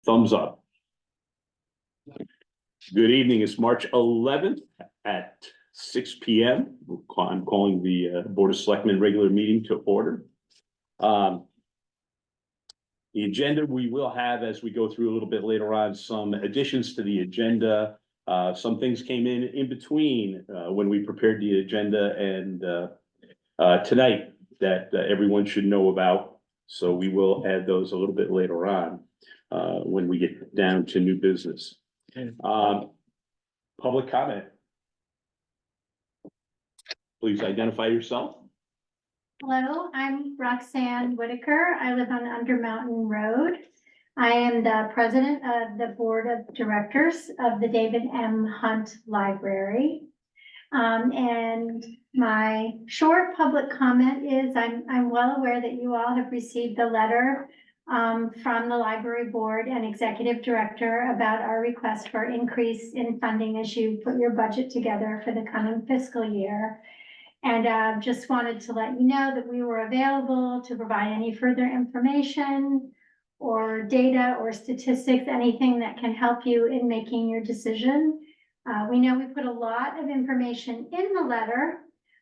Thumbs up. Good evening. It's March 11th at 6 p.m. I'm calling the Board of Selectmen regular meeting to order. The agenda we will have, as we go through a little bit later on, some additions to the agenda. Some things came in between when we prepared the agenda and tonight that everyone should know about. So we will add those a little bit later on when we get down to new business. Public comment. Please identify yourself. Hello, I'm Roxanne Whitaker. I live on Under Mountain Road. I am the president of the board of directors of the David M. Hunt Library. And my short public comment is I'm well aware that you all have received the letter from the library board and executive director about our request for increase in funding as you put your budget together for the coming fiscal year. And just wanted to let you know that we were available to provide any further information or data or statistics, anything that can help you in making your decision. We know we put a lot of information in the letter.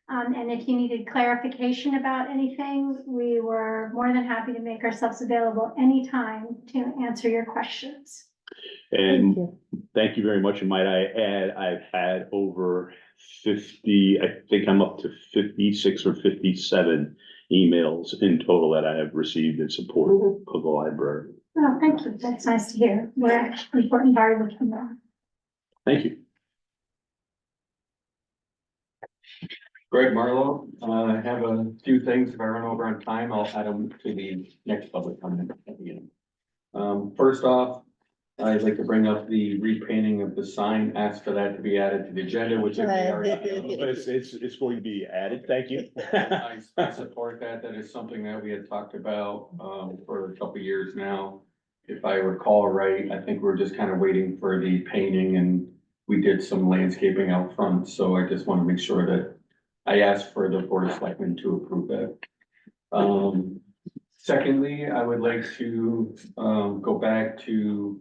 And if you needed clarification about anything, we were more than happy to make ourselves available anytime to answer your questions. And thank you very much. And might I add, I've had over 50, I think I'm up to 56 or 57 emails in total that I have received in support of the library. Oh, thank you. That's nice to hear. We're actually an important part of the community. Thank you. Greg Marlowe, I have a few things. If I run over on time, I'll add them to the next public comment at the end. First off, I'd like to bring up the repainting of the sign, ask for that to be added to the agenda, which is already. But it's going to be added. Thank you. I support that. That is something that we had talked about, for a couple of years now. If I recall right, I think we're just kind of waiting for the painting and we did some landscaping out front. So I just want to make sure that I asked for the Board of Selectmen to approve that. Secondly, I would like to, go back to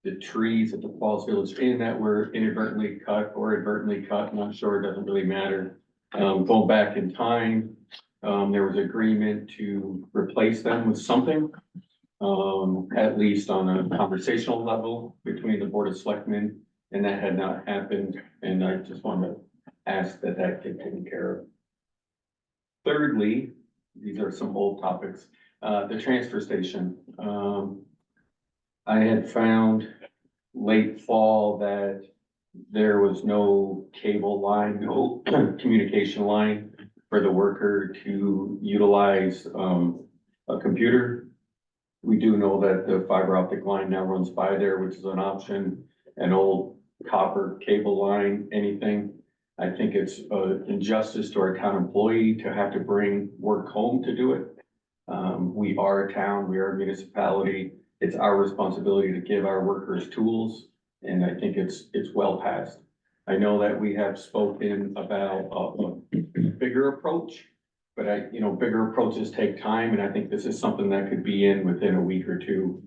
the trees at the Falls Village Inn that were inadvertently cut or advertently cut, I'm not sure, it doesn't really matter. Going back in time, there was agreement to replace them with something, at least on a conversational level between the Board of Selectmen, and that had not happened, and I just want to ask that that get taken care of. Thirdly, these are some old topics, the transfer station. I had found late fall that there was no cable line, no communication line for the worker to utilize a computer. We do know that the fiber optic line now runs by there, which is an option, an old copper cable line, anything. I think it's an injustice to our town employee to have to bring work home to do it. We are a town, we are a municipality. It's our responsibility to give our workers tools, and I think it's well past. I know that we have spoken about a bigger approach, but bigger approaches take time, and I think this is something that could be in within a week or two.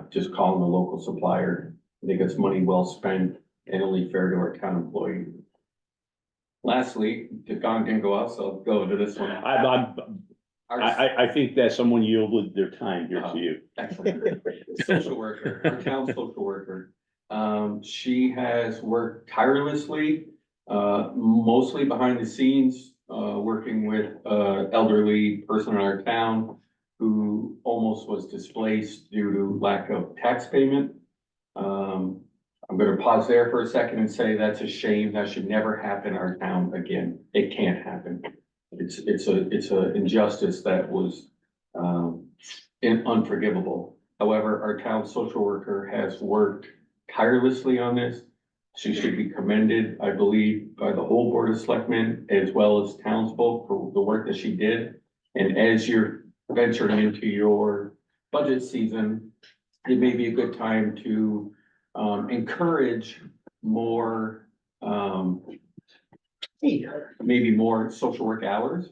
Just calling the local supplier. I think it's money well spent and only fair to our town employee. Lastly, the gong didn't go off, so I'll go to this one. I think that someone yielded their time here to you. Excellent. Social worker, our town social worker. She has worked tirelessly, mostly behind the scenes, working with elderly person in our town who almost was displaced due to lack of tax payment. I'm gonna pause there for a second and say that's a shame. That should never happen in our town again. It can't happen. It's a injustice that was unforgivable. However, our town social worker has worked tirelessly on this. She should be commended, I believe, by the whole Board of Selectmen as well as townsfolk for the work that she did. And as you're venturing into your budget season, it may be a good time to encourage more maybe more social work hours,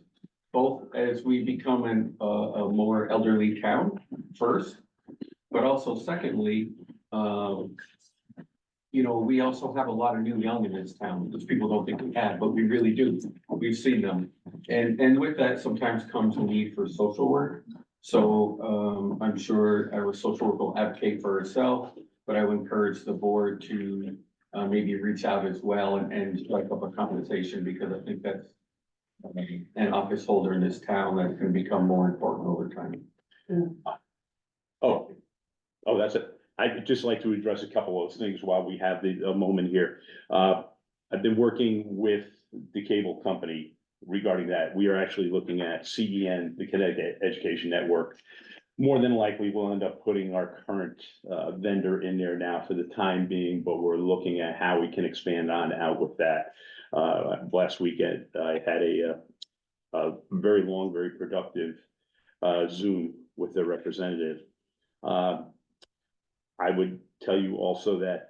both as we become a more elderly town first, But also secondly, you know, we also have a lot of new young in this town, which people don't think we have, but we really do. We've seen them. And with that sometimes comes a need for social work. So, I'm sure our social work will advocate for herself, but I would encourage the board to, maybe reach out as well and strike up a conversation, because I think that's an office holder in this town that can become more important over time. Oh, that's it. I'd just like to address a couple of things while we have a moment here. I've been working with the cable company regarding that. We are actually looking at CEN, the Connecticut Education Network. More than likely, we'll end up putting our current vendor in there now for the time being, but we're looking at how we can expand on out with that. Last weekend, I had a very long, very productive Zoom with their representative. I would tell you also that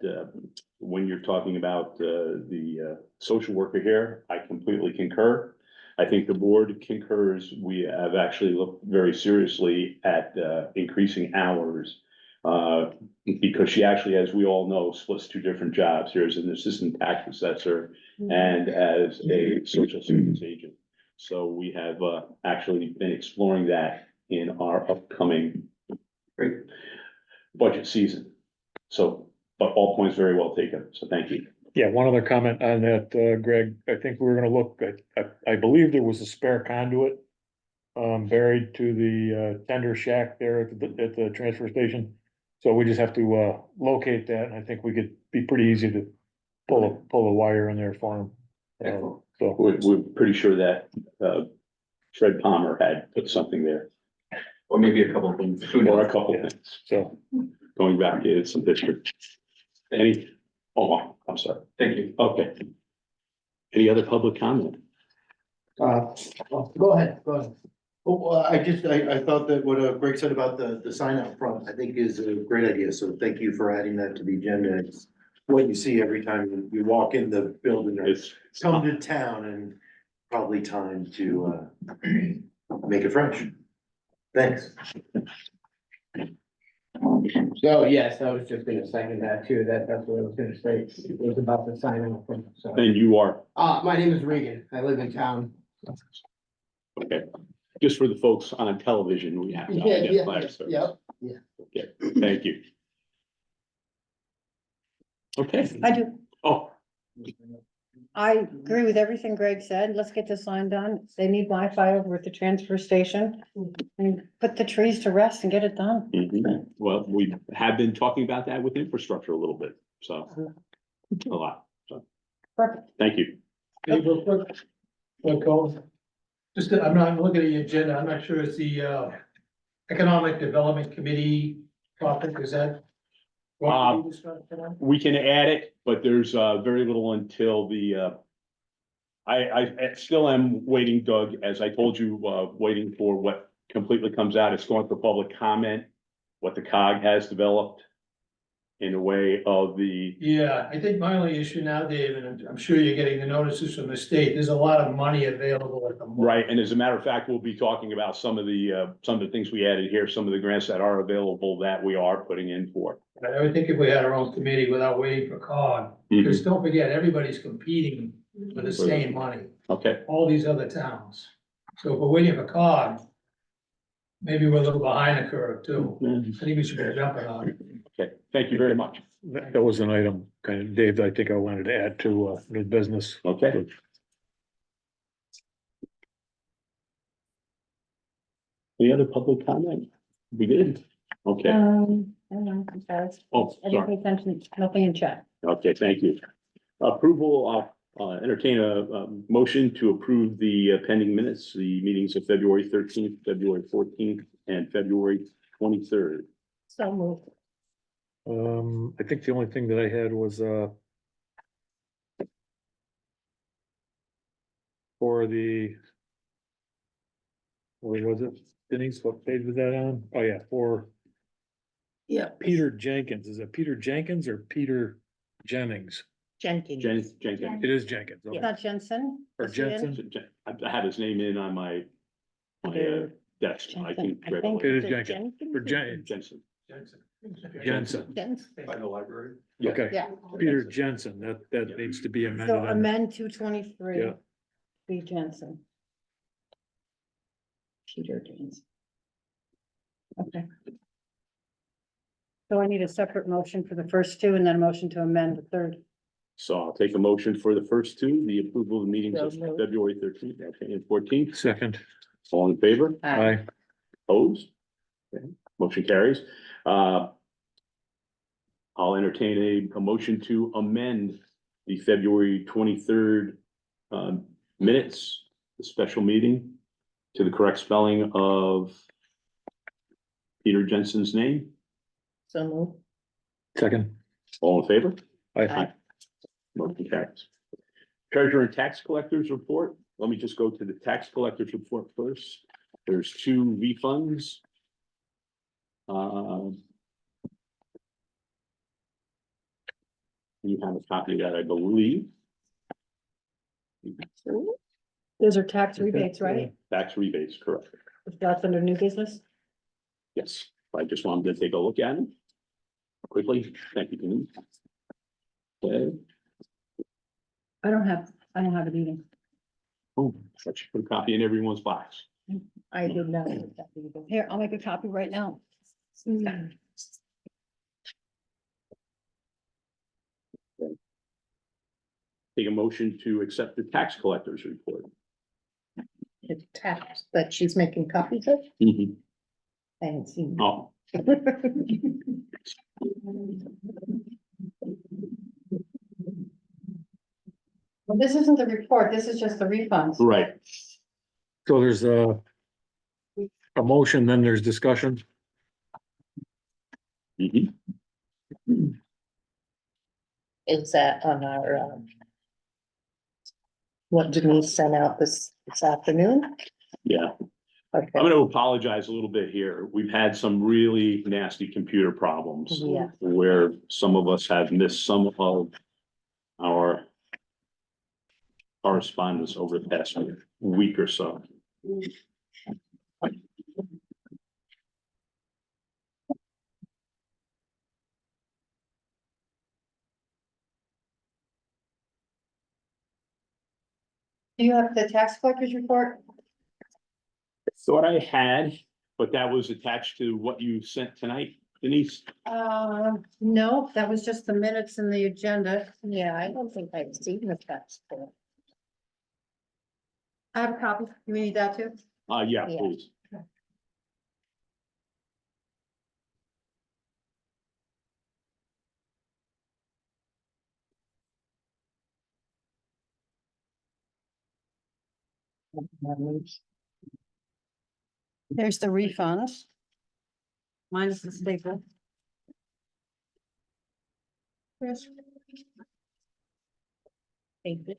when you're talking about the social worker here, I completely concur. I think the board concurs. We have actually looked very seriously at increasing hours because she actually, as we all know, splits two different jobs here as an assistant tax assessor and as a social service agent. So we have actually been exploring that in our upcoming budget season. So, but all points very well taken. So thank you. Yeah, one other comment on that, Greg, I think we're gonna look at, I believe there was a spare conduit buried to the tender shack there at the transfer station. So we just have to locate that, and I think we could be pretty easy to pull a wire in there for them. Excellent. So, We're pretty sure that Fred Palmer had put something there, Or maybe a couple of things. Who or knows? a couple of things, so, going back to some district. I'm sorry. Thank you. Okay. Any other public comment? Go ahead. Oh, I thought that what Greg said about the sign out front, I think is a great idea, so thank you for adding that to the agenda. It's what you see every time you walk in the building or It's come to town, and probably time to make it fresh. Thanks. So, yes, I was just gonna second that too, that's what I was gonna say, it was about the sign out front, so. And you are, My name is Regan, I live in town. okay, just for the folks on television, we have to identify ourselves. Yep. Okay, thank you. Okay. I do. Oh, I agree with everything Greg said. Let's get this line done. They need Wi-Fi over at the transfer station. And put the trees to rest and get it done. well, we have been talking about that with infrastructure a little bit, so a lot, so, Perfect. thank you. Hey, real quick. Just, I'm not looking at the agenda, I'm not sure it's the Economic Development Committee topic, is that? what we discussed tonight? We can add it, but there's very little until the I still am waiting, Doug, as I told you, waiting for what completely comes out. It's going for public comment, what the COG has developed in a way of the, Yeah, I think my only issue now, Dave, and I'm sure you're getting the notices from the state, there's a lot of money available at the moment. right, and as a matter of fact, we'll be talking about some of the things we added here, some of the grants that are available that we are putting in for. I would think if we had our own committee without waiting for COG, because don't forget, everybody's competing for the same money, Okay, all these other towns. So if we're waiting for COG, maybe we're a little behind the curve too. I think we should be jumping on it. okay, thank you very much. that was an item, kind of, Dave, I think I wanted to add to new business. Okay. Any other public comment? We did, okay, Hang on, I'm sorry. oh, I didn't sorry. pay attention, nothing in chat. Okay, thank you. Approval, entertain a motion to approve the pending minutes, the meetings of February 13th, February 14th, and February 23rd. So moved. I think the only thing that I had was, for the, where was it, Denise, what page was that on? Oh, yeah, for Yeah. Peter Jenkins, is it Peter Jenkins or Peter Jennings? Jenkins. Jenkins. It is Jenkins, It's okay. not Jensen? Or Is he in? Jensen? I had his name in on my desk. I can Jensen. grab think it. It is it's Jenkins. Or Jen, Jensen. Jensen. Jensen. By the library? Okay, Yeah. Peter Jensen, that needs to be amended. So on- amend 223. Yeah. B Jensen. Peter Jensen. Okay. So I need a separate motion for the first two and then a motion to amend the third. So I'll take a motion for the first two, the approval of the meetings of So moved. February 13th, and 14th. Second, All in favor? aye, Opposed? Okay, motion carries. I'll entertain a motion to amend the February 23rd minutes, the special meeting, to the correct spelling of Peter Jensen's name. So move. second, All in favor? aye, Motion carries. Treasurer and tax collectors report. Let me just go to the tax collectors report first. There's two refunds. You have a copy of that, I believe. Those are tax rebates, right? Tax rebates, correct. That's under new business? Yes, I just wanted to take a look at them quickly. Thank you, Denise. Okay. I don't have it either. Oh, I should put a copy in everyone's box. I did not. Here, I'll make a copy right now. Take a motion to accept the tax collectors report. It's tax that she's making copies of. Mhm. I haven't seen. Oh, Well, this isn't the report, this is just the refunds. right. so there's a motion, then there's discussion, Mhm. Is that on our, what Denise sent out this afternoon? Yeah. Okay, I'm gonna apologize a little bit here. We've had some really nasty computer problems. Yeah. Where some of us have missed some of our correspondence over the past week or so. Do you have the tax collector's report? Thought I had, but that was attached to what you sent tonight, Denise. No, that was just the minutes and the agenda. yeah, I don't think I've seen the tax bill. I have a copy. You need that too? Yeah, Yeah. please. There's the refunds. Minus the staple. Yes. Thank you.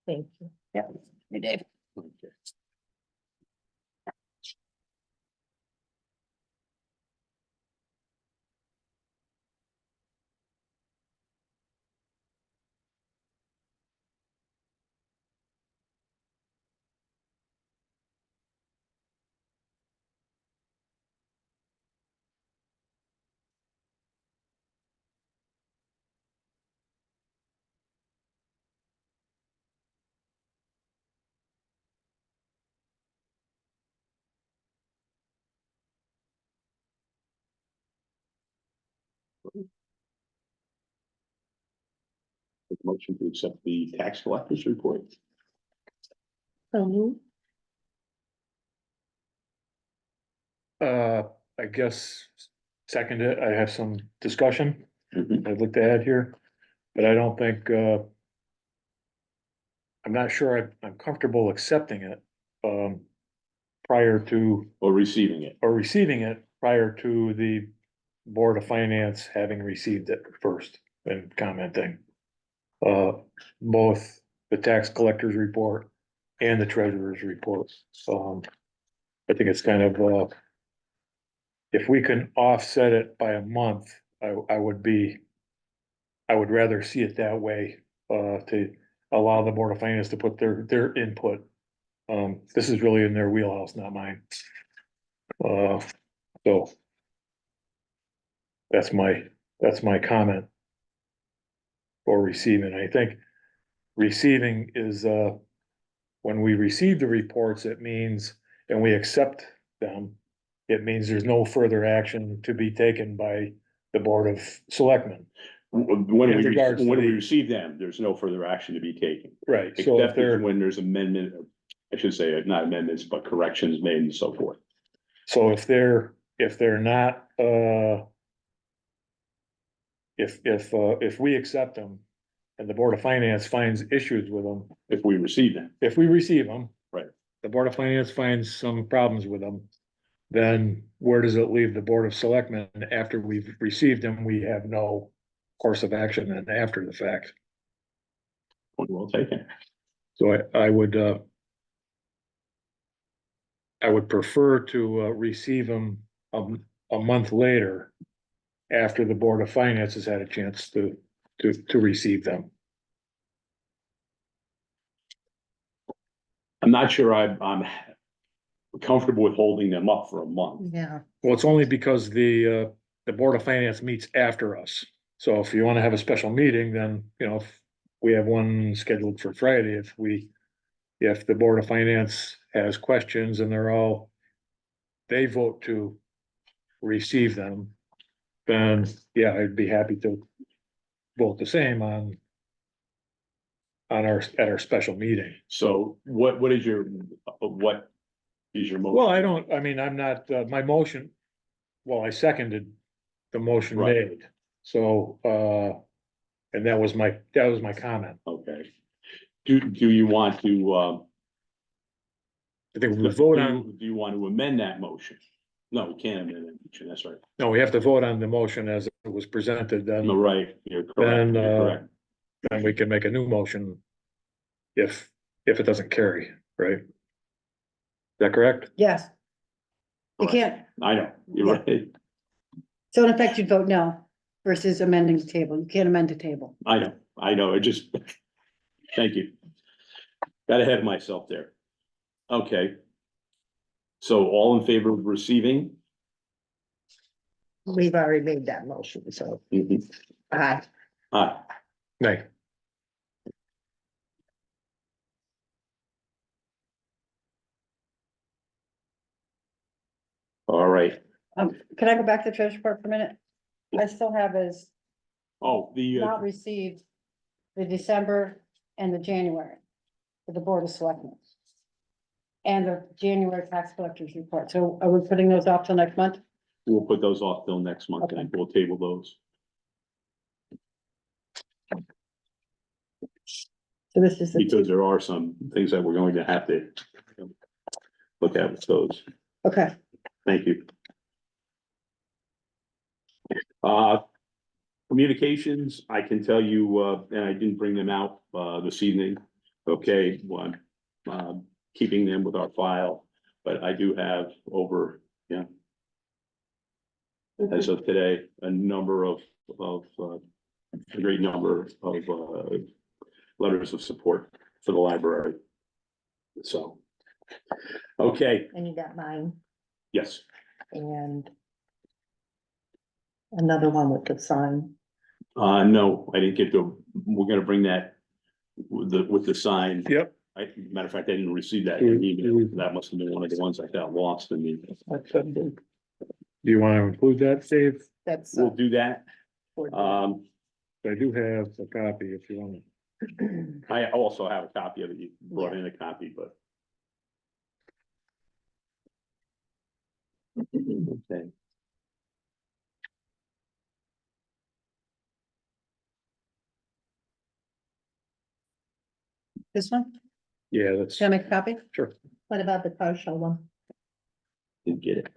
Thank you. Yep. Hey, Dave. Okay. Take a motion to accept the tax collectors report. So, I guess, second it, I have some discussion Mhm. I'd like to add here, but I don't think, I'm not sure I'm comfortable accepting it, prior to, Or receiving it. or receiving it prior to the Board of Finance having received it first and commenting. Both the tax collector's report and the treasurer's report. I think it's kind of, if we can offset it by a month, I would rather see it that way, to allow the Board of Finance to put their input. This is really in their wheelhouse, not mine. So that's my comment for receiving. I think receiving is, when we receive the reports, it means, and we accept them, it means there's no further action to be taken by the Board of Selectmen. When In we, regards to when we the- receive them, there's no further action to be taken. Right, so if Except they're, when there's amendment, I should say, not amendments, but corrections made and so forth. so if they're not, if we accept them and the Board of Finance finds issues with them, If we receive them, if we receive them. Right. The Board of Finance finds some problems with them, then where does it leave the Board of Selectmen? After we've received them, we have no course of action then after the fact. point well taken. So I would prefer to receive them a month later after the Board of Finance has had a chance to receive them. I'm not sure I'm comfortable with holding them up for a month. Yeah, Well, it's only because the Board of Finance meets after us. So if you wanna have a special meeting, then, if we have one scheduled for Friday, if the Board of Finance has questions and they vote to receive them, then, yeah, I'd be happy to vote the same at our special meeting. So what is your motion? Well, I mean, I'm not, my motion, well, I seconded the motion Right. made, so, and that was my comment. Okay. Do you want to, I think we vote on, do you want to amend that motion? No, we can't amend that motion, that's right. no, we have to vote on the motion as it was presented, No, then, right, you're correct, Then, you're correct. then we can make a new motion if it doesn't carry, right? Is that correct? Yes. You Correct. can't, I know, you're right, so in effect, you'd vote no versus amending the table. You can't amend the table. I know, it just, thank you. Got ahead of myself there. Okay. So all in favor of receiving? we've already made that motion, so, Mhm. aye. Aye. Nay. All right. Can I go back to the treasure report for a minute? I still have as Oh, not received the December and the January for the Board of Selectmen. And the January tax collectors report. So are we putting those off till next month? we'll put those off till next month and we'll table those. So this is the Because two, there are some things that we're going to have to look at with those. okay. Thank you. Communications, I can tell you, and I didn't bring them out, this evening. Okay, one, keeping them with our file, but I do have over, as of today, a great number of, letters of support for the library. So, okay, And you got mine yes. and another one with the sign. No, I didn't get to, we're gonna bring that with the sign. Yep. Matter of fact, I didn't receive that in email. That must have been one of the ones I got lost in the. Do you wanna include that, Dave? That's. We'll do that. for- I do have a copy if you wanna. I also have a copy of it. You brought in a copy, but. Okay. This one? Yeah, that's, Can I make a copy? sure. What about the partial one? Didn't get it.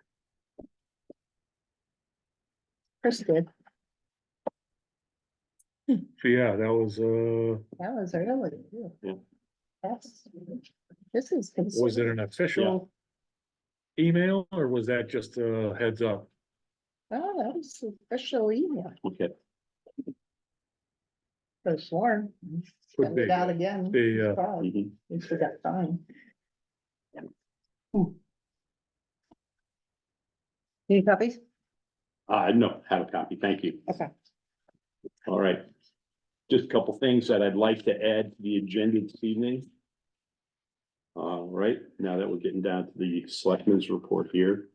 Chris did. So yeah, that was, That was early. Yeah. That's, this is. was it an official? email or was that just a heads up? Oh, that was official email. Okay, For sworn. Could Send it be. out again. The, Probably. mhm. We still got time. Any copies? No, have a copy, thank you. Okay. All right. Just a couple things that I'd like to add to the agenda this evening. All right, now that we're getting down to the selectmen's report here.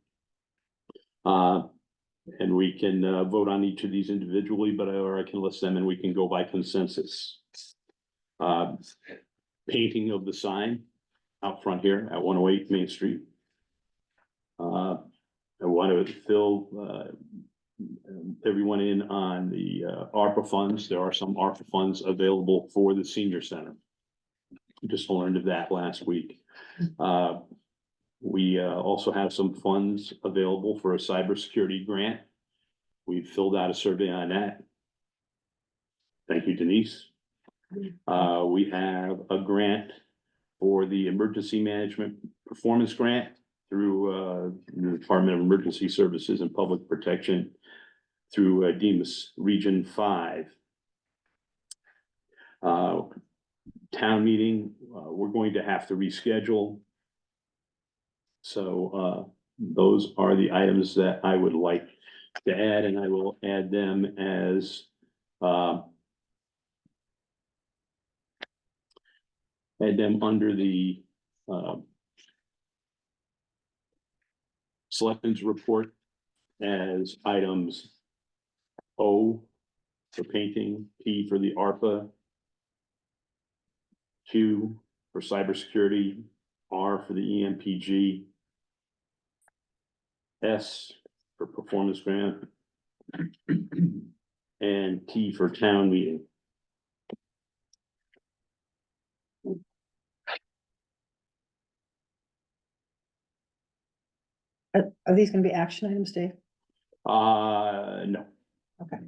And we can vote on each of these individually, or I can list them and we can go by consensus. Painting of the sign out front here at 108 Main Street. I want to fill everyone in on the ARPA funds. There are some ARPA funds available for the senior center. Just learned of that last week. We also have some funds available for a cybersecurity grant. We've filled out a survey on that. Thank you, Denise. We have a grant for the emergency management performance grant through the Department of Emergency Services and Public Protection through DEMAS Region 5. Town meeting, we're going to have to reschedule. So those are the items that I would like to add, and I will add them as add them under the Selectmen's report as items O for painting, P for the ARPA, Q for cybersecurity, R for the EMPG, S for performance grant, and T for town meeting. Are these gonna be action items, Dave? No, Okay.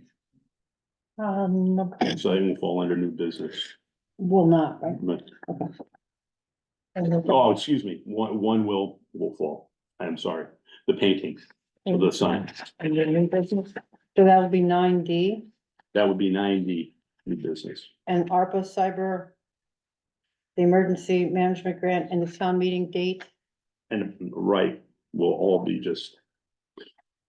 so they won't fall under new business. Will not, right? But- Okay. Oh, excuse me, one will fall. I'm sorry, the painting, so the sign, And then new business? So that would be 9D that would be 90 new business. and ARPA cyber. The emergency management grant and the town meeting date. And right, will all be just.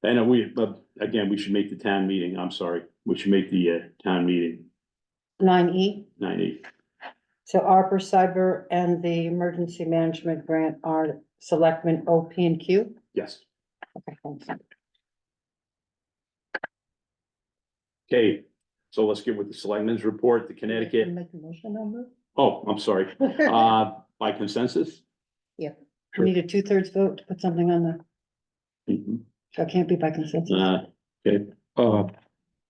And but again, we should make the town meeting, I'm sorry, we should make the town meeting 9E. 90. So ARPA cyber and the emergency management grant are selectmen O, P, and Q. Yes, Okay, thanks. okay, so let's get with the selectmen's report, the Connecticut, Make a motion on that? oh, I'm sorry, by consensus? We need a 2/3 vote to put something on the, Mhm. so it can't be by consensus. Okay,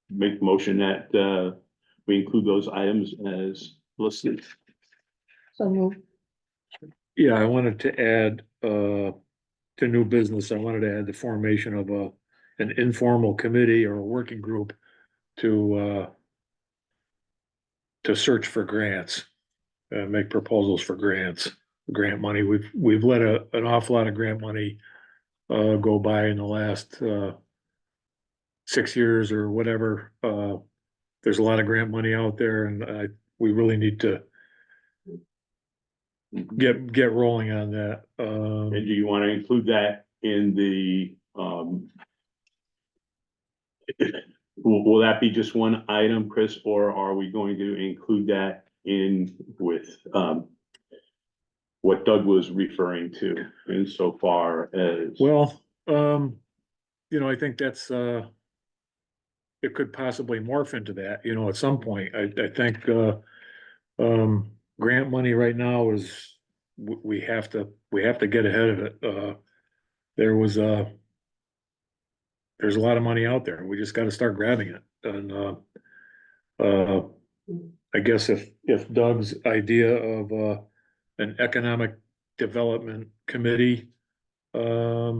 make the motion that we include those items as listed. So move. yeah, I wanted to add, to new business, I wanted to add the formation of an informal committee or a working group to search for grants, make proposals for grants, grant money. We've let an awful lot of grant money go by in the last 6 years or whatever. There's a lot of grant money out there and we really need to get rolling on that. And do you want to include that in the, will that be just one item, Chris, or are we going to include that in with, what Doug was referring to insofar as? Well, I think that's, it could possibly morph into that, at some point. I think, grant money right now is, we have to get ahead of it. There's a lot of money out there. We just gotta start grabbing it. And, I guess if Doug's idea of, an economic development committee, I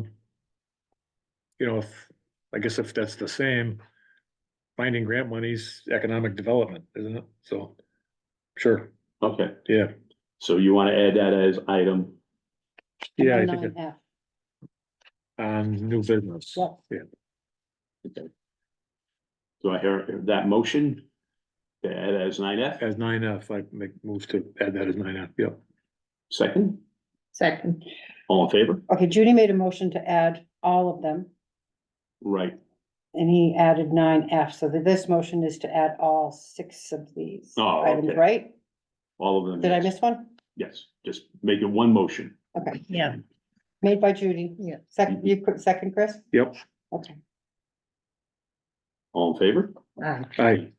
guess if that's the same, finding grant money's economic development, isn't it? So, sure, Okay, yeah. so you want to add that as item, Yeah, I Number think, 9F. on new business. Yep. Yeah, Do I hear that motion? To add as 9F, as 9F, I make moves to add that as 9F, yep. second, Second. all in favor? Okay, Judy made a motion to add all of them, Right, and he added 9F, so this motion is to add all 6 of these Oh, items, okay. right? all of them. Did I yes. miss one? Yes, just make it one motion. Okay, Yeah. made by Judy. Yeah. Second, you put second, Chris? Yep, Okay. All in favor? aye, Okay.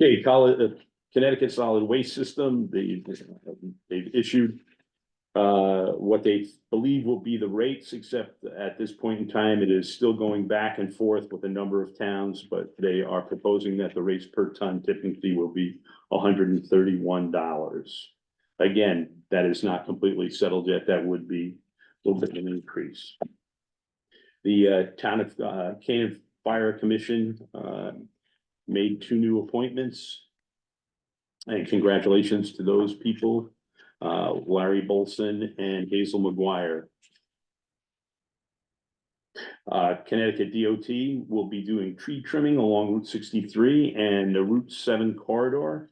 Okay, Connecticut Solid Waste System, they've issued what they believe will be the rates, except at this point in time, it is still going back and forth with a number of towns, but they are proposing that the rates per ton tipping fee will be $131. Again, that is not completely settled yet. That would be a little bit of an increase. The town of Canaan Fire Commission made 2 new appointments. And congratulations to those people, Larry Bolson and Hazel McGuire. Connecticut DOT will be doing tree trimming along Route 63 and the Route 7 corridor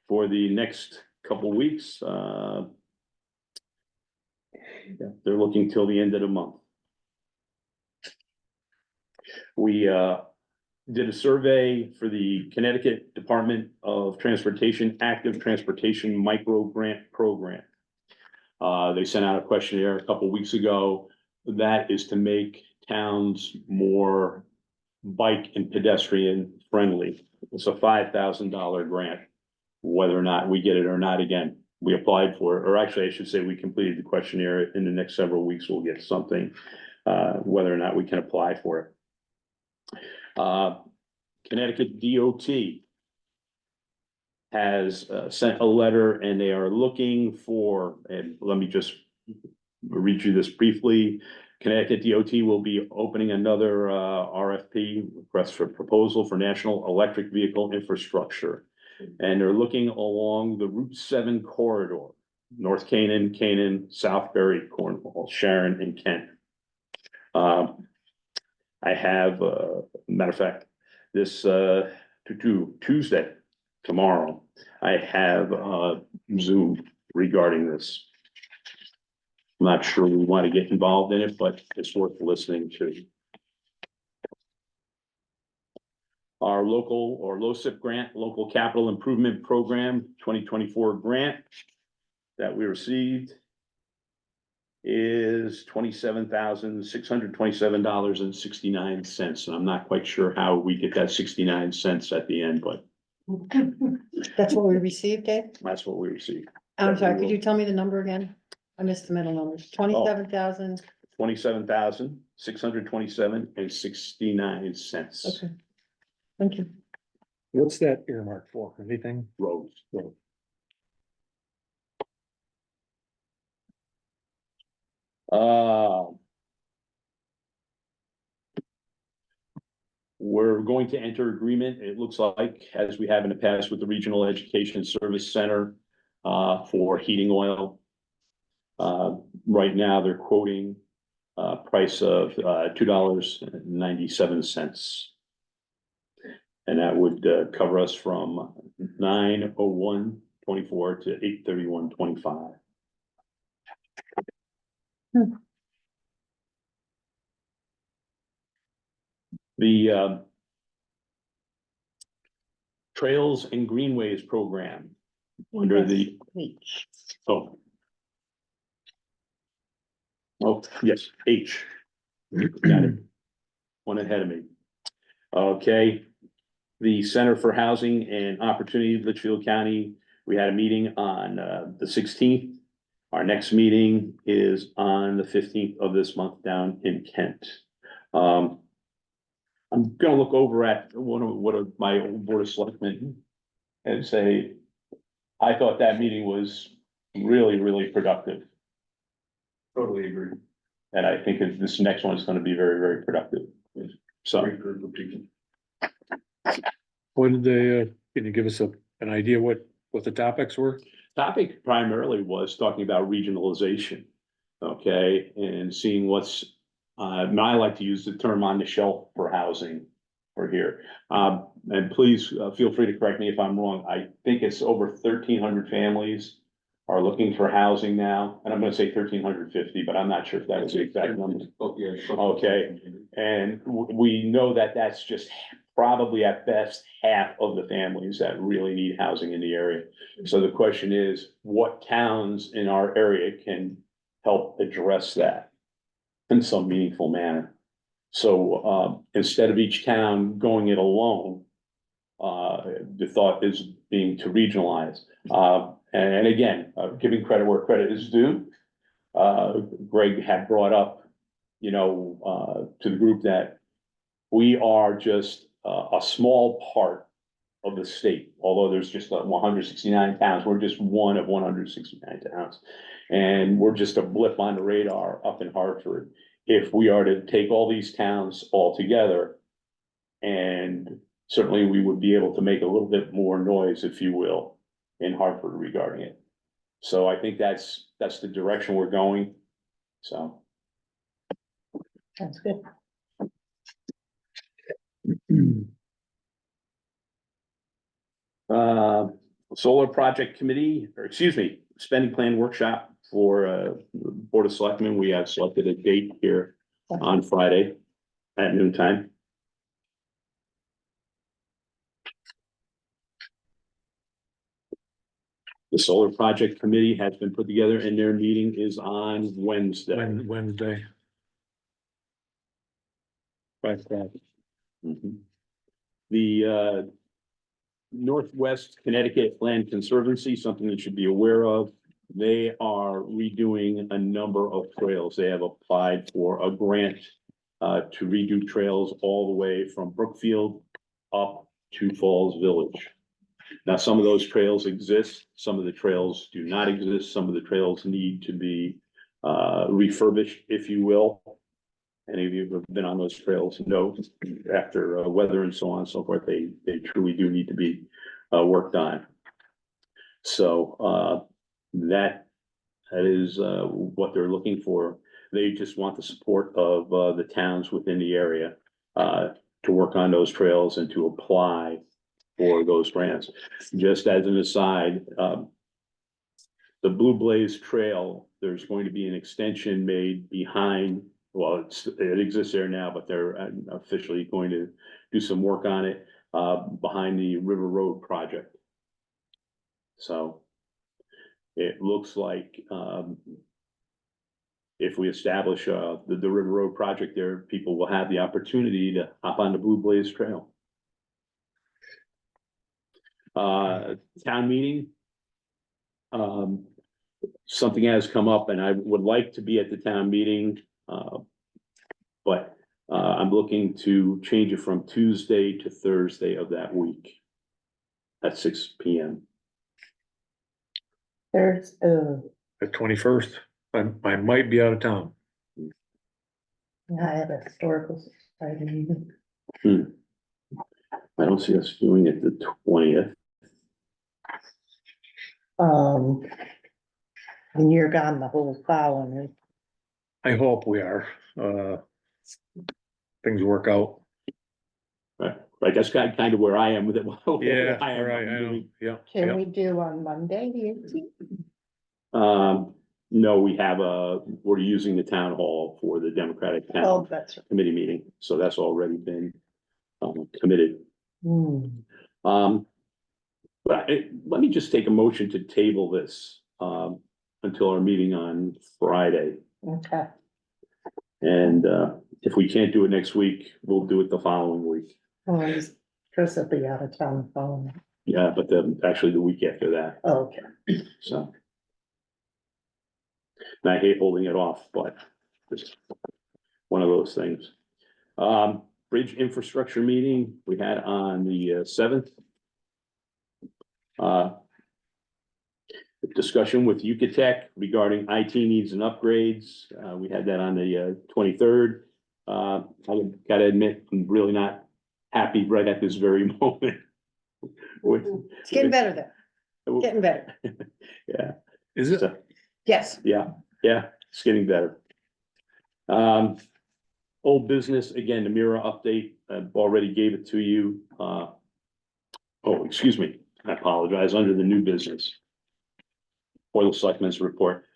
for the next couple weeks. They're looking till the end of the month. We did a survey for the Connecticut Department of Transportation Active Transportation Micro Grant Program. They sent out a questionnaire a couple weeks ago. That is to make towns more bike and pedestrian friendly. It's a $5,000 grant. Whether or not we get it or not, again, we applied for it, or actually I should say we completed the questionnaire. In the next several weeks, we'll get something, whether or not we can apply for it. Connecticut DOT has sent a letter and they are looking for, and let me just read you this briefly. Connecticut DOT will be opening another RFP, request for proposal for national electric vehicle infrastructure. And they're looking along the Route 7 corridor, North Canaan, Southbury, Cornwall, Sharon, and Kent. I have, matter of fact, this Tuesday, tomorrow, I have Zoom regarding this. I'm not sure we want to get involved in it, but it's worth listening to. Our local or LoCIP grant, Local Capital Improvement Program 2024 grant that we received is $27,627.69. And I'm not quite sure how we get that 69 cents at the end, but That's what we received, Dave? that's what we received. I'm sorry, could you tell me the number again? I missed the middle numbers. 27,000. 27,627.69. Okay. Thank you. what's that earmarked for, anything? Roads. We're going to enter agreement, it looks like, as we have in the past with the Regional Education Service Center, for heating oil. Right now, they're quoting a price of $2.97. And that would cover us from 9/01/24 to 8/31/25. The Trails and Greenways Program under the, oh. Oh, yes, H. Got it. One ahead of me. Okay, the Center for Housing and Opportunity, Litchfield County, we had a meeting on the 16th. Our next meeting is on the 15th of this month down in Kent. I'm gonna look over at one of my old Board of Selectmen and say, I thought that meeting was really, really productive. Totally agree. And I think that this next one is gonna be very, very productive. So, Great group of people. What did they, can you give us an idea what the topics were? topic primarily was talking about regionalization. Okay, and seeing what's, I like to use the term on the shelf for housing for here. And please, feel free to correct me if I'm wrong. I think it's over 1,300 families are looking for housing now, and I'm gonna say 1,350, but I'm not sure if that was the exact number. Oh, yeah. Okay. And we know that that's just probably at best half of the families that really need housing in the area. So the question is, what towns in our area can help address that in some meaningful manner? So, instead of each town going it alone, the thought is being to regionalize. And again, giving credit where credit is due. Greg had brought up, to the group that we are just a small part of the state, although there's just 169 towns, we're just one of 169 towns. And we're just a blip on the radar up in Hartford. If we are to take all these towns all together, and certainly we would be able to make a little bit more noise, if you will, in Hartford regarding it. So I think that's the direction we're going, so. That's good. Solar project committee, or excuse me, spending plan workshop for, Board of Selectmen. We have selected a date here on Friday at noon time. The solar project committee has been put together and their meeting is on Wednesday. Wednesday. Right, right. Mhm. The Northwest Connecticut Land Conservancy, something you should be aware of. They are redoing a number of trails. They have applied for a grant to redo trails all the way from Brookfield up to Falls Village. Now, some of those trails exist, some of the trails do not exist, some of the trails need to be refurbished, if you will. Any of you who have been on those trails know after weather and so on and so forth, they truly do need to be worked on. So that is what they're looking for. They just want the support of the towns within the area to work on those trails and to apply for those grants. Just as an aside, the Blue Blaze Trail, there's going to be an extension made behind. Well, it exists there now, but they're officially going to do some work on it behind the River Road project. So it looks like if we establish the River Road project there, people will have the opportunity to hop on the Blue Blaze Trail. Town meeting. Something has come up and I would like to be at the town meeting. But I'm looking to change it from Tuesday to Thursday of that week at 6 p.m. There's, The 21st, I might be out of town. I have a historical society meeting. I don't see us doing it the 20th. When you're gone the whole following, I hope we are, things work out. Right, that's kind of where I am with it. Yeah, I am right, I know, moving. yeah, can yeah. we do on Monday, the 18th? No, we're using the town hall for the Democratic Oh, Town that's right. Committee meeting, so that's already been committed. But let me just take a motion to table this until our meeting on Friday. Okay, And if we can't do it next week, we'll do it the following week. well, Chris will be out of town the following. Yeah, but actually the week after that, Oh, okay, so. And I hate holding it off, but it's one of those things. Bridge infrastructure meeting we had on the 7th. Discussion with Yucatec regarding IT needs and upgrades. We had that on the 23rd. I gotta admit, I'm really not happy right at this very moment. It's getting better there. Getting better. Yeah. Is it? So, Yes. yeah, it's getting better. Old business, again, the Mira update, I've already gave it to you. Oh, excuse me, I apologize, under the new business. For the Selectmen's report.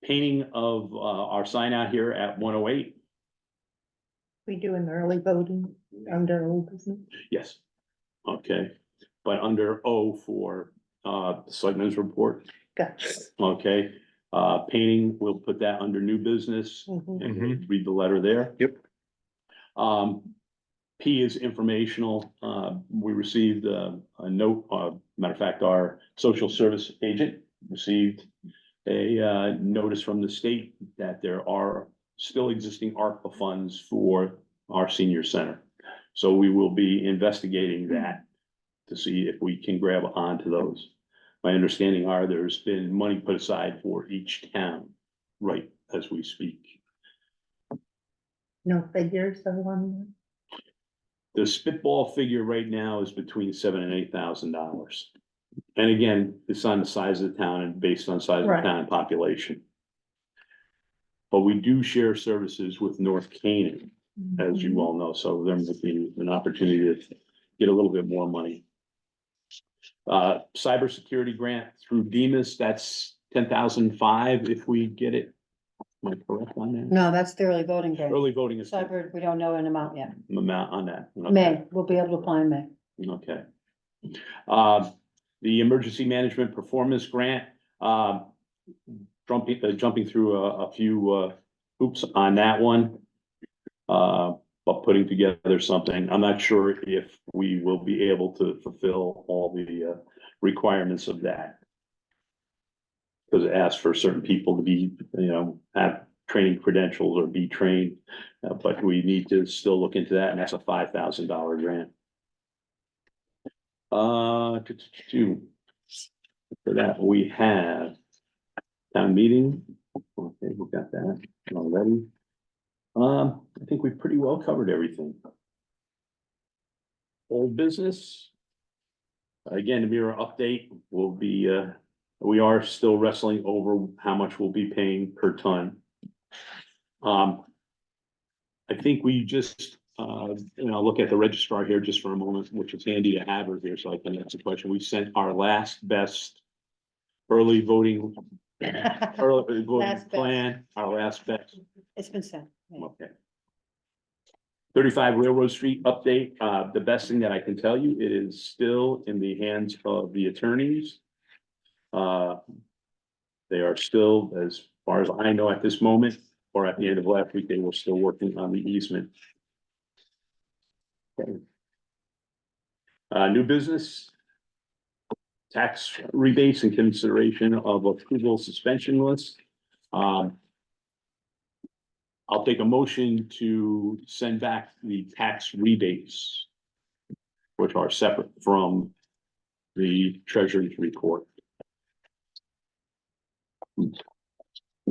Painting of, our sign out here at 108. We doing early voting under old business? Yes. Okay, but under O for, the Selectmen's report. Gotcha. Okay, painting, we'll put that under new business Mhm. and we'll read the letter there. Yep. P is informational. We received a note, matter of fact, our social service agent received a notice from the state that there are still existing ARPA funds for our senior center. So we will be investigating that to see if we can grab onto those. My understanding are there's been money put aside for each town, right, as we speak. No figures of one. The spitball figure right now is between $7,000 and $8,000. And again, it's on the size of the town and based on size of the Right. town and population. But we do share services with North Canaan, as you all know, so there might be an opportunity to get a little bit more money. Cybersecurity grant through Demus, that's 10,005 if we get it. Am I correct on that? No, that's the early voting day. Early voting is Cyber, we don't know an amount yet. amount on that. Okay. May, we'll be able to apply in May. Okay. The emergency management performance grant, jumping through a few hoops on that one. But putting together something, I'm not sure if we will be able to fulfill all the requirements of that. Because it asks for certain people to be, have training credentials or be trained, but we need to still look into that, and that's a $5,000 grant. For that, we have town meeting. Okay, we got that already. I think we pretty well covered everything. Old business. Again, the Mira update will be, we are still wrestling over how much we'll be paying per ton. I think we just, look at the registrar here just for a moment, which is handy to have her here, so I can answer the question. We sent our last best early voting Last voting best. plan, our last best. It's been sent. Yeah. Okay. 35 Railroad Street update. The best thing that I can tell you, it is still in the hands of the attorneys. They are still, as far as I know at this moment, or at the end of last week, they were still working on the easement. Okay. New business. Tax rebates and consideration of approval suspension list. I'll take a motion to send back the tax rebates, which are separate from the treasurer's report.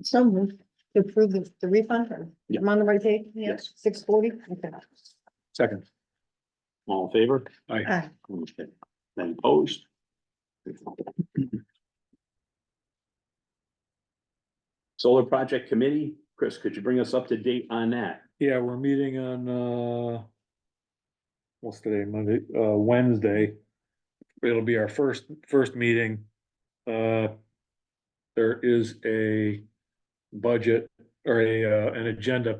So moved to approve the refund. Yeah. I'm on the right page? Yes. 640. Okay. Second. All in favor? Aye. Okay. Then opposed? Solar Project Committee, Chris, could you bring us up to date on that? Yeah, we're meeting on, what's today, Monday, Wednesday. It'll be our first meeting. There is a budget or an agenda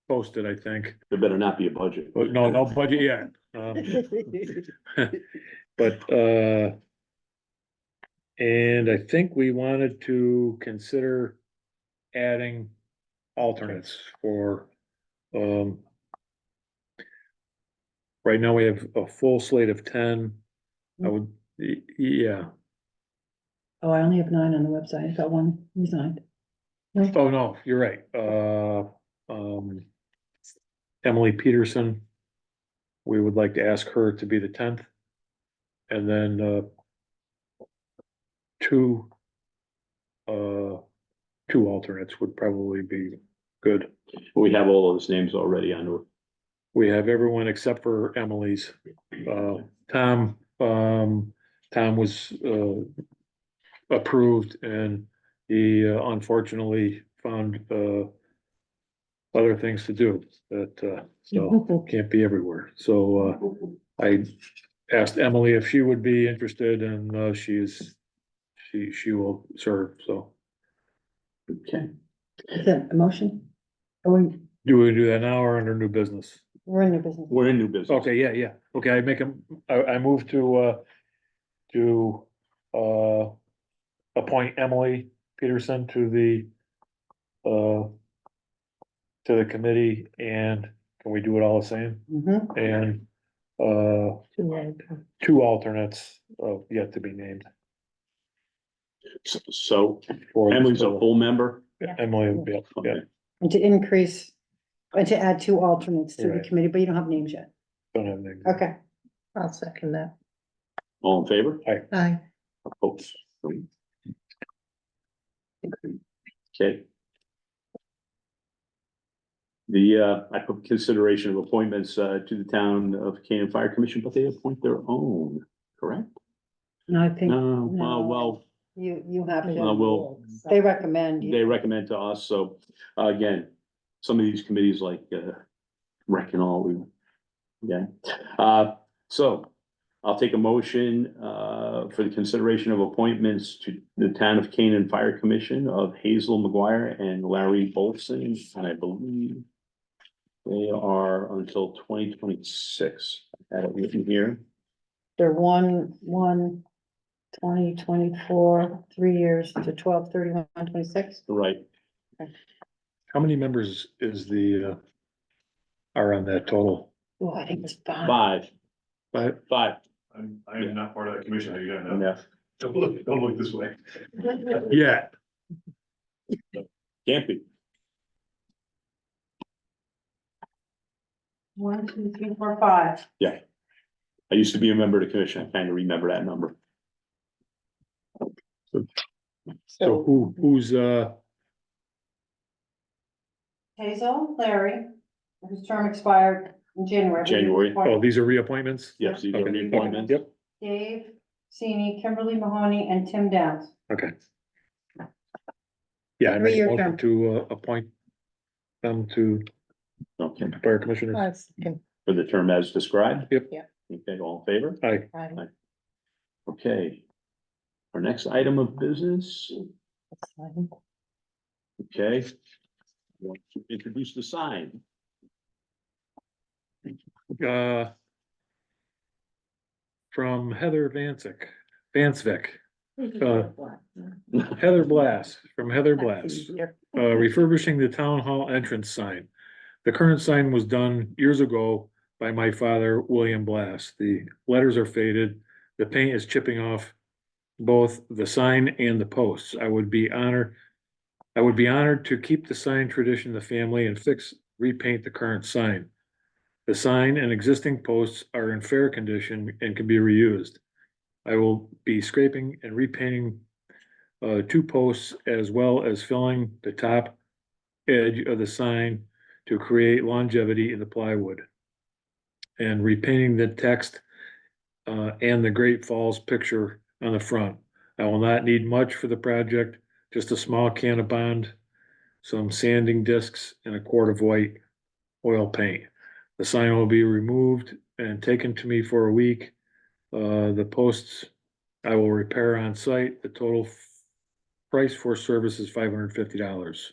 posted, I think, There better not be a budget. but no budget yet. But, and I think we wanted to consider adding alternates for, right now we have a full slate of 10. I would, yeah. Oh, I only have 9 on the website. I got one resigned. Oh, no, you're right. Emily Peterson. We would like to ask her to be the 10th. And then, two alternates would probably be good. We have all those names already on it. We have everyone except for Emily's. Tom Tom was, approved and he unfortunately found, other things to do that, so can't be everywhere. So, I asked Emily if she would be interested and, she will serve, so. Okay, Is that a motion? Are we, Do we do that now or under new business? we're in new business. we're in new business. Okay, yeah. Okay, I move to, appoint Emily Peterson to the committee and can we do it all the same? Mhm. And, Too late. two alternates, yet to be named. So for the- Emily's a full member? Emily, yeah, Okay. And to increase, and to add two alternates to the Right. committee, but you don't have names yet. don't have names. Okay. I'll second that. All in favor? Aye. Opposed? Okay. I put consideration of appointments, to the town of Canaan Fire Commission, but they appoint their own, correct? No, I think, No, no. well, you have well, to, they recommend. they recommend to us, so, again, some of these committees like, rec and all, so I'll take a motion, for the consideration of appointments to the town of Canaan Fire Commission of Hazel McGuire and Larry Bolson, and I believe they are until 2026. I had it written here. They're 1/1/2024, 3 years to 12/31/26. Right, How many members is are on that total? Oh, I think it's five. five, I am not part of that commission, how you gotta know. enough, Don't look this way. Yeah. can't be. 1, 2, 3, 4, 5. I used to be a member of the commission, I kind of remember that number. So who's, Hazel, Larry, whose term expired in January. January. oh, these are reappointments? Yes, these are Okay. the appointments. Yep, Dave, Sini, Kimberly Mahoney, and Tim Downs. okay. Yeah, I make a Three-year motion term. to, appoint them to Okay, fire commissioners. I second. for the term as described? Yep. Yeah. Okay, all in favor? Aye. Aye. Okay. Our next item of business, okay. I want to introduce the sign. From Heather Vansvik, Heather Blass, from Heather Blass. Refurbishing the town hall entrance sign. The current sign was done years ago by my father, William Blass. The letters are faded. The paint is chipping off both the sign and the posts. I would be honored to keep the sign tradition in the family and repaint the current sign. The sign and existing posts are in fair condition and can be reused. I will be scraping and repainting 2 posts as well as filling the top edge of the sign to create longevity in the plywood. And repainting the text and the Great Falls picture on the front. I will not need much for the project, just a small can of Bond, some sanding discs, and a quart of white oil paint. The sign will be removed and taken to me for a week. The posts I will repair on site. The total price for service is $550.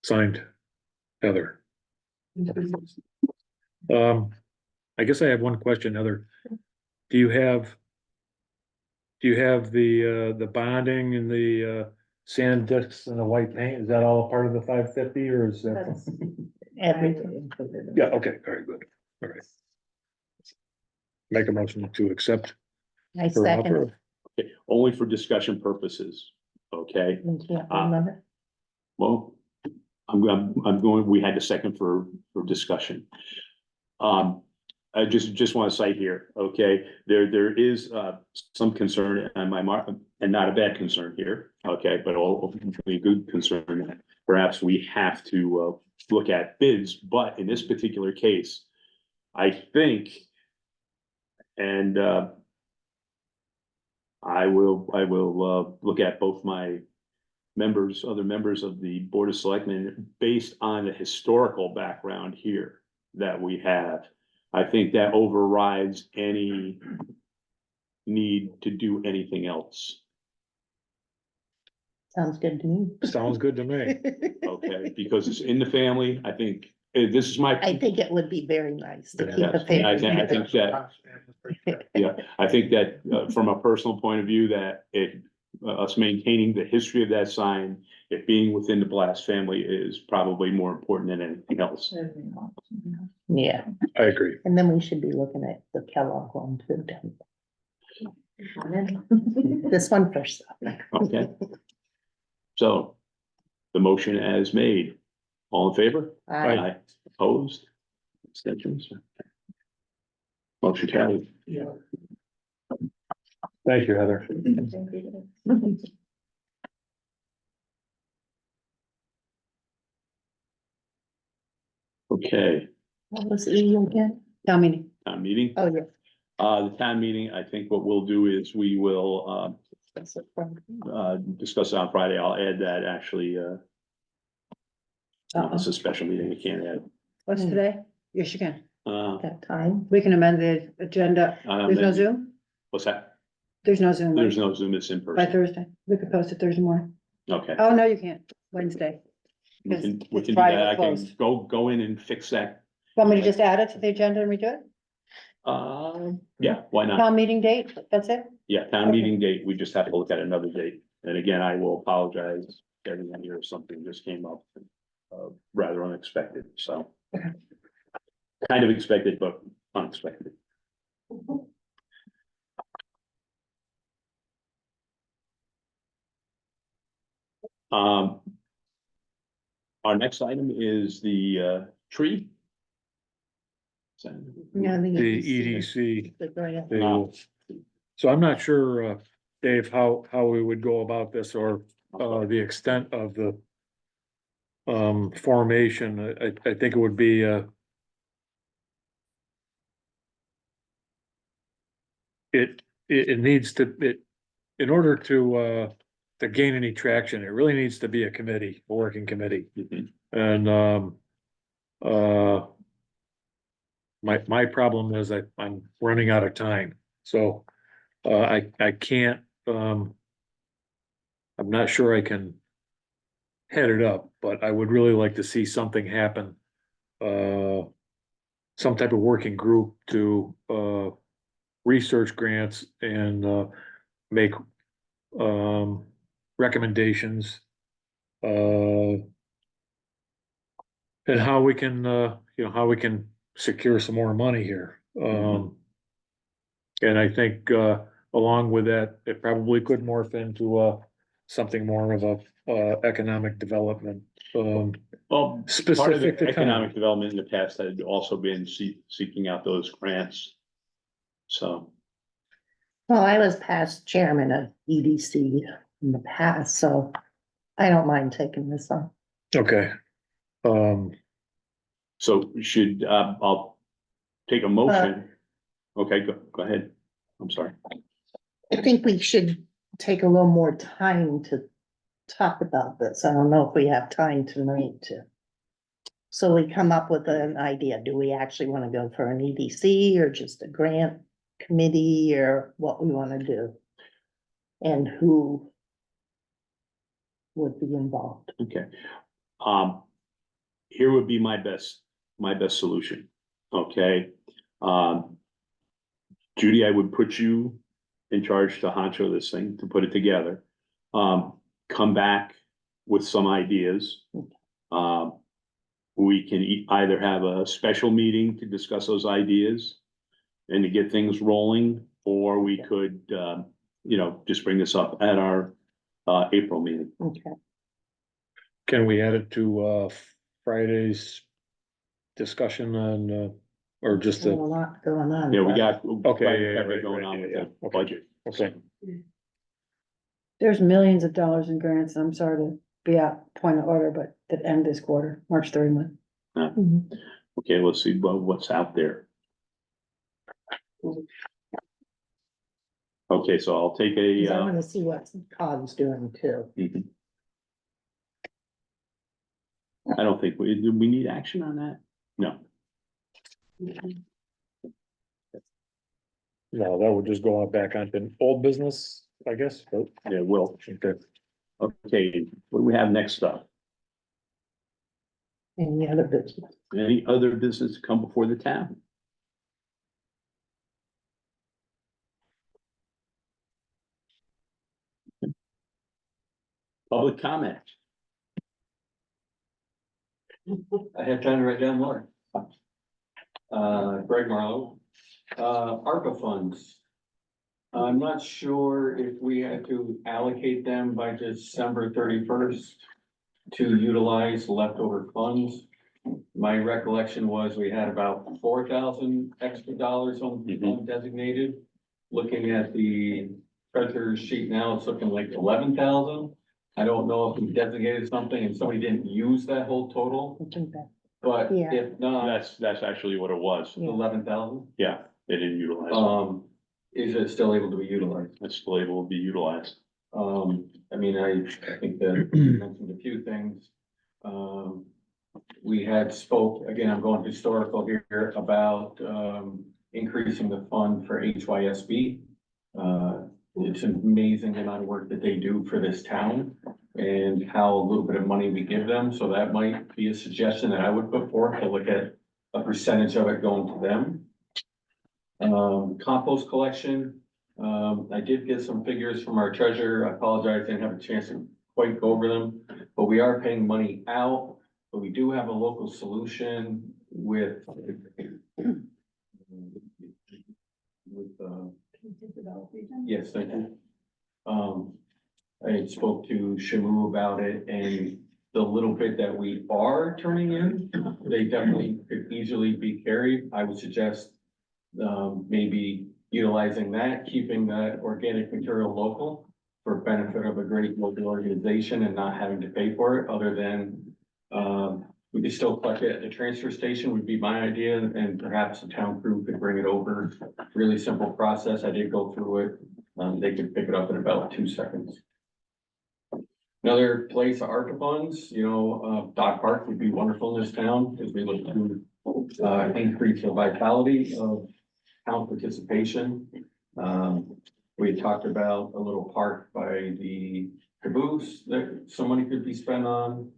Signed, Heather. I guess I have one question, Heather. Do you have the bonding and the sand discs and the white paint? Is that all part of the 550 or is that? That's everything. Yeah, okay, very good. All right. Make a motion to accept. I for second. offer. Okay, only for discussion purposes, okay? Yeah, remember? Well, I'm going, we had a second for discussion. I just want to cite here, okay, there is, some concern on my mark, and not a bad concern here, okay, but a good concern. That perhaps we have to, look at bids, but in this particular case, I think And, I will look at both my other members of the Board of Selectmen, based on the historical background here that we have. I think that overrides any need to do anything else, Sounds good to me. Sounds good to me. okay? Because it's in the family. I think, this is my. I think it would be very nice to keep Yes, a and I family. think that, yeah, I think that, from a personal point of view, that us maintaining the history of that sign, it being within the Blast family is probably more important than anything else. Yeah, I agree. and then we should be looking at the Kellogg one too. This one first. Okay. So, the motion as made, all in favor? Aye. Opposed? Abstentions? Motion carried. Thank you, Heather. Okay, What was E again? Town meeting. town meeting. Oh, yeah. The town meeting, I think what we'll do is we will, That's it from- discuss it on Friday. I'll add that actually, it's a special meeting, we can't add. What's today? Yes, you can. That time. We can amend the agenda. There's no Zoom? What's that? There's no Zoom. right? There's no Zoom, it's in By person. Thursday. We could post it Thursday morning. Okay. Oh, no, you can't. Wednesday. We It's- can it's do that. Friday I can closed. go in and fix that. Want me to just add it to the agenda and redo it? Yeah, why not? Town meeting date, that's it? Yeah, town Okay. meeting date, we just have to look at another date. And again, I will apologize to everyone here if something just came up, rather unexpected, so. Okay. Kind of expected, but unexpected. Um. Our next item is the tree. Yeah, The EDC. EDC. The grant. So I'm not sure, Dave, how we would go about this or the extent of the formation. I think it would be it needs to, in order to gain any traction, it really needs to be a committee, a working committee. Mhm. And my problem is I'm running out of time, so I can't, I'm not sure I can head it up, but I would really like to see something happen. Some type of working group to research grants and make recommendations. And how we can, how we can secure some more money here. And I think, along with that, it probably could morph into, something more of a, economic development. Well, part of Specific the to town. economic development in the past had also been seeking out those grants. So, Well, I was past chairman of EDC in the past, so I don't mind taking this on. Okay. so we should, I'll take a motion. Okay, go ahead. I'm sorry. I think we should take a little more time to talk about this. I don't know if we have time tonight to. So we come up with an idea. Do we actually want to go for an EDC or just a grant committee or what we want to do? And who would be involved? Okay. Here would be my best solution, okay? Judy, I would put you in charge to honcho this thing, to put it together. Come back with some ideas. We can either have a special meeting to discuss those ideas and to get things rolling, or we could, just bring this up at our, April meeting. Okay. Can we add it to, Friday's discussion on, or just There's a a, lot going on. Yeah, we but- got. Okay, quite a yeah, bit right, Going right, on yeah, with yeah, the okay. budget. okay, There's millions of dollars in grants. I'm sorry to be out, point of order, but that end this quarter, March 31. Mhm. Okay, let's see what's out there. Okay, so I'll take 'Cause I a, wanna see what COG's doing too. mhm. I don't think do we need action on that? No. No, that would just go on back onto old business, I guess. Oh, Yeah, will. okay. Okay, what do we have next up? Any other business? Any other business to come before the town? Public comment. I had time to write down more. Greg Marlowe, ARPA funds. I'm not sure if we had to allocate them by December 31st to utilize leftover funds. My recollection was we had about 4,000 extra dollars on undesignated. Looking at the treasurer's sheet now, it's looking like 11,000. I don't know if we designated something and somebody didn't use that whole total, I think that- but Yeah. if not, That's actually what it was. Yeah. 11,000. Yeah, they didn't utilize it. Is it still able to be utilized? It's still able to be utilized. I mean, I think that you mentioned a few things. We had spoke, again, I'm going historical here, about, increasing the fund for HYSB. It's an amazing amount of work that they do for this town and how a little bit of money we give them. So that might be a suggestion that I would put forth to look at a percentage of it going to them. Compost collection, I did get some figures from our treasurer. I apologize, I didn't have a chance to quite go over them, but we are paying money out, but we do have a local solution with yes, thank you. I spoke to Shamu about it, and the little bit that we are turning in, they definitely could easily be carried. I would suggest maybe utilizing that, keeping that organic material local for benefit of a great local organization and not having to pay for it, other than we could still collect it at the transfer station would be my idea, and perhaps the town crew could bring it over. Really simple process. I did go through it. They could pick it up in about 2 seconds. Another place, ARPA funds, dog park would be wonderful in this town as we look to increase the vitality of town participation. We had talked about a little park by the caboose that some money could be spent on.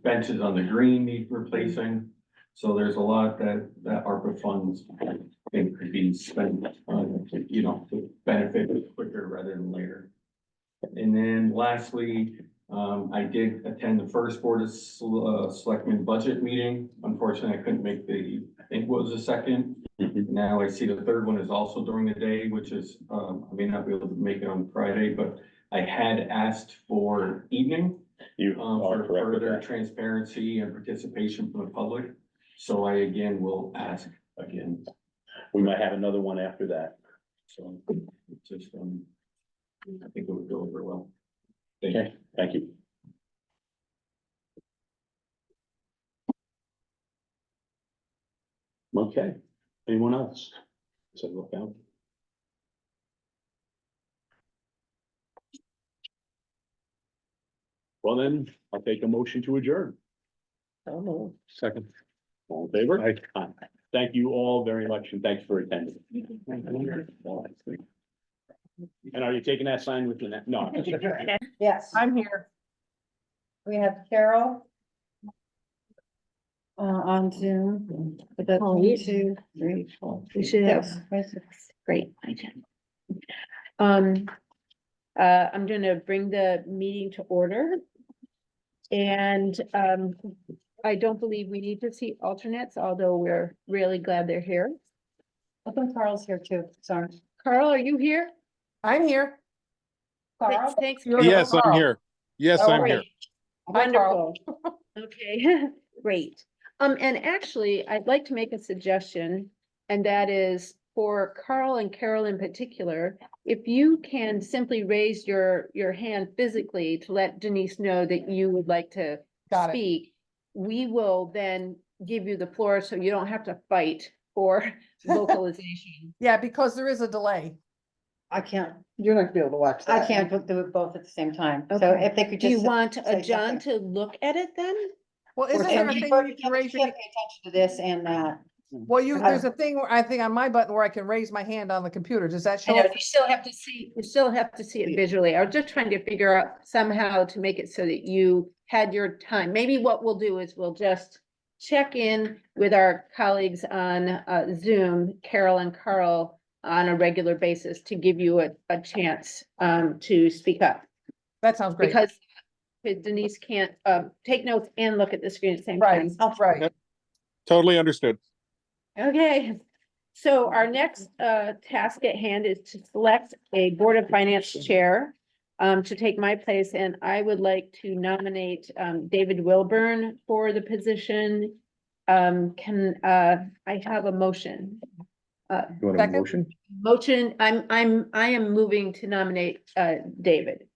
Benches on the green need replacing. So there's a lot that ARPA funds I think could be spent on, to benefit quicker rather than later. And then lastly, I did attend the first Board of Selectmen budget meeting. Unfortunately, I couldn't make I think it was the second. Now I see the third one is also during the day, which is, I may not be able to make it on Friday, but I had asked for evening. You are For correct with further that. transparency and participation from the public. So I again will ask again. We might have another one after that. So it's just, I think it would go over well. Thank you. Okay, thank you. Okay, anyone else? So look out. Well, then, I'll take a motion to adjourn. Oh, Second. All in favor? Aye. Aye. Thank you all very much and thanks for attending. And are you taking that sign with you now? No. Yes, I'm here. we have Carol on Zoom. But that's Oh, 1, yeah. 2, 3, 4. We should have- Great. I'm gonna bring the meeting to order. And, I don't believe we need to see alternates, although we're really glad they're here. I think Carl's here too, sorry. Carl, are you here? I'm here. Carl? Thanks. Yes, I'm here. Yes, I'm here. Wonderful. Okay, great. And actually, I'd like to make a suggestion, and that is for Carl and Carol in particular, if you can simply raise your hand physically to let Denise know that you would like to Got it. speak, we will then give you the floor so you don't have to fight for vocalization. Yeah, because there is a delay. I can't, You're not gonna be able to watch I that. can't do it both at the same time. So Okay. if they could Do you just. want say John something. to look at it then? Well, Or isn't there a something. thing where you can raise your, Can't pay attention to this and that. well, there's a thing where I think on my button where I can raise my hand on the computer. Does that I show know, up? you still have to see, you still have to see it visually. I was just trying to figure out somehow to make it so that you had your time. Maybe what we'll do is we'll just check in with our colleagues on Zoom, Carol and Carl, on a regular basis to give you a chance to speak up. That sounds great. Because Denise can't take notes and look at the screen at the same Right, time. right. Totally understood. Okay, so our next task at hand is to select a Board of Finance chair to take my place, and I would like to nominate David Wilburn for the position. Can I have a motion? You want a Second. motion? Motion, I am moving to nominate David.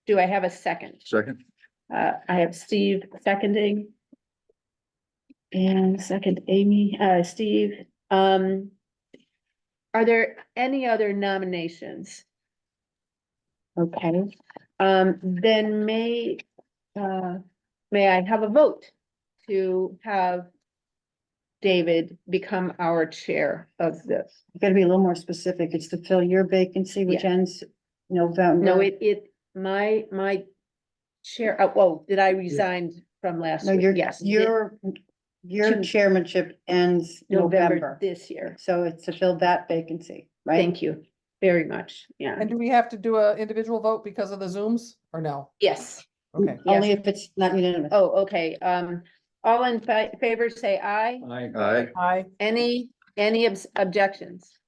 Do I have a second? Second. I have Steve seconding. And second, Amy, Steve. Are there any other nominations? Okay, then may I have a vote to have David become our chair of this? You gotta be a little more specific. It's to fill your vacancy, which Yeah. ends November. No, my chair, well, did I resign from last No, week? Yes. your Two- chairmanship ends November November, this year. so it's to fill that vacancy, right? Thank you very much. Yeah, And do we have to do a individual vote because of the Zooms or no? yes. Okay. Only if it's not unanimous. Oh, okay. All in favor, say aye. Aye. Aye. Any objections?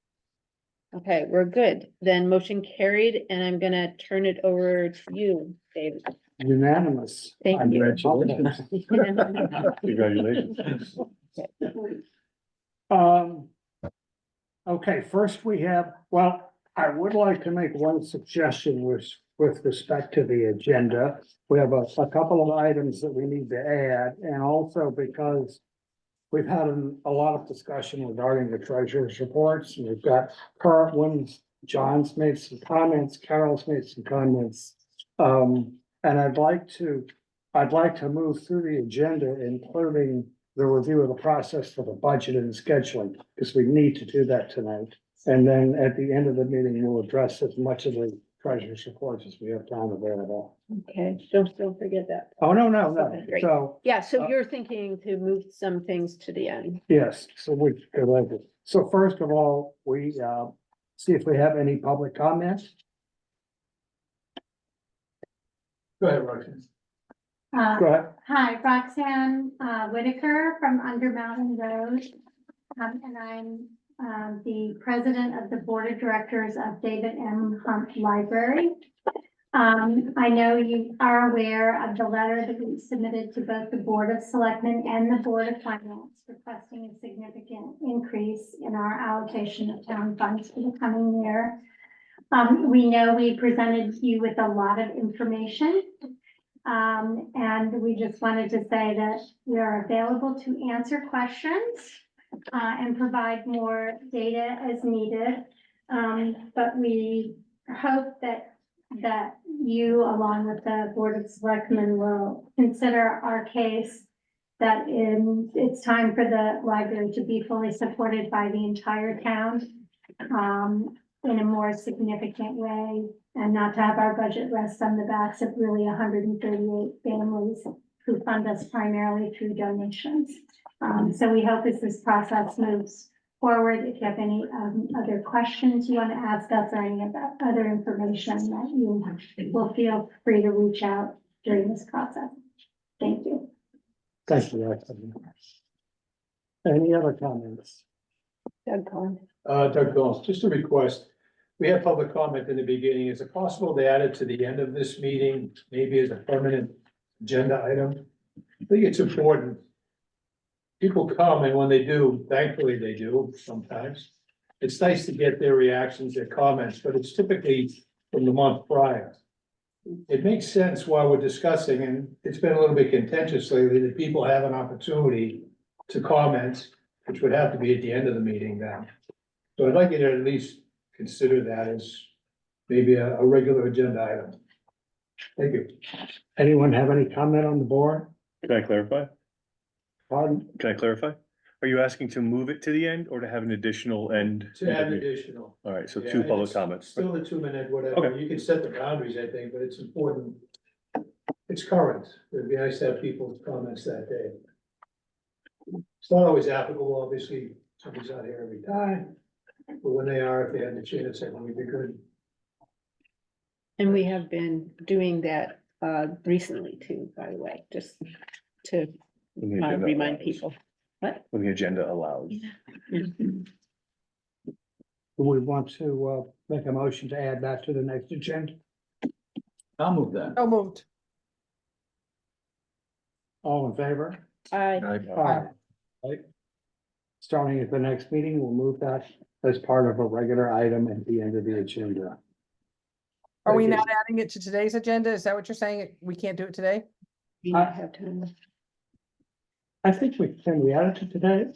Okay, we're good. Then motion carried, and I'm gonna turn it over to you, David. Unanimous. Thank you. Congratulations. Okay, first we have, well, I would like to make one suggestion with respect to the agenda. We have a couple of items that we need to add, and also because we've had a lot of discussion regarding the treasurer's reports, and we've got current ones. John's made some comments, Carol's made some comments. And I'd like to move through the agenda, including the review of the process for the budget and scheduling, because we need to do that tonight. And then at the end of the meeting, we'll address as much of the treasurer's reports as we have time available. Okay, don't forget that. Oh, no, no, Okay, no. great. So, Yeah, so you're thinking to move some things to the end. yes, so we could like it. So first of all, we see if we have any public comments. Go ahead, Roxanne. Go ahead. Hi, Roxanne Whitaker from Under Mountain Road. And I'm the president of the Board of Directors of David M. Hunt Library. I know you are aware of the letter that we submitted to both the Board of Selectmen and the Board of Finance requesting a significant increase in our allocation of town funds for the coming year. We know we presented you with a lot of information. And we just wanted to say that we are available to answer questions and provide more data as needed. But we hope that you, along with the Board of Selectmen, will consider our case that it's time for the library to be fully supported by the entire town in a more significant way, and not to have our budget rest on the backs of really 138 families who fund us primarily through donations. So we hope as this process moves forward, if you have any other questions you want to ask us or any of that other information, that you will feel free to reach out during this process. Thank you. Thank you, Roxanne. Any other comments? Doug Cohen. Doug Gomes, just a request. We had public comment in the beginning. Is it possible to add it to the end of this meeting, maybe as a permanent agenda item? I think it's important. People come, and when they do, thankfully they do sometimes. It's nice to get their reactions, their comments, but it's typically from the month prior. It makes sense while we're discussing, and it's been a little bit contentious lately, that people have an opportunity to comment, which would have to be at the end of the meeting now. So I'd like you to at least consider that as maybe a regular agenda item. Thank you. Anyone have any comment on the board? Can I clarify? Pardon? Can I clarify? Are you asking to move it to the end or to have an additional end? To add additional. All right, so Yeah, two and public it's comments. Still the 2 minute, whatever. Okay. You can set the boundaries, I think, but it's important. It's current. It'd be nice to have people's comments that day. It's not always applicable, obviously, somebody's not here every time, but when they are, if they had the chance, I think it'd be good. And we have been doing that recently too, by the way, just to When the agenda remind allows. people. What? When the agenda allows. Do we want to, make a motion to add that to the next agenda? I'll move that. So moved. All in favor? I, Aye. Right. Starting at the next meeting, we'll move that as part of a regular item at the end of the agenda. Are we Thank you. not adding it to today's agenda? Is that what you're saying? We can't do it today? we might have time. I think we add it to today?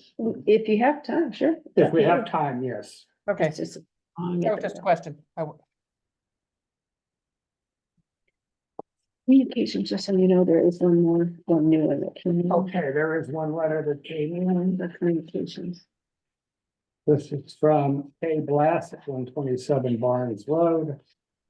If you have time, sure. If we have time, yes. Okay, It's just. that was just a question. Communications, just so you know, there is one new one that came in. Okay, there is one letter that came in. The communications. This is from A Blast at 127 Barnes Road.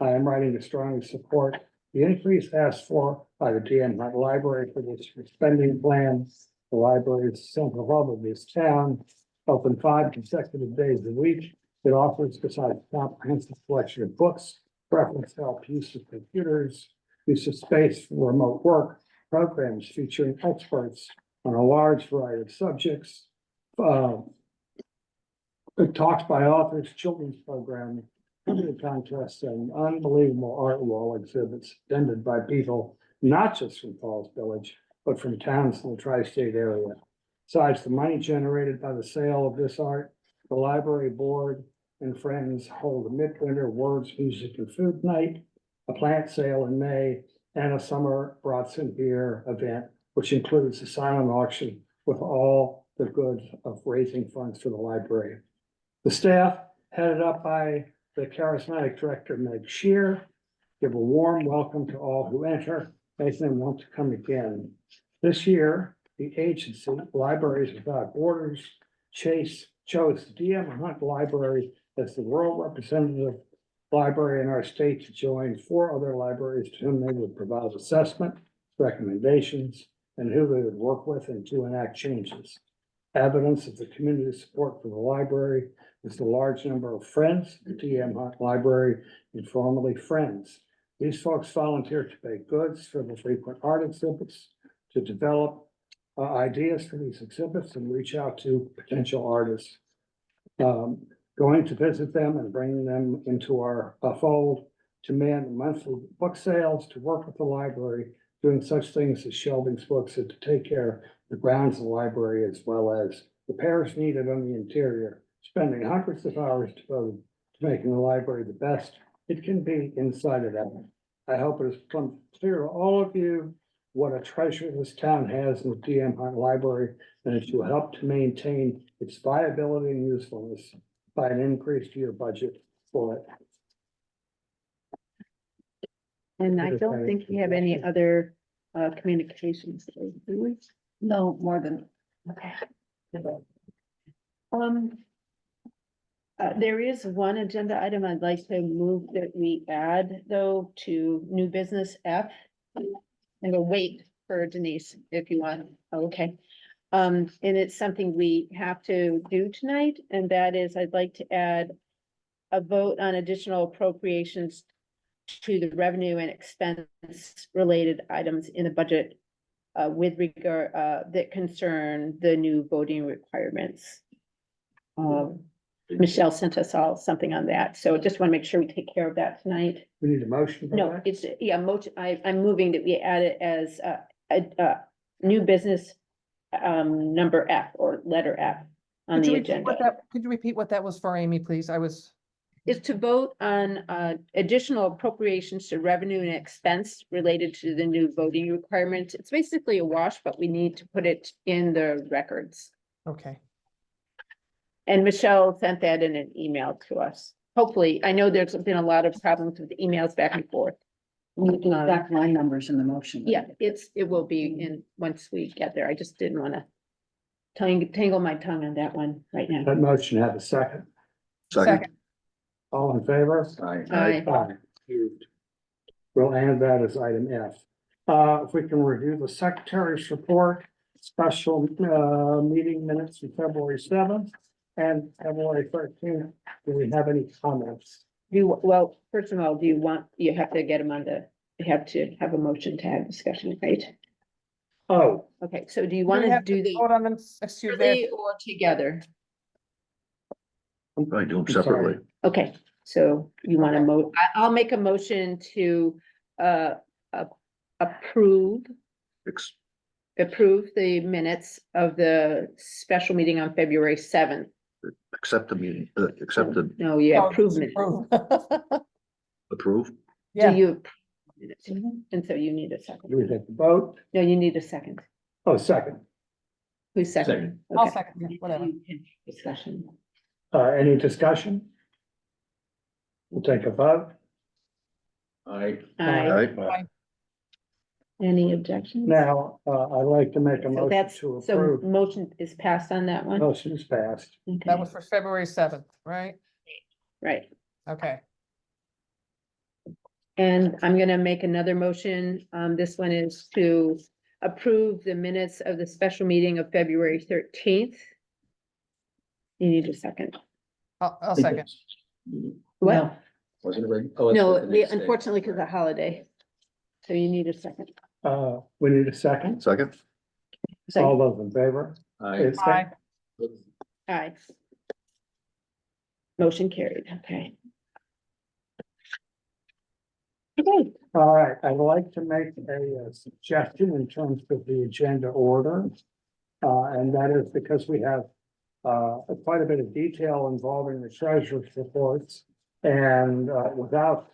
I am writing to strongly support the increase asked for by the DM Hunt Library for this spending plan. The library is the central hub of this town, open 5 consecutive days a week. It offers, besides a comprehensive collection of books, reference help, use of computers, use of space for remote work, programs featuring experts on a large variety of subjects. Talks by authors, children's programming, limited contests, and unbelievable art wall exhibits attended by people not just from Falls Village, but from towns in the tri-state area. Besides the money generated by the sale of this art, the library board and friends hold a midwinter words, music, and food night, a plant sale in May, and a summer brats and beer event, which includes a silent auction with all the goods of raising funds for the library. The staff, headed up by the charismatic director, Meg Shear, give a warm welcome to all who enter, making them want to come again. This year, the agency, Libraries Without Borders, chose the DM Hunt Library as the world representative library in our state to join 4 other libraries to whom they would provide assessment, recommendations, and who they would work with and to enact changes. Evidence of the community support for the library is the large number of friends at the DM Hunt Library, informally friends. These folks volunteer to bake goods for the frequent art exhibits, to develop ideas for these exhibits and reach out to potential artists. Going to visit them and bringing them into our fold, to man monthly book sales, to work with the library, doing such things as shelving books and to take care of the grounds of the library as well as repairs needed on the interior, spending hundreds of hours devoted to making the library the best it can be inside and out. I hope it has become clear to all of you what a treasure this town has in the DM Hunt Library, and it will help to maintain its viability and usefulness by an increase to your budget for it. And I don't think we have any other communications, do we? No, more than, Okay. There is one agenda item I'd like to move that we add though to new business F. I'm gonna wait for Denise if you want. Okay. And it's something we have to do tonight, and that is I'd like to add a vote on additional appropriations to the revenue and expense related items in the budget with regard that concern the new voting requirements. Michelle sent us all something on that, so just want to make sure we take care of that tonight. We need a motion for No, that? it's, yeah, I'm moving that we add it as a new business number F or letter F on Could you the repeat agenda. could you repeat what that was for, Amy, please? Is to vote on additional appropriations to revenue and expense related to the new voting requirements. It's basically a wash, but we need to put it in the records. Okay. And Michelle sent that in an email to us. hopefully, I know there's been a lot of problems with emails back and forth. Back line numbers in the motion. Yeah, it will be in, once we get there. I just didn't wanna tangle my tongue on that one right now. That motion had a second. Second. All in favor? Aye. Aye. We'll add that as item F. If we can review the secretary's report, special, meeting minutes from February 7th and February 13th. Do we have any comments? Well, first of all, you have to get them on you have to have a motion to have discussion, right? Oh, Okay, so do you We wanna have do to the vote on them, excuse me. separately or together? I do them I'm sorry. Okay, so you wanna I'll make a motion to, approve the minutes of the special meeting on February 7th. Accept the meeting, accept the, No, you Oh, approve minutes. approve. Do Yeah. you? approve minutes? And so you need a do second. we take the vote? No, you need a second. Oh, second. Who's second? I'll Okay. second, yeah, whatever. Discussion. Any discussion? We'll take a vote. Aye. Aye. Any objections? Now, I'd like to make a So motion that's, to so approve. motion is passed on that one? Motion is passed. Okay, That was for February 7th, right? right. Okay. And I'm gonna make another motion. This one is to approve the minutes of the special meeting of February 13th. You need a second. I'll second. What? Wasn't it right? No, unfortunately, because of holiday. So you need a second. We need a second. Second? All those in favor? It's- Aye. Aye. Motion carried, okay. Okay, All right, I'd like to make a suggestion in terms of the agenda order. And that is because we have quite a bit of detail involving the treasurer's reports. And without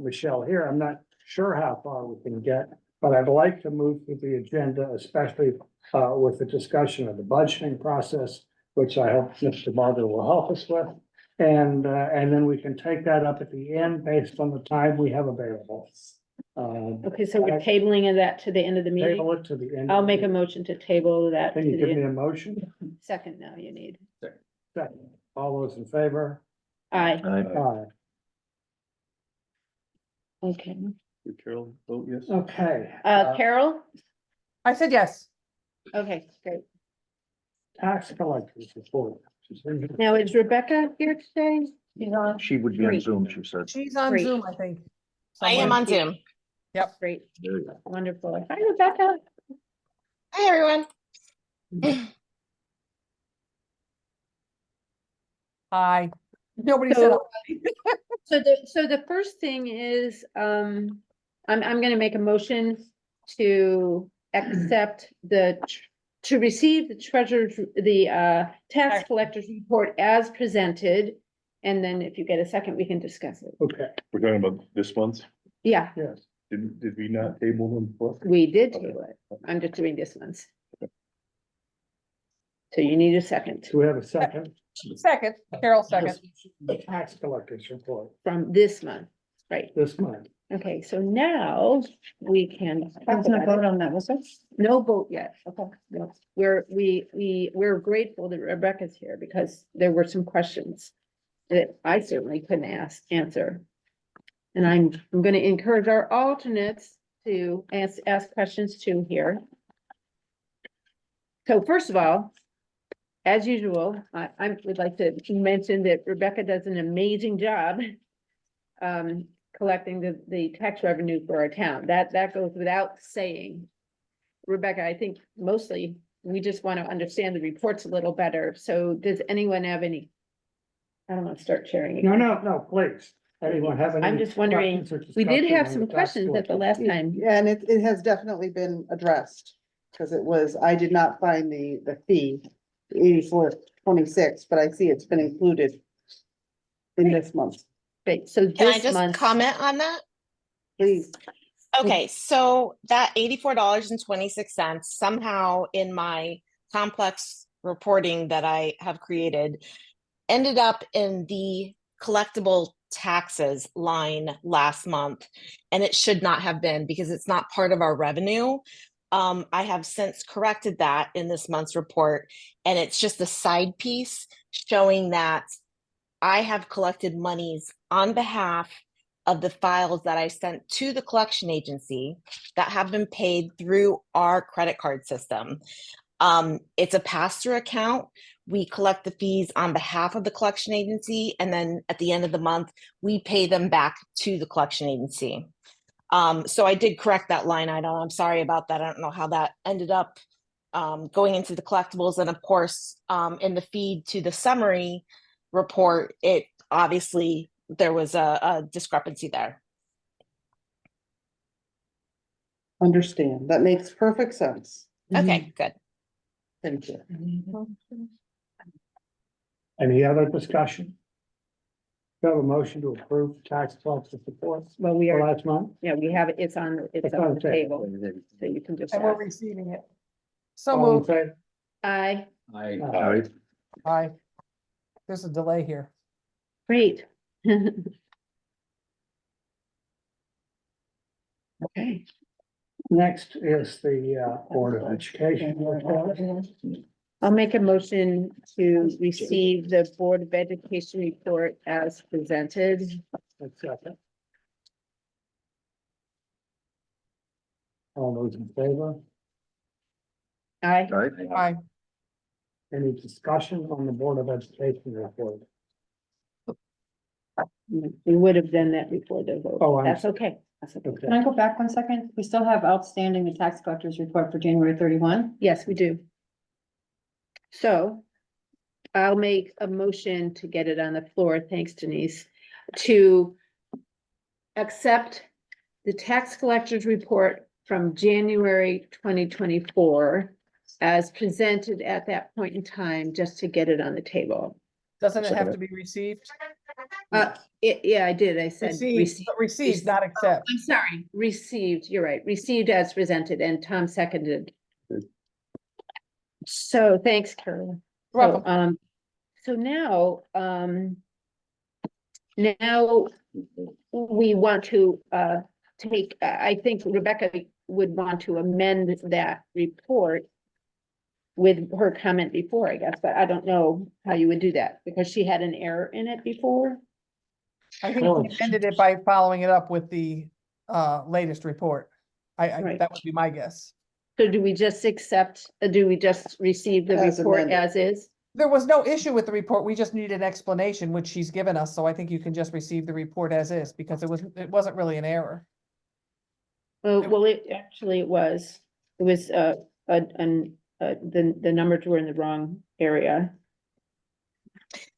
Michelle here, I'm not sure how far we can get, but I'd like to move through the agenda, especially with the discussion of the budgeting process, which I hope Mr. Barber will help us with. And then we can take that up at the end based on the time we have available. okay, so we're tabling that to the end of the meeting. Table it to the end. I'll make a motion to table that. Can to you the give me end. a motion? Second now you need. Second. All those in favor? Aye, Aye. okay. Did Carol vote yes? Okay. Carol? I said yes. Okay, great. Tax collectors report. Now, is Rebecca here today? She's on. She would be on Great. Zoom, she said. She's on Great. Zoom, I think. I am on Zoom. Yep. Great, There you go. wonderful. Hi, Rebecca. Hi, everyone. Aye. Nobody said. So- So the first thing is, I'm gonna make a motion to accept to receive the tax collector's report as presented. And then if you get a second, we can discuss it. Okay, We're talking about this month? Yeah, yes. Did we not table them before? we did Okay. do it. I'm just doing this ones. So you need a second Do we have a second? Second, Carol second. The tax collectors report from this month, right? this month. Okay, so now we can. talk There's no about it. vote on that, was there? No vote yet. Okay. No. We're grateful that Rebecca's here because there were some questions that I certainly couldn't answer. And I'm gonna encourage our alternates to ask questions too here. So first of all, as usual, I would like to mention that Rebecca does an amazing job collecting the tax revenue for our town. That goes without saying. Rebecca, I think mostly we just want to understand the reports a little better. So does anyone have any? I don't want to start sharing. No, again. no, please. Anyone have any? I'm just wondering, questions or we did discussion have on some the tax questions at the collectors? last time. And it has definitely been addressed, because I did not find the fee, 84.26, but I see it's been included in this month, Great, so Can I this just month, comment on that? please. Okay, so that $84.26 somehow in my complex reporting that I have created ended up in the collectible taxes line last month, and it should not have been because it's not part of our revenue. I have since corrected that in this month's report, and it's just a side piece showing that I have collected monies on behalf of the files that I sent to the collection agency that have been paid through our credit card system. It's a pass-through account. We collect the fees on behalf of the collection agency, and then at the end of the month, we pay them back to the collection agency. So I did correct that line item. I'm sorry about that. I don't know how that ended up going into the collectibles. And of course, in the feed to the summary report, it obviously there was a discrepancy there. Understand. That makes perfect sense. Okay, good. Thank you. Any other discussion? Do you have a motion to approve tax collector support Well, we for are, last month? yeah, we have, it's on It's the on the table, so you can just. And we're ask. receiving it. So All in moved. favor? Aye, Aye. Aye. There's a delay here. great. Okay. Next is the Board of Education report. I'll make a motion to receive the Board of Education report as presented. Second. All those in favor? Aye, Aye. Any discussion on the Board of Education report? we would have done that before the vote. Oh, I'm That's okay. That's okay. Okay. Can I go back 1 second? We still have outstanding the tax collector's report for January 31. Yes, we do. So I'll make a motion to get it on the floor, thanks Denise, to accept the tax collector's report from January 2024 as presented at that point in time, just to get it on the table. Doesn't it have to be received? Yeah, I did. I said. Received, not accept. I'm sorry, received, you're right, received as presented, and Tom seconded. So, thanks, Carol. You're So, welcome. so now, now we want to, take, I think Rebecca would want to amend that report with her comment before, I guess, but I don't know how you would do that, because she had an error in it before. I think we ended it by following it up with the latest report. Right. That would be my guess. So do we just accept, do we just receive the As report amended. as is? There was no issue with the report. We just needed an explanation, which she's given us. So I think you can just receive the report as is, because it wasn't really an error. Well, it actually it was, the numbers were in the wrong area.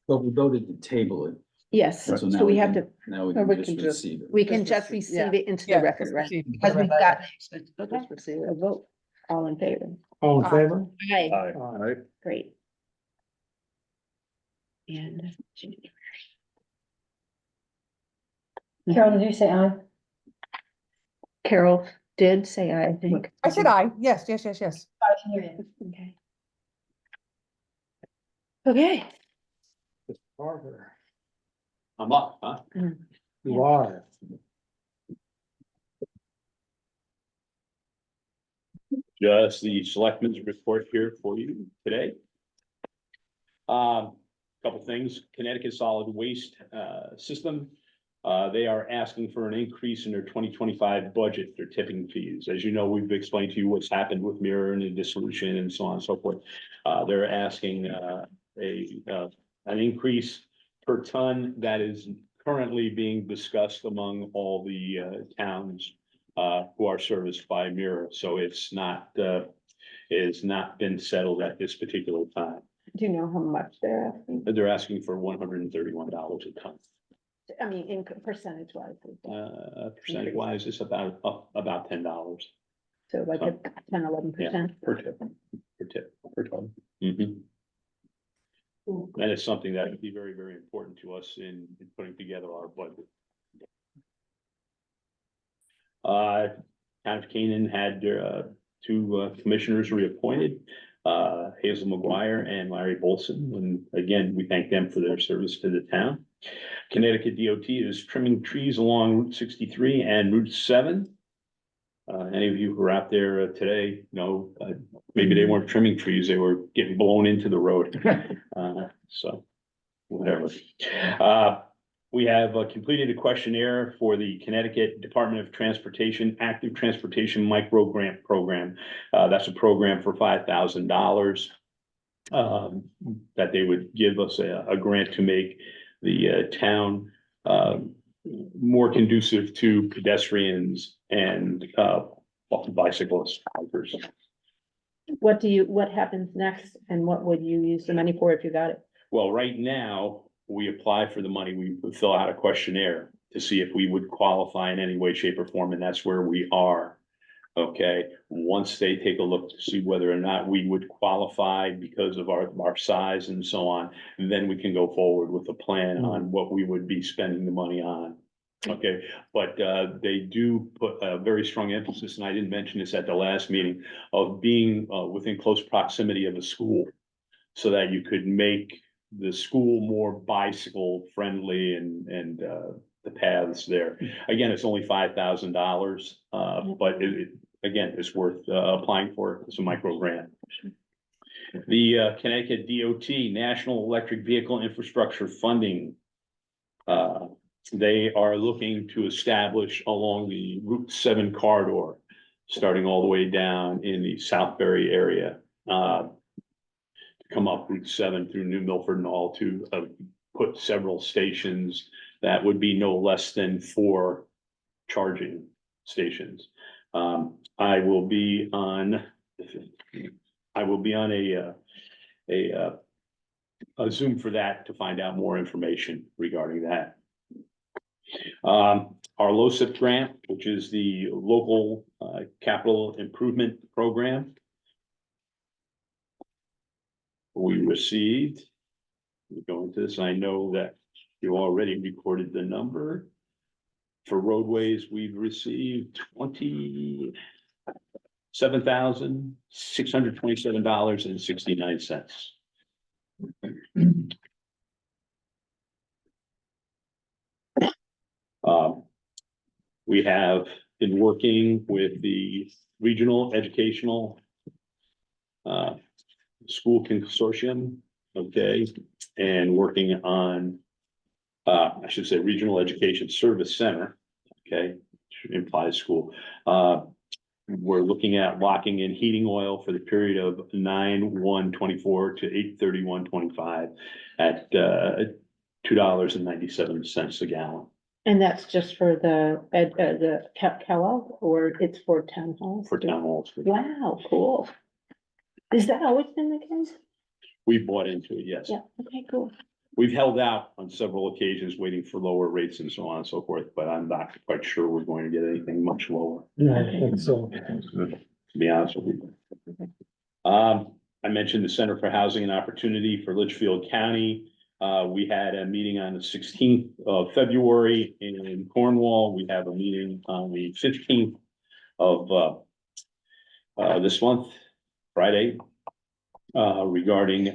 But we voted to table it. Yes, So now so we have to, Now we Or we can can just just- receive it. we can Just just receive- receive it into Yeah, the record, just right? receive. Because we've got, okay, Just receive a it. vote, all in favor. All in favor? Aye, Aye. great. And. Carol, did you say aye? Carol did say aye, I think. I said aye. Yes. Okay. Okay. Mr. Parker, I'm up, huh? you are. Just the selectmen's report here for you today. Couple things, Connecticut Solid Waste System. They are asking for an increase in their 2025 budget, their tipping fees. As you know, we've explained to you what's happened with Mirror and the dissolution and so on and so forth. They're asking an increase per ton that is currently being discussed among all the towns who are serviced by Mirror. So it's not been settled at this particular time. Do you know how much they're asking? They're asking for $131 a ton. I mean, in percentage wise. Percentage wise, it's about $10 So like a 10-11%. per tip, per ton. Mhm. And it's something that would be very, very important to us in putting together our budget. Town of Canaan had two commissioners reappointed. Hazel McGuire and Larry Bolson. And again, we thank them for their service to the town. Connecticut DOT is trimming trees along Route 63 and Route 7. Any of you who are out there today know, maybe they weren't trimming trees, they were getting blown into the road. So, whatever. We have completed a questionnaire for the Connecticut Department of Transportation Active Transportation Micro Grant Program. That's a program for $5,000 that they would give us a grant to make the town more conducive to pedestrians and bicyclists, bikers. What happens next and what would you use the money for if you got it? Well, right now, we apply for the money, we fill out a questionnaire to see if we would qualify in any way, shape, or form, and that's where we are. Okay, once they take a look to see whether or not we would qualify because of our size and so on, then we can go forward with a plan on what we would be spending the money on. Okay, but they do put a very strong emphasis, and I didn't mention this at the last meeting, of being within close proximity of a school, so that you could make the school more bicycle friendly and the paths there. Again, it's only $5,000, but again, it's worth applying for as a micro grant. The Connecticut DOT, National Electric Vehicle Infrastructure Funding. They are looking to establish along the Route 7 corridor, starting all the way down in the Southbury area. Come up Route 7 through New Milford and all to put several stations that would be no less than 4 charging stations. I will be on a Zoom for that to find out more information regarding that. Our LoCIP grant, which is the local capital improvement program. We received, we go into this, I know that you already recorded the number. For roadways, we've received $27,627.69. We have been working with the Regional Educational School Consortium, okay, and working on, I should say, Regional Education Service Center, okay, which implies school. We're looking at locking in heating oil for the period of 9/1/24 to 8/31/25 at $2.97 a gallon. And that's just for the Kellogg, or it's for town halls? For town halls. Wow, cool. Has that always been the case? We bought into it, yes. Yeah, okay, cool. We've held out on several occasions waiting for lower rates and so on and so forth, but I'm not quite sure we're going to get anything much lower. No, I think so. To be honest with you. I mentioned the Center for Housing and Opportunity for Litchfield County. We had a meeting on the 16th of February in Cornwall. We have a meeting on the 15th of this month, Friday, regarding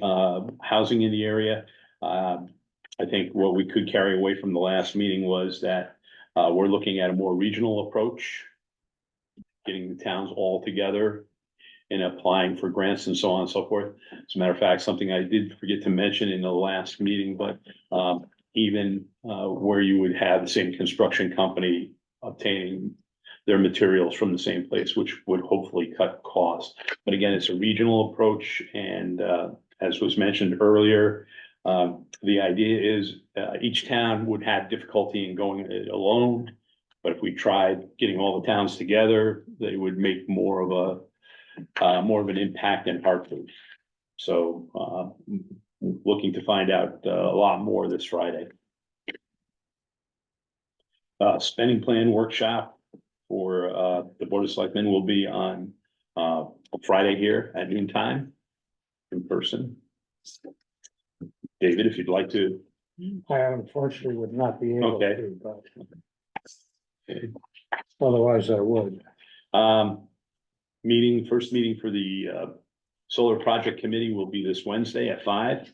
housing in the area. I think what we could carry away from the last meeting was that we're looking at a more regional approach, getting the towns all together and applying for grants and so on and so forth. As a matter of fact, something I did forget to mention in the last meeting, but even where you would have the same construction company obtaining their materials from the same place, which would hopefully cut costs. But again, it's a regional approach, and as was mentioned earlier, the idea is each town would have difficulty in going it alone. But if we tried getting all the towns together, they would make more of an impact in Hartford. So looking to find out a lot more this Friday. Spending plan workshop for the Board of Selectmen will be on Friday here at noontime in person. David, if you'd like to. I unfortunately would not be able Okay. to, but otherwise I would. First meeting for the Solar Project Committee will be this Wednesday at 5.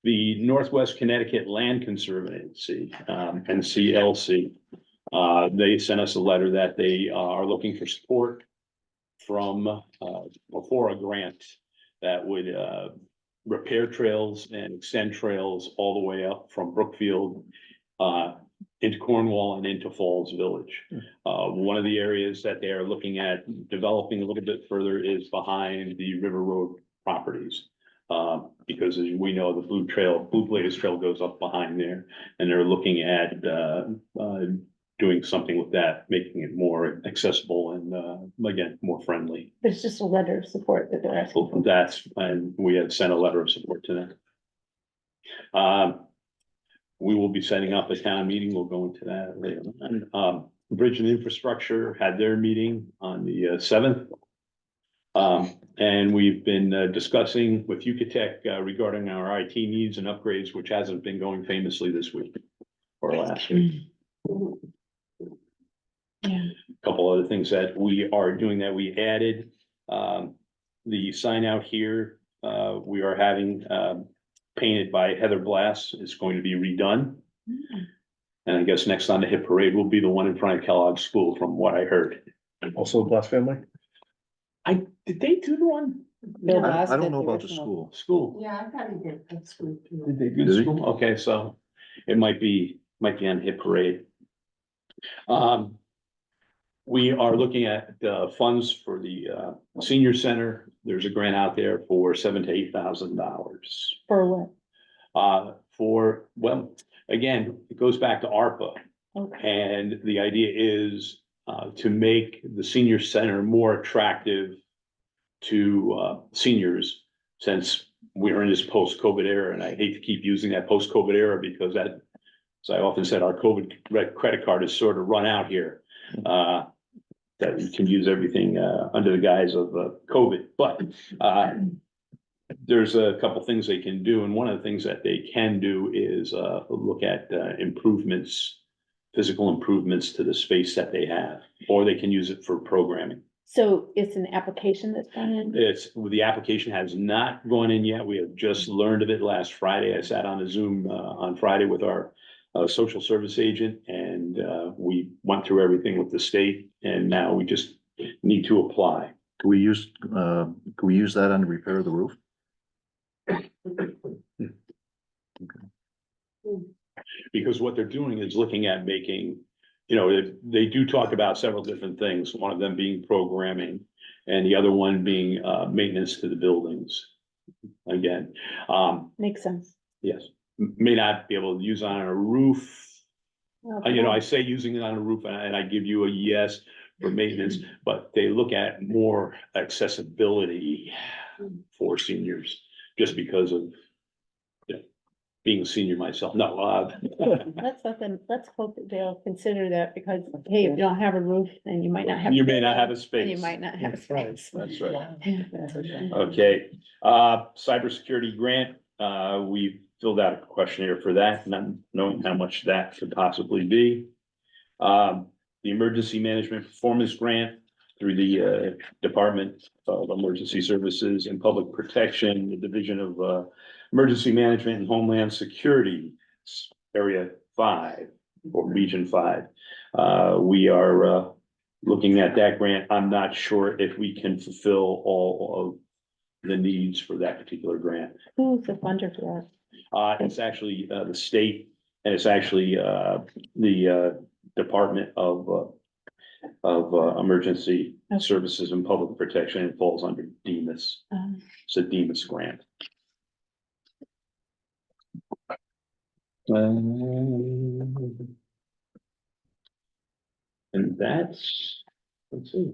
The Northwest Connecticut Land Conservancy, NCLC, they sent us a letter that they are looking for support from, for a grant that would, repair trails and extend trails all the way up from Brookfield, into Cornwall and into Falls Village. One of the areas that they are looking at developing a little bit further is behind the River Road properties. Because as we know, the Blue Blaze Trail goes up behind there, and they're looking at, doing something with that, making it more accessible and, again, more friendly. There's just a letter of support that they're asking for. That's, and we had sent a letter of support to them. We will be setting up a town meeting. We'll go into that later on. Bridge and Infrastructure had their meeting on the 7th. And we've been discussing with Yucatec regarding our IT needs and upgrades, which hasn't been going famously this week or last week. Couple other things that we are doing that we added, the sign out here, we are having painted by Heather Blass. Is going to be redone. And I guess next on the hit parade will be the one in front of Kellogg School, from what I heard. Also a Glass family? Did they do the one? Bill I Glass don't did know the about the original. School? Yeah, I thought he did, that's good. Did they do Did he? school? Okay, so it might be on hit parade. We are looking at funds for the senior center. There's a grant out there for $7,000 to $8,000. For what? Well, again, it goes back to ARPA. Okay. And the idea is to make the senior center more attractive to ceniors, since we're in this post-COVID era, and I hate to keep using that post-COVID era because that, as I often said, our COVID credit card is sort of run out here. That we can use everything under the guise of COVID, but there's a couple things they can do, and one of the things that they can do is look at improvements, physical improvements to the space that they have, or they can use it for programming. So it's an application that's gone in? The application has not gone in yet. We have just learned of it last Friday. I sat on a Zoom on Friday with our social service agent, and we went through everything with the state, and now we just need to apply. Can we use that on the repair of the roof? Because what they're doing is looking at making, they do talk about several different things, one of them being programming, and the other one being maintenance to the buildings. Again, Makes sense. yes, may not be able to use it on a roof. I say using it on a roof, and I give you a yes for maintenance, but they look at more accessibility for seniors, just because of being a senior myself. No, Let's hope that they'll consider that, because, hey, if you don't have a roof, then you might not have. you may not have a And space. you might not have a space. That's right. Okay, cybersecurity grant, we filled out a questionnaire for that, not knowing how much that could possibly be. The emergency management performance grant through the Department of Emergency Services and Public Protection, the Division of Emergency Management and Homeland Security, Area 5 or Region 5. We are looking at that grant. I'm not sure if we can fulfill all of the needs for that particular grant. Who's the funder for It's actually the state, and it's actually the Department of Emergency Services and Public Protection. It falls under DEMIS. that? It's a DEMIS grant. And that's, let's see.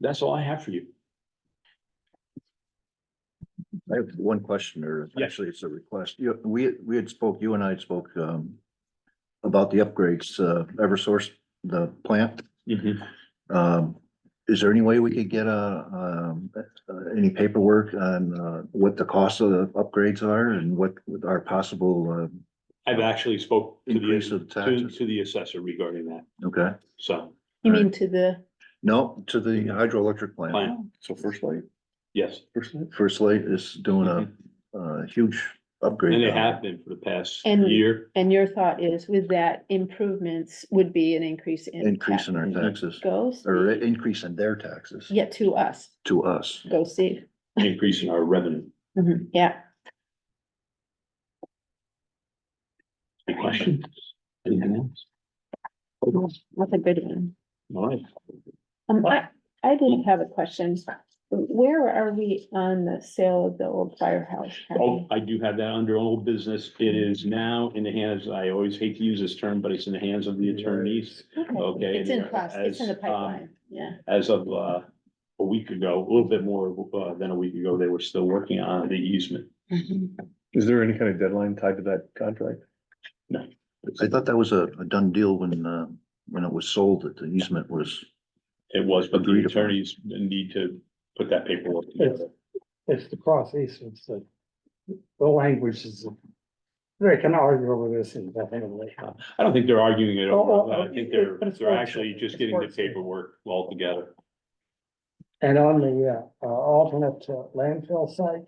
That's all I have for you. I have one question, or Yeah. actually it's a request. You and I spoke about the upgrades, Eversource, the plant. Is there any way we could get any paperwork on what the cost of the upgrades are and what our possible I've actually spoke to increase of taxes? the assessor regarding that, Okay, so. You mean to the, No, to the hydroelectric plant. Plant. So First Light, Yes, First Light is doing a huge upgrade. and they down there. have been for the past And- year. And your thought is with that improvements would be an increase in. Increase in our taxes, Goes, or increase in their taxes yeah, to us, to us. go Steve. Increase in our revenue. Yeah, Any questions? Anything else? that's a good one. All right. I did have a question. Where are we on the sale of the old firehouse? Oh, I do have that under old business. It is now in the hands, I always hate to use this term, but it's in the hands of the attorneys. Okay. It's in process, it's in the As, pipeline, yeah. As of, a week ago, a little bit more, than a week ago, they were still working on the easement. is there any kind of deadline tied to that contract? No. I thought that was a done deal when it was sold, that the easement was. It was, but the Agreed upon. attorneys need to put that paperwork together. It's the process, it's the language is, they can argue over this indefinitely. I don't think they're arguing it over. Oh, I think but it's they're worth actually it. just It's getting the worth it. paperwork all together. And on the alternate landfill site,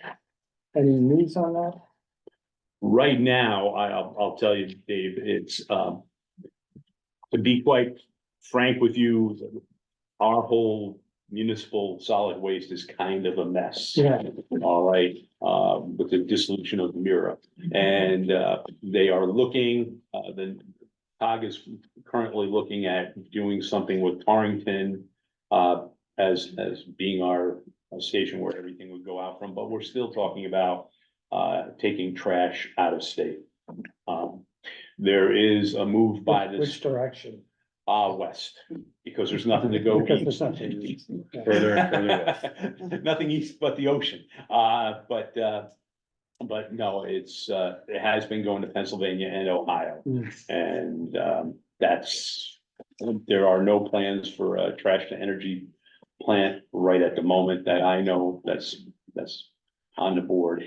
any news on that? Right now, I'll tell you, Dave, it's, to be quite frank with you, our whole municipal solid waste is kind of a mess. Yeah. All right, with the dissolution of Mira. And, they are looking, the COG is currently looking at doing something with Torrington, as being our station where everything would go out from, but we're still talking about, taking trash out of state. There is a move by this. Which direction? West, because there's nothing to go Because there's east. nothing east. Yeah. Further Nothing east but the ocean, but no, it has been going to Pennsylvania and Ohio. And, there are no plans for a trash to energy plant right at the moment that I know that's on the board.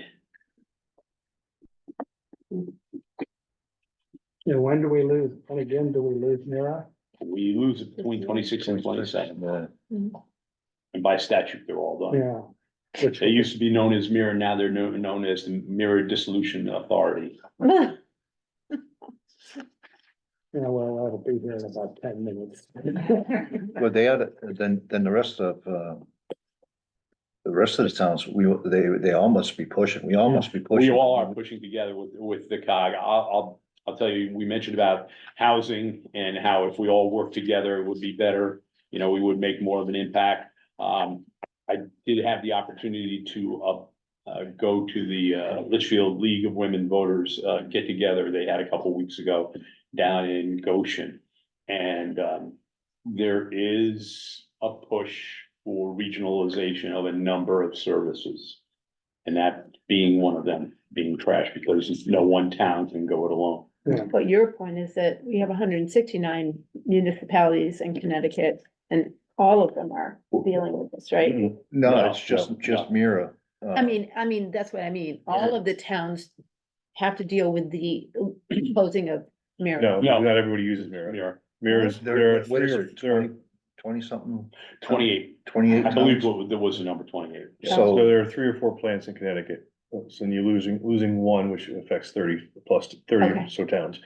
Yeah, when do we lose, and again, do we lose Mira? We lose it between 26 and 27, Yeah. and by statute, they're all done. Yeah. Which, They used to be known as Mirror, now they're known as the Mirror Dissolution Authority. yeah, well, that'll be here in about 10 minutes. Well, they had, then the rest of the towns, they all must be pushing, we all must be pushing. We all are pushing together with the COG. I'll tell you, we mentioned about housing and how if we all work together, it would be better. You know, we would make more of an impact. I did have the opportunity to, go to the, Litchfield League of Women Voters, get together. They had a couple weeks ago down in Goshen. And, there is a push for regionalization of a number of services. And that being one of them, being trash, because no one town can go it alone. But your point is that we have 169 municipalities in Connecticut and all of them are dealing with this, right? No, it's just Mira. I mean, that's what I mean. All of the towns have to deal with the closing of Mira. No, No. not everybody uses Mira. Mira's, There, there are what is three or, it, there are 20 something? 28, 28 I believe towns? there was the number 28. So So, there are 3 or 4 plants in Connecticut, so you're losing one, which affects 30 plus 30 Okay. or so towns.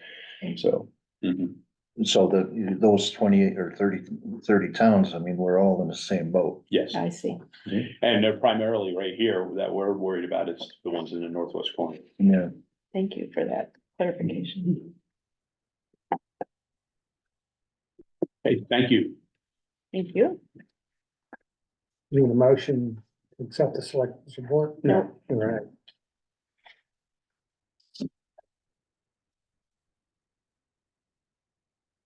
So, Mhm. so those 28 or 30 towns, I mean, we're all in the same boat. Yes, I see. and they're primarily right here that we're worried about. It's the ones in the northwest corner. Yeah. Thank you for that clarification. Hey, thank you. Thank you. Need a motion to accept the select support? No. All right.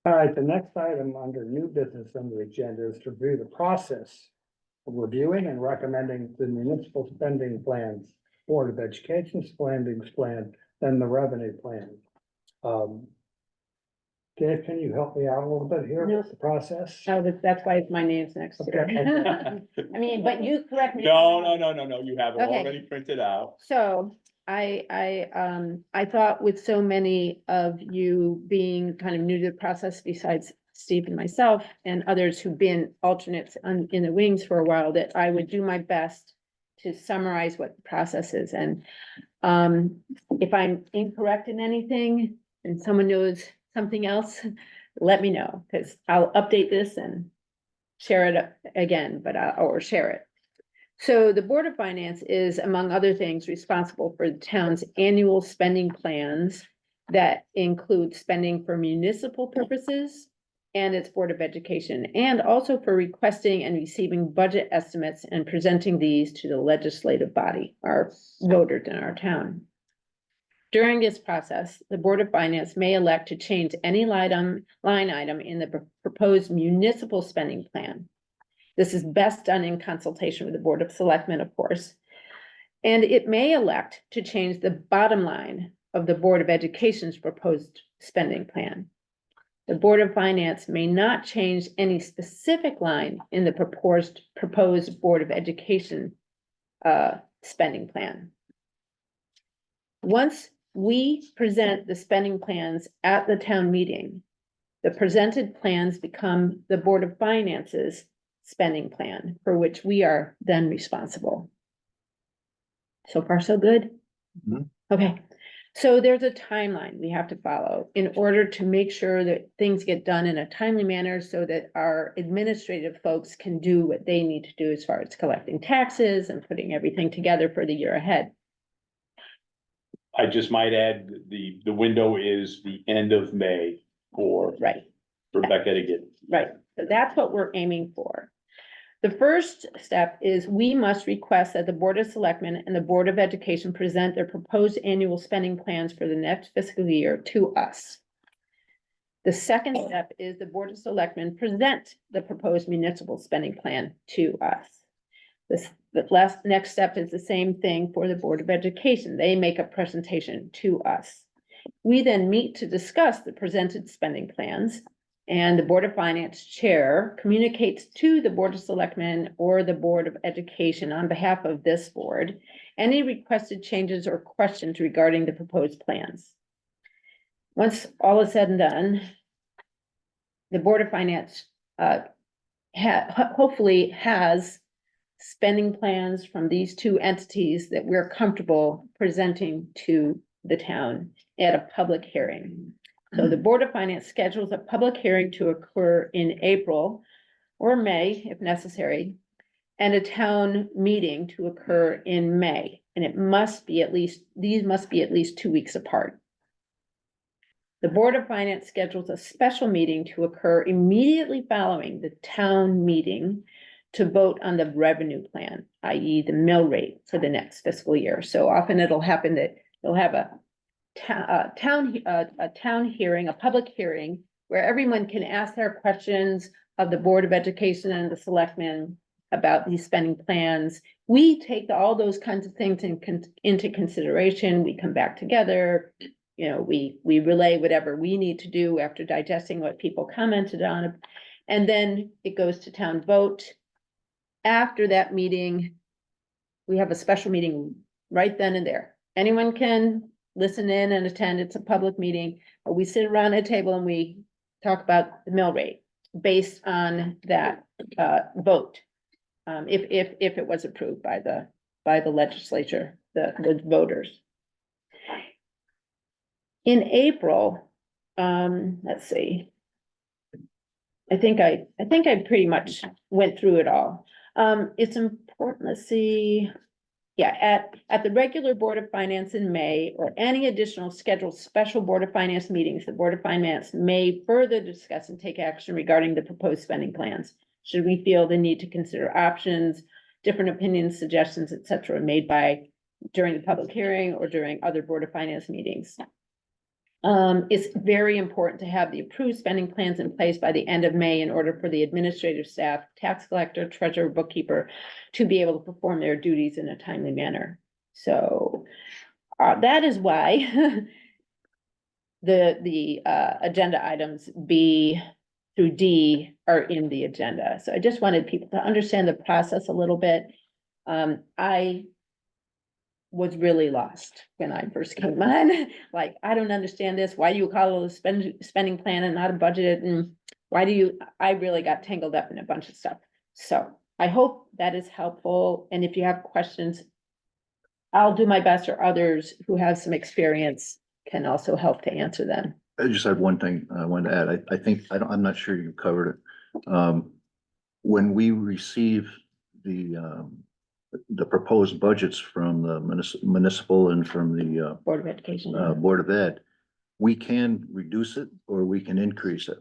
All right, the next item under new business on the agenda is to review the process of reviewing and recommending the municipal spending plans, Board of Education spending plan, and the revenue plan. Dave, can you help me out a little bit here with the process? Oh, that's why my name's next to Okay. it. I mean, but you correct me. No, you have it Okay. already printed out. So I thought with so many of you being kind of new to the process besides Steve and myself and others who've been alternates in the wings for a while, that I would do my best to summarize what the process is. And if I'm incorrect in anything and someone knows something else, let me know, because I'll update this and share it again, or share it. So the Board of Finance is, among other things, responsible for the town's annual spending plans that include spending for municipal purposes and its Board of Education, and also for requesting and receiving budget estimates and presenting these to the legislative body, our voters in our town. During this process, the Board of Finance may elect to change any line item in the proposed municipal spending plan. This is best done in consultation with the Board of Selectmen, of course. And it may elect to change the bottom line of the Board of Education's proposed spending plan. The Board of Finance may not change any specific line in the proposed Board of Education spending plan. Once we present the spending plans at the town meeting, the presented plans become the Board of Finance's spending plan, for which we are then responsible. So far, so good? Okay, so there's a timeline we have to follow in order to make sure that things get done in a timely manner so that our administrative folks can do what they need to do as far as collecting taxes and putting everything together for the year ahead. I just might add, the window is the end of May for Becca to get. Right, so that's what we're aiming for. The first step is we must request that the Board of Selectmen and the Board of Education present their proposed annual spending plans for the next fiscal year to us. The second step is the Board of Selectmen present the proposed municipal spending plan to us. The next step is the same thing for the Board of Education. They make a presentation to us. We then meet to discuss the presented spending plans, and the Board of Finance Chair communicates to the Board of Selectmen or the Board of Education on behalf of this board any requested changes or questions regarding the proposed plans. Once all is said and done, the Board of Finance hopefully has spending plans from these two entities that we're comfortable presenting to the town at a public hearing. So the Board of Finance schedules a public hearing to occur in April or May, if necessary, and a town meeting to occur in May. And these must be at least 2 weeks apart. The Board of Finance schedules a special meeting to occur immediately following the town meeting to vote on the revenue plan, i.e. the mill rate for the next fiscal year. So often it'll happen that you'll have a town hearing, a public hearing, where everyone can ask their questions of the Board of Education and the Selectmen about these spending plans. We take all those kinds of things into consideration. We come back together, we relay whatever we need to do after digesting what people commented on, and then it goes to town vote. After that meeting, we have a special meeting right then and there. Anyone can listen in and attend. It's a public meeting, but we sit around a table and we talk about the mill rate based on that vote. If it was approved by the legislature, the voters. In April, let's see. I think I pretty much went through it all. It's important, let's see. Yeah, at the regular Board of Finance in May or any additional scheduled special Board of Finance meetings, the Board of Finance may further discuss and take action regarding the proposed spending plans. Should we feel the need to consider options, different opinions, suggestions, et cetera, made during the public hearing or during other Board of Finance meetings. It's very important to have the approved spending plans in place by the end of May in order for the administrative staff, tax collector, treasurer, bookkeeper to be able to perform their duties in a timely manner. So that is why the agenda items B through D are in the agenda. So I just wanted people to understand the process a little bit. I was really lost when I first came on. Like, I don't understand this. Why do you call it a spending plan and not a budget? And Why do you, I really got tangled up in a bunch of stuff. So I hope that is helpful. And if you have questions, I'll do my best, or others who have some experience can also help to answer them. I just had one thing I wanted to add. I think, I'm not sure you covered it. When we receive the proposed budgets from the municipal and from the Board of Education. Board of Ed, we can reduce it or we can increase it.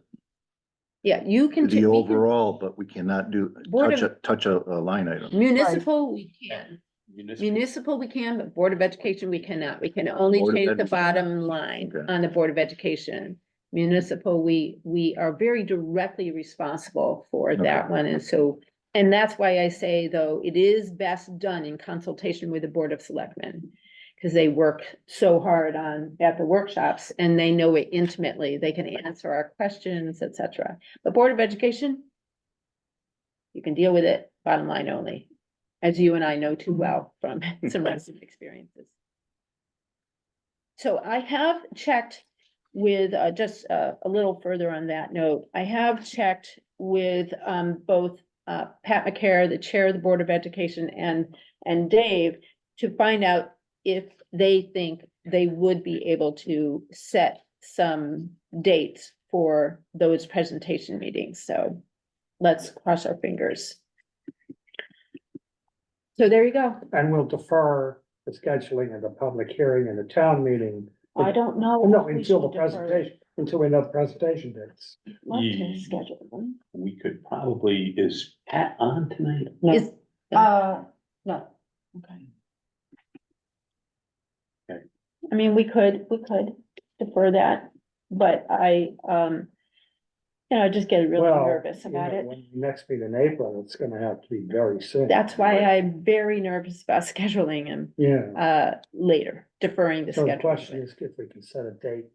Yeah, you can. The we can- overall, but we cannot Board touch a line item. Municipal, we can. Municipal, we can, but Board of Education, we cannot. We can only Board of change Ed, the we can. bottom line Okay. on the Board of Education. Municipal, we are very directly responsible for that Okay. one, and so, and that's why I say, though, it is best done in consultation with the Board of Selectmen. Because they work so hard at the workshops, and they know it intimately. They can answer our questions, etc. But Board of Education, you can deal with it, bottom line only, as you and I know too well from some recent experiences. So I have checked with, just a little further on that note, I have checked with both Pat McCare, the chair of the Board of Education, and Dave, to find out if they think they would be able to set some dates for those presentation meetings. So let's cross our fingers. So there you go. And we'll defer the scheduling of the public hearing and the town meeting. I don't know. No, if we until the should defer. presentation, until we know the presentation dates. Love to schedule them. We could probably, is Pat on tonight? Is- No. Okay. Okay. I mean, we could defer that, but I just get really Well, nervous you about know, it. when we next meet in April, it's gonna have to be very soon. That's why I'm very nervous about scheduling him, Yeah, later, deferring the so the schedule. question is if we can set a date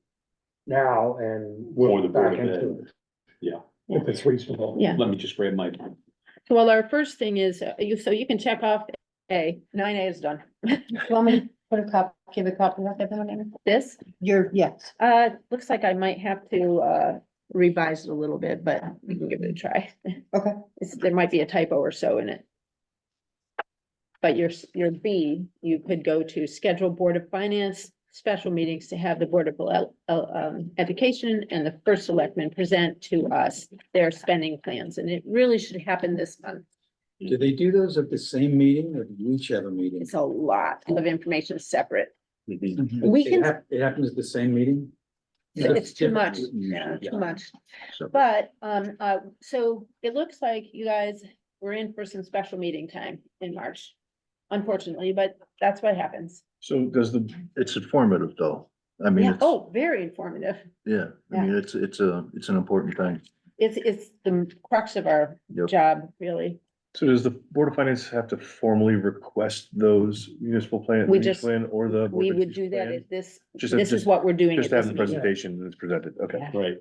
now and For we'll the back Board of into Ed. it. Yeah. If it's reasonable. Yeah. Let me just grab my, Well, our first thing is, so you can check off A, 9A is done. You want me to put a copy, give a copy of everyone in? This, Yes. looks like I might have to, revise it a little bit, but we can give it a try. Okay. There might be a typo or so in it. But your B, you could go to schedule Board of Finance special meetings to have the Board of Education and the first selectman present to us their spending plans, and it really should happen this month. Do they do those at the same meeting or do we each have a meeting? It's a lot of information separate. Mhm. We It can- it happens at the same meeting? It's too much, different. yeah, too much. So- But, so it looks like you guys were in for some special meeting time in March. Unfortunately, but that's what happens. So it's informative though. I mean, Yeah, it's, oh, very informative. yeah, I mean, it's an important thing. It's the crux of our Yep. job, really. So does the Board of Finance have to formally request those municipal plan, We municipal just- plan or the? Board We of would Education do that plan? at this, Just- this is what we're doing. Just at have this the meeting. presentation that's presented, okay. Yeah. right.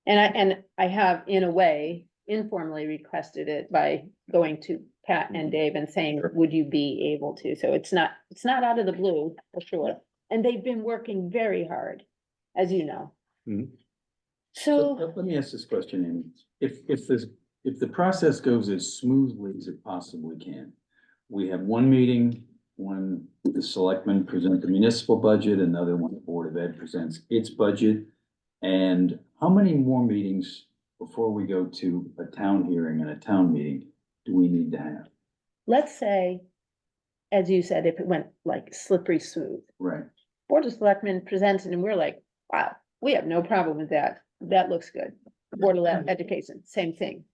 And I have, in a way, informally requested it by going to Pat and Dave and saying, would you be able to? So it's not out of the blue, for sure. And they've been working very hard, as you know. Mhm. So, Let me ask this question, Amy. If the process goes as smoothly as it possibly can, we have one meeting when the selectmen present the municipal budget, another one the Board of Ed presents its budget. And how many more meetings before we go to a town hearing and a town meeting do we need to have? let's say, as you said, if it went like slippery smooth, Right. Board of Selectmen presented and we're like, wow, we have no problem with that. That looks good. Board of Education, same thing.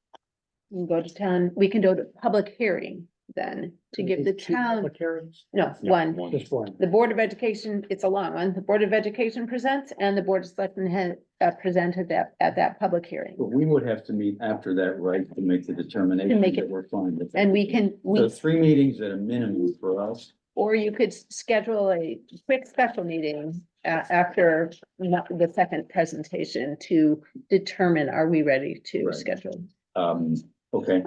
We can go to town, we can go to public hearing then to give the Two town, public hearings? no, Yeah, one. Just one. The Board of Education, it's a long one. The Board of Education presents and the Board of Selectmen had presented that at that public hearing. But we would have to meet after that, right, to make the determination make it- that we're fine with that. And we can, So 3 meetings at a minimum for us. or you could schedule a quick special meeting after the second presentation to determine, are we ready to Right. schedule? Okay,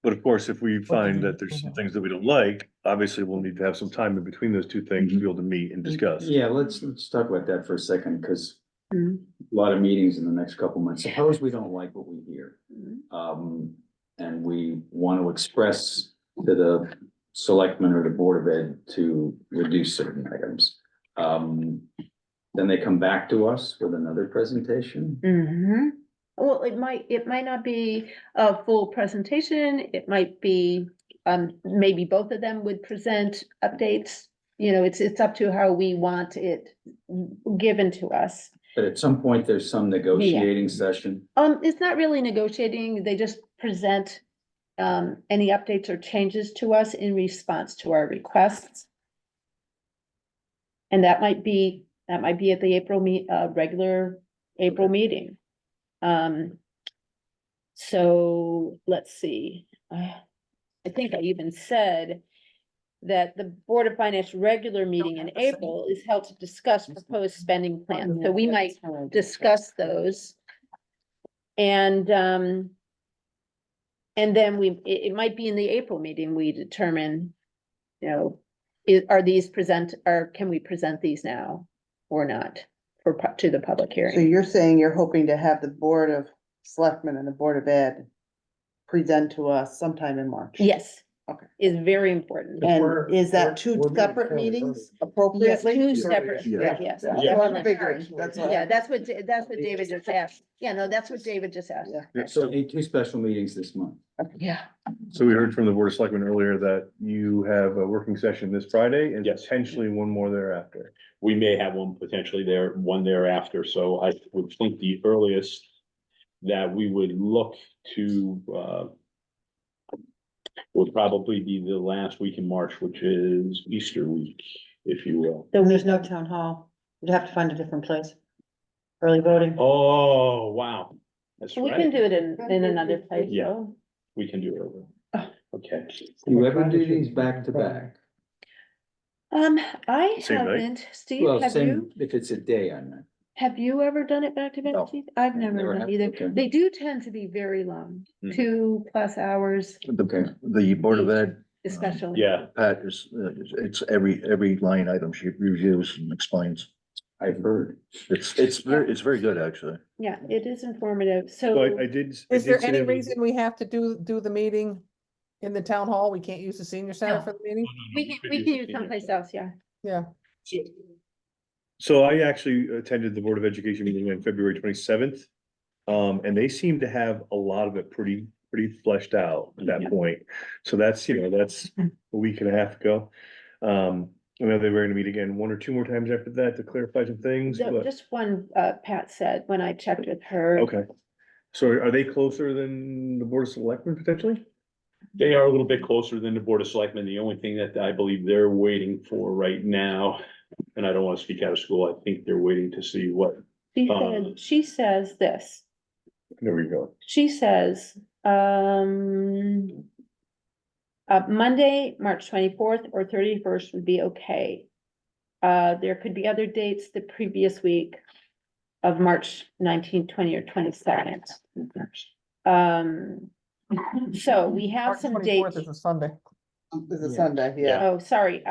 But of course, if we find that there's some things that we don't like, obviously we'll need to have some time in between those two things to be able to meet and discuss. yeah, let's talk about that for a second, because Mhm. a lot of meetings in the next couple months. Suppose we don't like what we hear. Mhm. And we want to express to the selectmen or the Board of Ed to reduce certain items. Then they come back to us with another presentation. Mhm. Well, it might not be a full presentation, it might be, maybe both of them would present updates. You know, it's up to how we want it given to us. But at some point, there's some negotiating session. It's not really negotiating, they just present any updates or changes to us in response to our requests. And that might be at the regular April meeting. So let's see, I think I even said that the Board of Finance regular meeting in April is held to discuss proposed spending plans, so we might discuss those. And then it might be in the April meeting, we determine, you know, can we present these now or not to the public So hearing? you're saying you're hoping to have the Board of Selectmen and the Board of Ed present to us sometime in March? Yes. Okay. Is very important. And is that two separate meetings Yes, appropriately? two separate, Yeah. yes. That's what I'm figuring, that's what. Yeah, that's what David just asked. Yeah, no, that's what David just asked. Yeah. So we need two special meetings this month. Yeah. So we heard from the Board of Selectmen earlier that you have a working session this Friday and Yes. potentially one more thereafter. We may have one potentially one thereafter, so I would think the earliest that we would look to, would probably be the last week in March, which is Easter week, if you will. Then there's no town hall. You'd have to find a different place. Early voting. Oh, wow. That's We right. can do it in another place, Yeah. though. We can do it over. Okay. Do you ever do these back to back? I Same night? haven't, Steve, Well, have same, you? if it's a day, I meant. Have you ever done it back to back, No. Steve? I've never Never done have, either. okay. They do tend to be very long, Mhm. 2+ hours The Board of Ed, especially. Yeah, Pat is, it's every line item she reviews and explains. I've heard. It's very good, actually. Yeah, it is informative, So so. I did. Is there any reason we have to do the meeting in the town hall? We can't use the senior center No. for the meeting? We can use someplace else, yeah. Yeah. So I actually attended the Board of Education meeting on February 27th. And they seem to have a lot of it pretty fleshed out at that Yeah. point. So that's a week and a half ago. I know they were gonna meet again one or two more times after that to clarify some things, but, Just one, Pat said when I checked with her. okay. So are they closer than the Board of Selectmen potentially? they are a little bit closer than the Board of Selectmen. The only thing that I believe they're waiting for right now, and I don't want to speak out of school, I think they're waiting to see what, She says this. There we go. She says, Monday, March 24th or 31st would be okay. There could be other dates the previous week of March 19th, 20, or 22nd. So we have March some 24th dates. is a Sunday. It's a Sunday, yeah. Oh, sorry,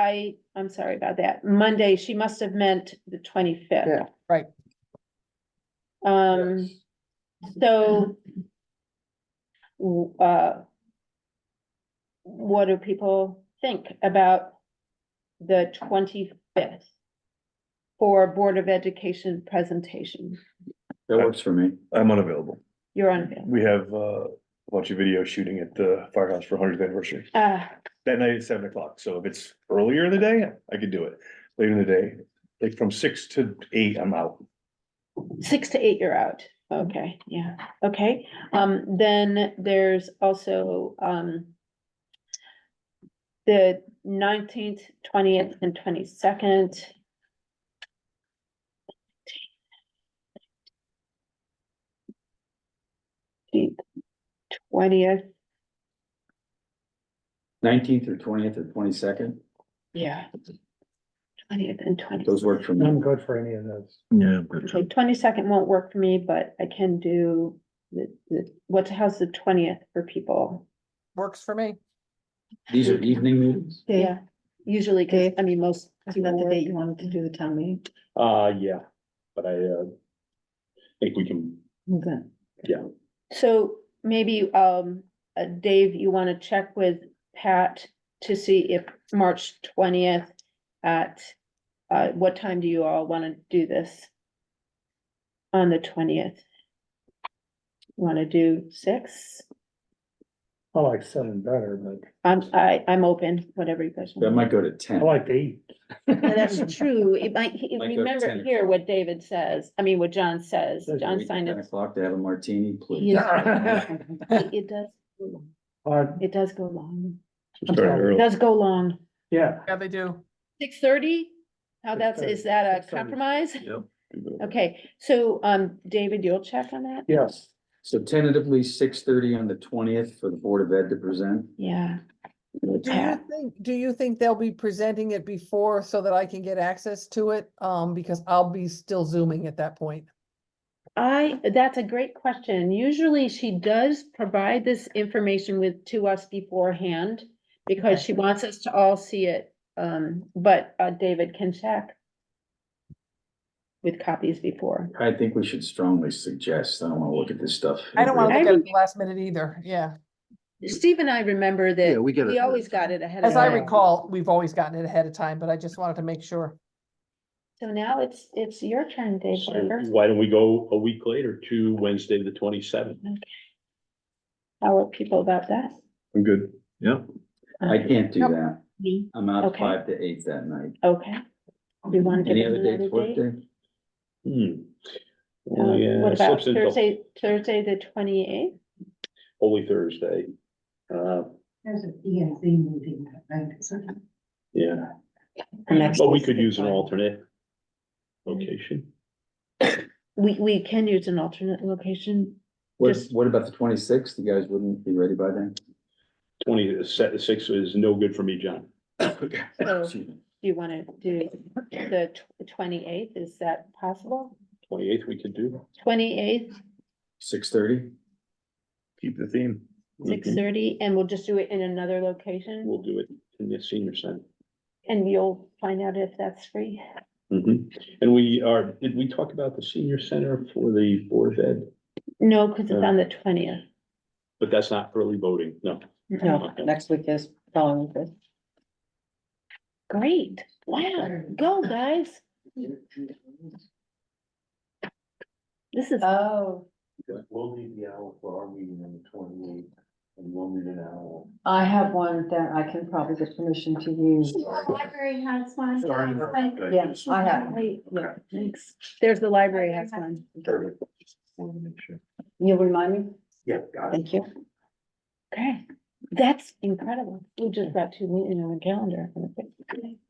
I'm sorry about that. Monday, she must have meant the 25th. Yeah. Right. So. What do people think about the 25th? For Board of Education presentation? That works for me. I'm unavailable. You're unavailable. We have a bunch of video shooting at the firehouse for 100th anniversary. That night at 7 o'clock. So if it's earlier in the day, I could do it. Later in the day, like from 6 to 8, I'm out. 6 to 8, you're out. Okay, yeah, okay. Then there's also, the 19th, 20th, and 22nd. The 20th, 19th or 20th or 22nd, yeah. 20th and 20th. those work for I'm me. good for any of those. Yeah. Okay, 22nd won't work for me, but I can do how's the 20th for people? Works for me. These are evening meetings? Yeah, usually, cause I mean, most. Is that the date you wanted to do the town meeting? yeah, but think we can, Okay. yeah. So maybe, Dave, you wanna check with Pat to see if March 20th at, what time do you all wanna do this? On the 20th? Wanna do 6? I like 7 better, but I'm open, whatever you guys That want. might go to I 10. like 8. Yeah, that's true. It might, Might go to remember 10 here o'clock. what David says, I mean, what John says, John signed 10 it. o'clock to have a martini, please. Yeah. It does, Pardon? it does go long. So start It early. does go long. Yeah. Yeah, they do. 6:30? How that's, 6:30, is that a 6:30. compromise? Yep. Okay, so, David, you'll check on that? Yes. So tentatively 6:30 on the 20th for the Board of Ed to present. Yeah. With Do you Pat. think they'll be presenting it before so that I can get access to it? Because I'll be still zooming at that point. That's a great question. Usually she does provide this information to us beforehand because she wants us to all see it. But David can check with copies before. I think we should strongly suggest, I don't wanna look at this stuff. I don't want to I look at it think- at the last minute either. Yeah. Steve and I remember Yeah, that we get we it. always got it ahead of As I time. recall, we've always gotten it ahead of time, but I just wanted to make sure. So now it's your turn, Dave. So Whitaker. why don't we go a week later to Wednesday, the 27th? How are people about that? I'm good. Yeah. I can't do Nope. that. Me? I'm out Okay. 5 to 8 that night. Okay. Do you want to give Any it other another dates work date? there? Well, yeah, What it about slips into Thursday, the 28th? Holy Thursday. There's a DNC meeting that night, Yeah, Next but we week's could the use an final. alternate location. We can use an alternate location. What about the 26th? You guys wouldn't be ready by then? 26 is no good for me, John. So Excuse me. do you want to do the 28th? Is that possible? 28th we could do. 28th, 6:30? Keep the theme. 6:30, and we'll just do it in another location? We'll do it in the senior center. And you'll find out if that's free. And did we talk about the senior center for the Board of Ed? No, because it's on the 20th. But that's not early voting, no. No, next week is following this. Great. Wow. Go, guys. This is, Oh, We'll leave the hour for our meeting on the 28th, and we'll meet an hour. I have one that I can probably get permission to use. The library has one. Sorry. but- Yeah, I have. yeah, thanks. There's the library has one. Perfect. You'll remind me? Yeah, got it. Thank you. Okay, that's incredible. We just got 2 meetings on the calendar.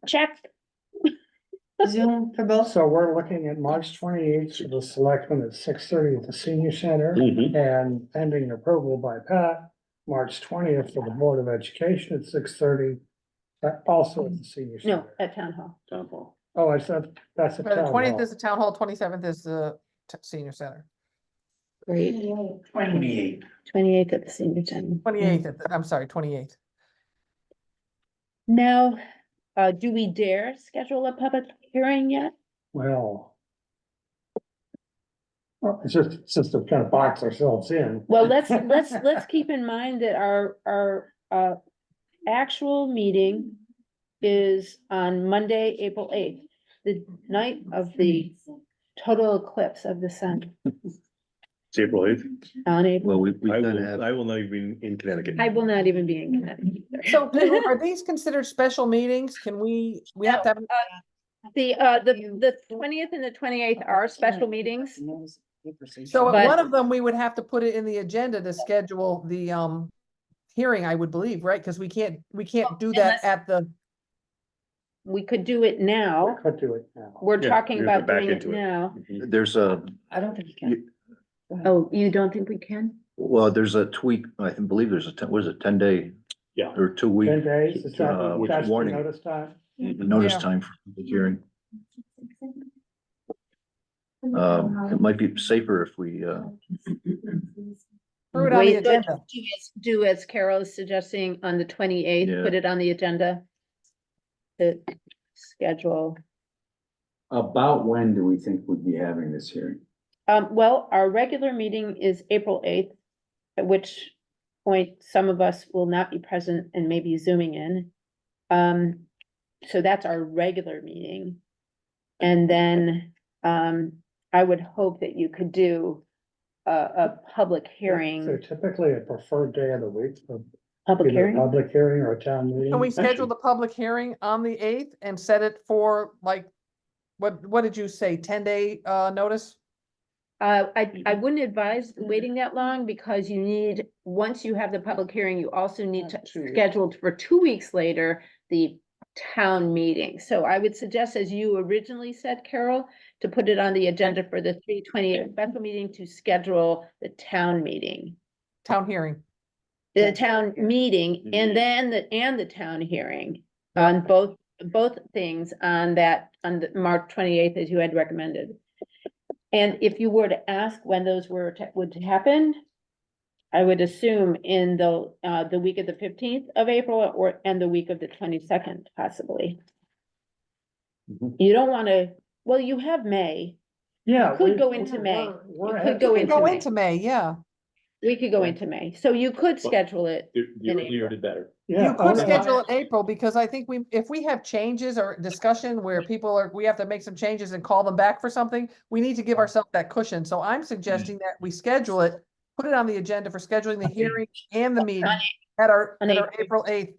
Check. Zoom for both? So we're looking at March 28th for the selectmen at 6:30 at the senior center. Mhm. And pending approval by Pat, March 20th for the Board of Education at 6:30. Also at the senior No, center. at town hall. Town hall. Oh, I said, that's a The town 20th hall. is the town hall, 27th is the senior center. Great. 28. 28th at the senior center. 28th, I'm sorry, 28th. Now, do we dare schedule a public hearing yet? Well. Well, it's just to kind of box ourselves in. Well, let's keep in mind that our actual meeting is on Monday, April 8th, the night of the total eclipse of the sun It's April 8th. on April. Well, we've I got to will, have, I will not even be in Connecticut. I will not even be in Connecticut either. So are these considered special meetings? Can we have to have, The 20th and the 28th are special meetings. so at But- one of them, we would have to put it in the agenda to schedule the hearing, I would believe, right? Because we can't do that Unless- at the, We could do it now. Could do it now. We're Yeah, talking we have to about back doing it into it. now. there's a, I don't think you can. Oh, you don't think we can? well, there's a tweak, I believe there's a, what is it, 10-day? Yeah. Or 2-week 10 days, is that, Which that's the warning? notice time? notice Yeah. time for the hearing. It might be safer if we, throw it on the Wait, but agenda. do as Carol is suggesting on the 28th, Yeah. put it on the agenda. To schedule, About when do we think we'd be having this hearing? Well, our regular meeting is April 8th, at which point some of us will not be present and maybe zooming in. So that's our regular meeting. And then, I would hope that you could do a public So hearing, typically a preferred day of the week, for public either a hearing. public hearing or a town meeting. Can we schedule the public hearing on the 8th and set it for like, what did you say, 10-day notice? I wouldn't advise waiting that long because you need, once you have the public hearing, you also need to schedule for 2 weeks later, the town meeting. So I would suggest, as you originally said, Carol, to put it on the agenda for the 3/28 special meeting to schedule the town meeting. Town hearing. The town meeting and then the town hearing on both things on the March 28th, as you had recommended. And if you were to ask when those would happen, I would assume in the week of the 15th of April and the week of the 22nd, possibly. You don't want to, well, you have May. Yeah. You could we- go into May. we're You ahead. could go We into go May. into May, yeah. We could go into May. So you could schedule it. The In earlier April. the better. Yeah. You could okay. schedule it April, because I think if we have changes or discussion where we have to make some changes and call them back for something, we need to give ourselves that cushion. So I'm suggesting that we schedule it, put it on the agenda for scheduling the hearing and the meeting at our On April 8th,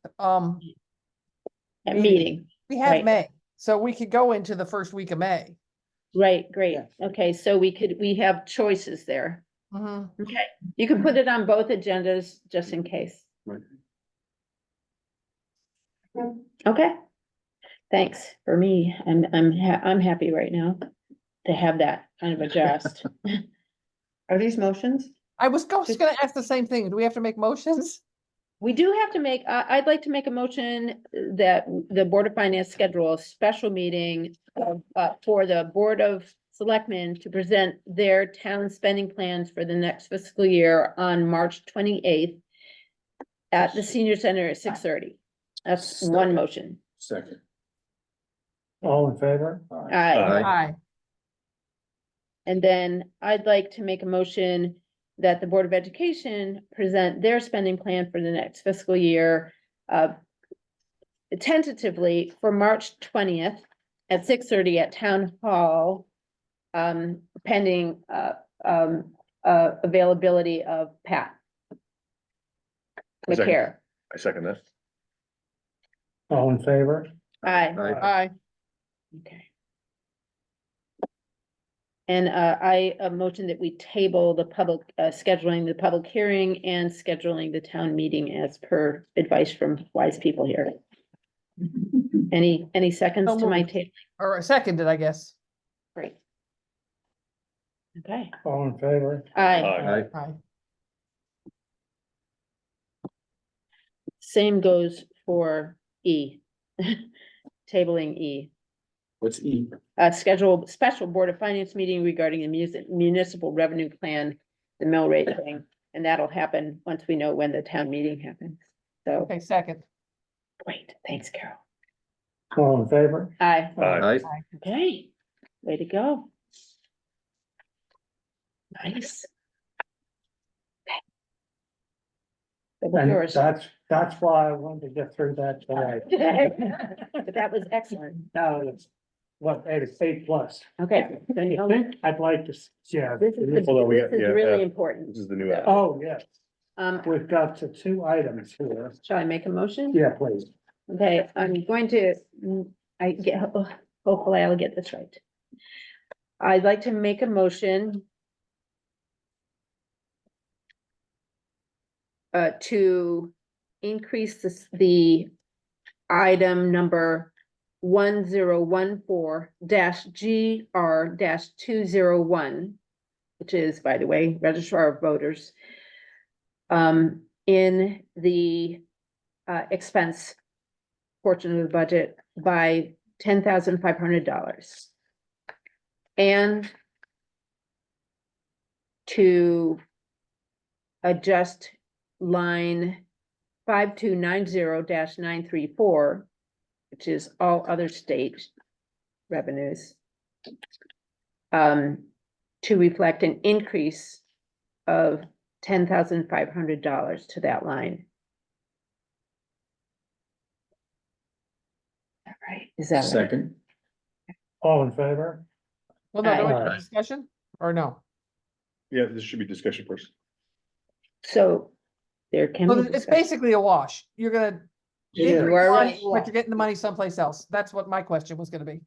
Meeting. We have right. May, so we could go into the first week of May. Right, great. Okay, so we have choices there. Mhm. Okay, you can put it on both agendas just in case. Right. Okay. Thanks. For me, I'm happy right now to have that kind of adjust. Are these motions? I was just gonna ask the same thing. Do we have to make motions? We do have to make, I'd like to make a motion that the Board of Finance schedule a special meeting for the Board of Selectmen to present their town spending plans for the next fiscal year on March 28th at the senior center at 6:30. That's one motion. Second. All in favor? Aye. Aye. And then I'd like to make a motion that the Board of Education present their spending plan for the next fiscal year, tentatively for March 20th at 6:30 at Town Hall, pending, availability of Pat second. McCare. I second that. All in favor? Aye. Aye. Okay. And a motion that we table the public, scheduling the public hearing and scheduling the town meeting as per advice from wise people here. Any seconds So to my moved. table? Or seconded, I guess. Great. Okay, All in favor? aye. Aye. Aye. Same goes for E. Tabling E. What's E? Schedule special Board of Finance meeting regarding the municipal revenue plan, the mill rate thing, and that'll happen once we know when the town meeting happens. So, Okay, second. great, thanks, Carol. All in favor? Aye. Aye. Okay, way to go. Nice. Double And yours. that's why I wanted to get through that today. But that was excellent. Now it's, what, 8 plus. Okay. then you- I'd like to, yeah. This is, Hold on, we this got- is yeah, really F. important. This is the new app. Oh, yes, We've got the 2 items here. shall I make a motion? Yeah, please. Okay, I'm going to, hopefully I'll get this right. I'd like to make a motion to increase the item number 1014-GR-201, which is, by the way, Registrar of Voters, in the expense portion of the budget by $10,500. And to adjust line 5290-934, which is all other state revenues, to reflect an increase of $10,500 to that line. Right, is that right? Second, All in favor? Well, no, do we Aye. have a discussion or no? Yeah, this should be discussion first. So there can Well, be it's discussion. basically a wash. You're gonna. Yeah. increase You are one, right. But you're getting the money someplace else. That's what my question was gonna be.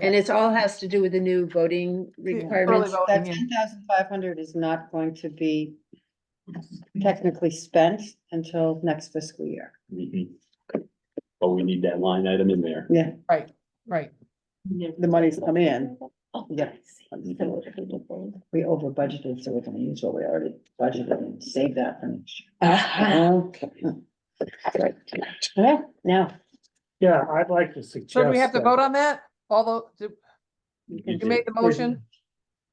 And it's all has to do with the new voting early requirements. voting, That yeah. 10,500 is not going to be technically spent until next fiscal year. Mhm. But we need that line item in there. Yeah, Right, right. The money's come in. yeah. We over budgeted, so we're gonna use what we already budgeted and save that for next year. Okay. Okay, now, Yeah, I'd like to suggest. So do we have to that- vote on that? Although, you made the motion?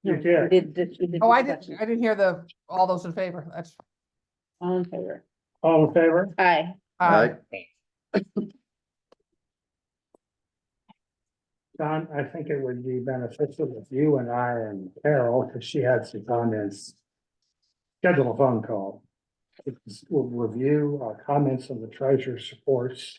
You we did. did Oh, I the didn't hear all those in favor. That's, All in favor? All in favor? aye. Uh, aye. Don, I think it would be beneficial if you and I and Carol, because she had some comments. Schedule a phone call. We'll review our comments on the treasurer's reports.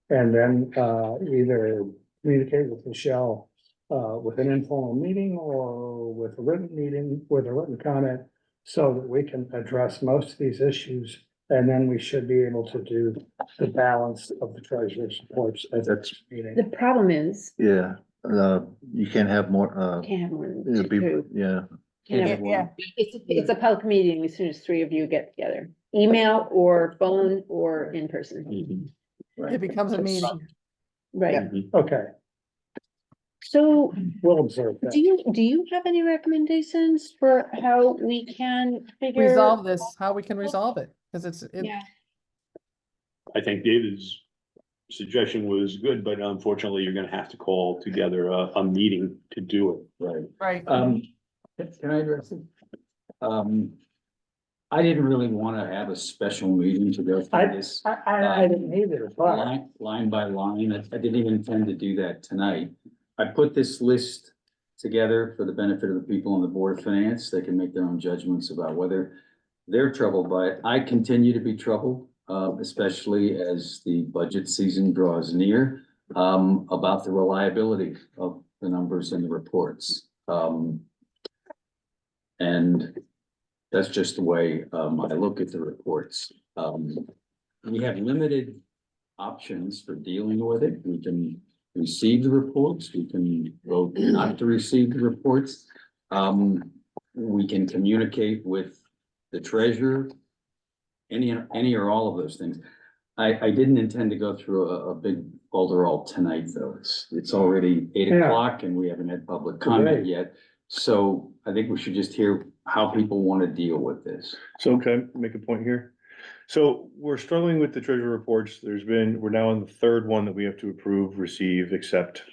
And then either communicate with Michelle with an informal meeting or with a written meeting with a written comment. So that we can address most of these issues. And then we should be able to do the balance of the treasurer's reports at that meeting. The problem is, Yeah, you can't have more, can't have more than it'll be, two. yeah. Can't have Yeah, It's a public meeting as soon as three of you get together, email or phone or in person. It becomes a meeting. Right. Okay, So we'll observe that. do you have any recommendations for how we can figure? Resolve this, how we can resolve it, because Yeah. I think David's suggestion was good, but unfortunately, you're gonna have to call together a meeting to do it. Right. right. can I address it? I didn't really wanna have a special meeting to go through this. I didn't either, but Line by line, I didn't even intend to do that tonight. I put this list together for the benefit of the people on the Board of Finance. They can make their own judgments about whether they're troubled by it. I continue to be troubled, especially as the budget season draws near, about the reliability of the numbers in the reports. And that's just the way, I look at the reports. We have limited options for dealing with it. We can receive the reports, we can vote not to receive the reports. We can communicate with the treasurer, any or all of those things. I didn't intend to go through a big overall tonight, though. It's already 8 o'clock and we haven't had public comment yet. So I think we should just hear how people want to deal with this. So can I make a point here? So we're struggling with the treasury reports. We're now on the third one that we have to approve, receive, accept.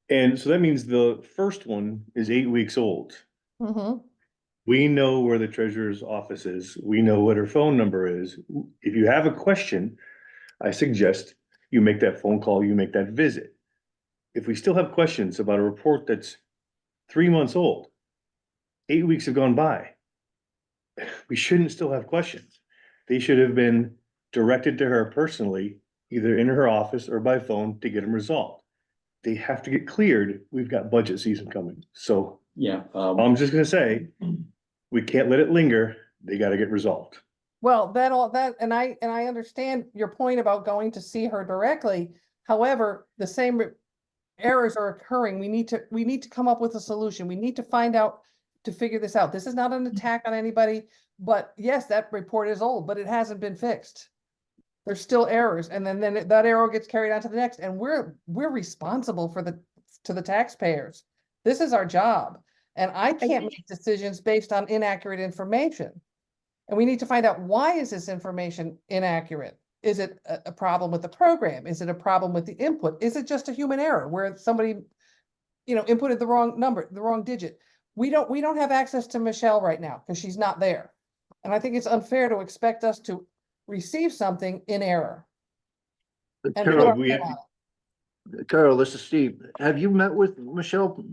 And so that means the first one is 8 weeks old. Mhm. We know where the treasurer's office is. We know what her phone number is. If you have a question, I suggest you make that phone call, you make that visit. If we still have questions about a report that's 3 months old, 8 weeks have gone by, we shouldn't still have questions. They should have been directed to her personally, either in her office or by phone to get them resolved. They have to get cleared. We've got budget season coming. So Yeah. I'm just gonna say, we can't let it linger. They gotta get resolved. Well, and I understand your point about going to see her directly. However, the same errors are occurring. We need to come up with a solution. We need to find out, to figure this out. This is not an attack on anybody, but yes, that report is old, but it hasn't been fixed. There's still errors, and then that error gets carried on to the next, and we're responsible to the taxpayers. This is our job, and I can't make decisions based on inaccurate information. And we need to find out, why is this information inaccurate? Is it a problem with the program? Is it a problem with the input? Is it just a human error where somebody, inputted the wrong number, the wrong digit? We don't have access to Michelle right now because she's not there. And I think it's unfair to expect us to receive something in error. And put Carol, our name on it. Carol, this is Steve. Have you met with Michelle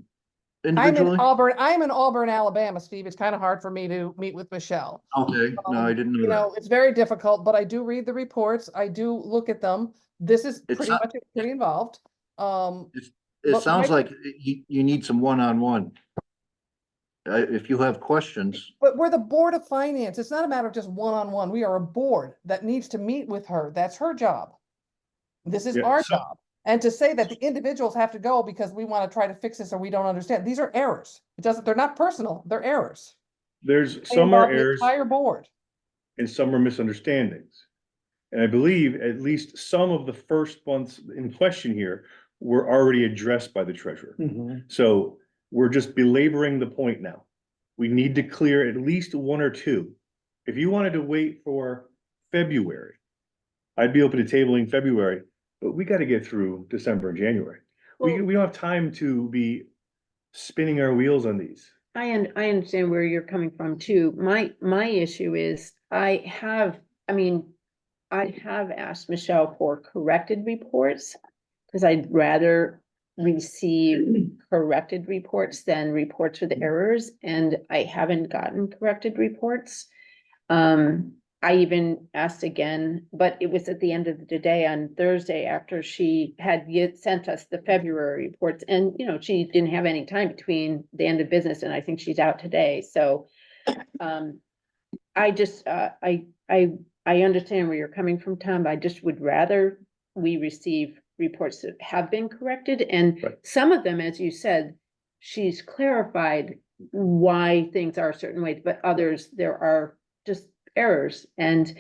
individually? I'm in Auburn, Alabama, Steve. It's kind of hard for me to meet with Michelle. Okay, no, I didn't You know that. know, it's very difficult, but I do read the reports. I do look at them. This is It's pretty not- much pretty involved. It But sounds my- like you need some one-on-one. If you have questions, But we're the Board of Finance. It's not a matter of just one-on-one. We are a board that needs to meet with her. That's her job. This is Yeah, our so- job. And to say that the individuals have to go because we want to try to fix this or we don't understand, these are errors. They're not personal, they're errors. There's They some are involve the errors entire board. and some are misunderstandings. And I believe at least some of the first months in question here were already addressed by the treasurer. So we're just belaboring the point now. We need to clear at least one or two. If you wanted to wait for February, I'd be open to tabling February, but we gotta get through December and January. We don't have time to be spinning our wheels on these. I understand where you're coming from too. My issue is I have asked Michelle for corrected reports. Cause I'd rather receive corrected reports than reports with errors, and I haven't gotten corrected reports. I even asked again, but it was at the end of the day on Thursday after she had sent us the February reports, and she didn't have any time between the end of business, and I think she's out today, so. I just, I understand where you're coming from, Tom, but I just would rather we receive reports that have been corrected, and Right. some of them, as you said, she's clarified why things are a certain way, but others, there are just errors, and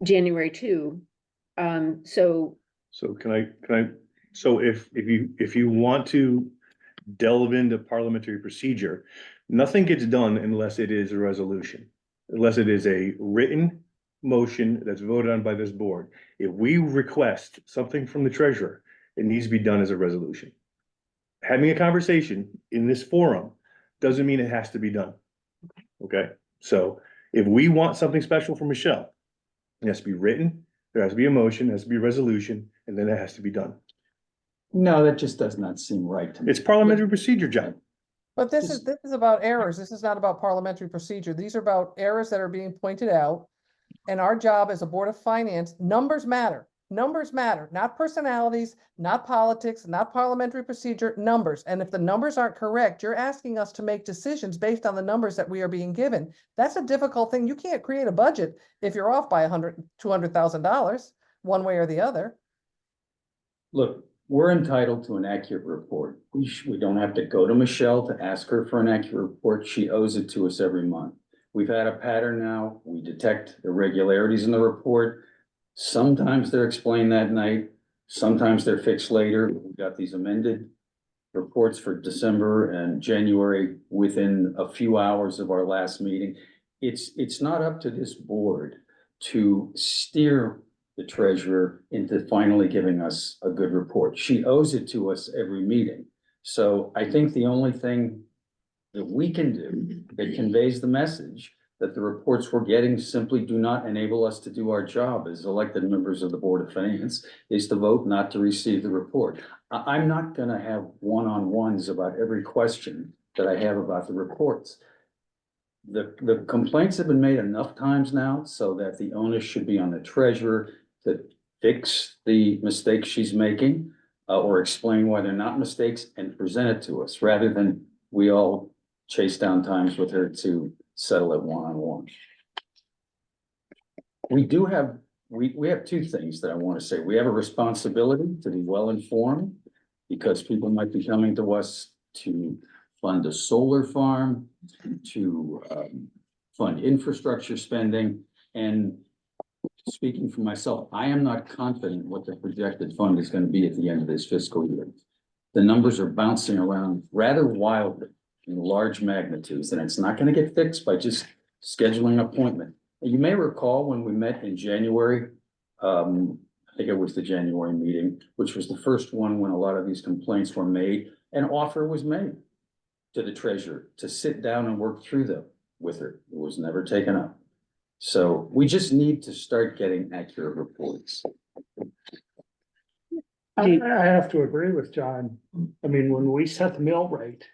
January 2, so So so if you want to delve into parliamentary procedure, nothing gets done unless it is a resolution, unless it is a written motion that's voted on by this board. If we request something from the treasurer, it needs to be done as a resolution. Having a conversation in this forum doesn't mean it has to be done. Okay, so if we want something special from Michelle, it has to be written, there has to be a motion, there has to be a resolution, and then it has to be done. No, that just does not seem right to me. It's parliamentary procedure, John. But this is about errors. This is not about parliamentary procedure. These are about errors that are being pointed out. And our job as a Board of Finance, numbers matter. Numbers matter, not personalities, not politics, not parliamentary procedure, numbers. And if the numbers aren't correct, you're asking us to make decisions based on the numbers that we are being given. That's a difficult thing. You can't create a budget if you're off by $200,000, one way or the other. Look, we're entitled to an accurate report. We don't have to go to Michelle to ask her for an accurate report. She owes it to us every month. We've had a pattern now. We detect irregularities in the report. Sometimes they're explained that night. Sometimes they're fixed later. We got these amended reports for December and January within a few hours of our last meeting. It's not up to this board to steer the treasurer into finally giving us a good report. She owes it to us every meeting. So I think the only thing that we can do that conveys the message that the reports we're getting simply do not enable us to do our job as elected members of the Board of Finance is to vote not to receive the report. I'm not gonna have one-on-ones about every question that I have about the reports. The complaints have been made enough times now so that the onus should be on the treasurer to fix the mistakes she's making or explain why they're not mistakes and present it to us rather than we all chase down times with her to settle it one-on-one. We have two things that I want to say. We have a responsibility to be well-informed because people might be coming to us to fund a solar farm, to fund infrastructure spending. And speaking for myself, I am not confident what the projected fund is going to be at the end of this fiscal year. The numbers are bouncing around rather wildly in large magnitudes, and it's not going to get fixed by just scheduling an appointment. You may recall when we met in January, I think it was the January meeting, which was the first one when a lot of these complaints were made, an offer was made to the treasurer to sit down and work through them with her. It was never taken up. So we just need to start getting accurate reports. I have to agree with John. I mean, when we set the mill rate,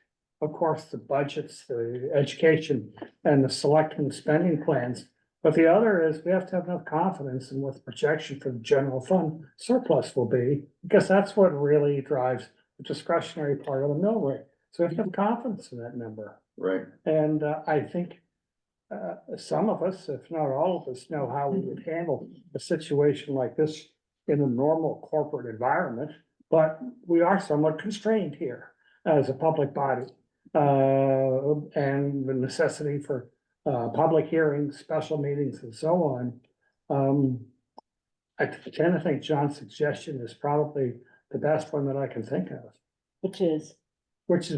of course, the budgets, the education and the selectmen spending plans. But the other is we have to have enough confidence in what the projection for the general fund surplus will be, because that's what really drives the discretionary part of the mill rate. So we have to have confidence in that number. Right. And I think some of us, if not all of us, know how we would handle a situation like this in a normal corporate environment, but we are somewhat constrained here as a public body. And the necessity for public hearings, special meetings and so on. I tend to think John's suggestion is probably the best one that I can think of. Which is, Which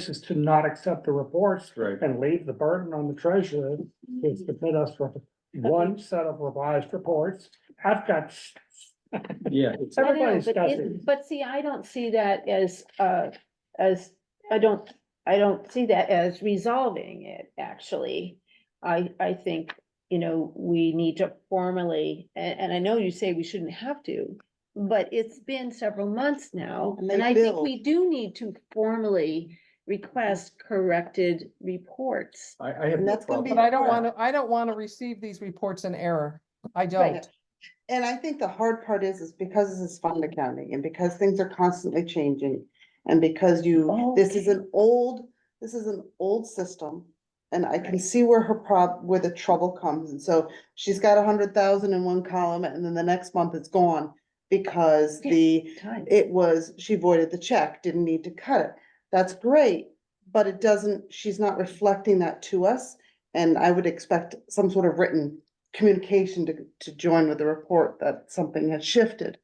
is to not accept the reports Right. and leave the burden on the treasurer to submit us with one set of revised reports. I've got. Yeah. I know, Everybody's but got but see, I don't see that as, I don't see that as resolving it, actually. I think, we need to formally, and I know you say we shouldn't have to, but it's been several months now, And they and I think build. we do need to formally request corrected reports. I have And no that's gonna be- problem. But I don't wanna receive these reports in error. I Right. don't. And I think the hard part is because this is fund accounting and because things are constantly changing. And because this is an old system. And I can see where where the trouble comes. And so she's got 100,000 in one column and then the next month it's gone. Because she voided the check, didn't need to cut it. That's great, but she's not reflecting that to us. And I would expect some sort of written communication to join with the report that something has shifted.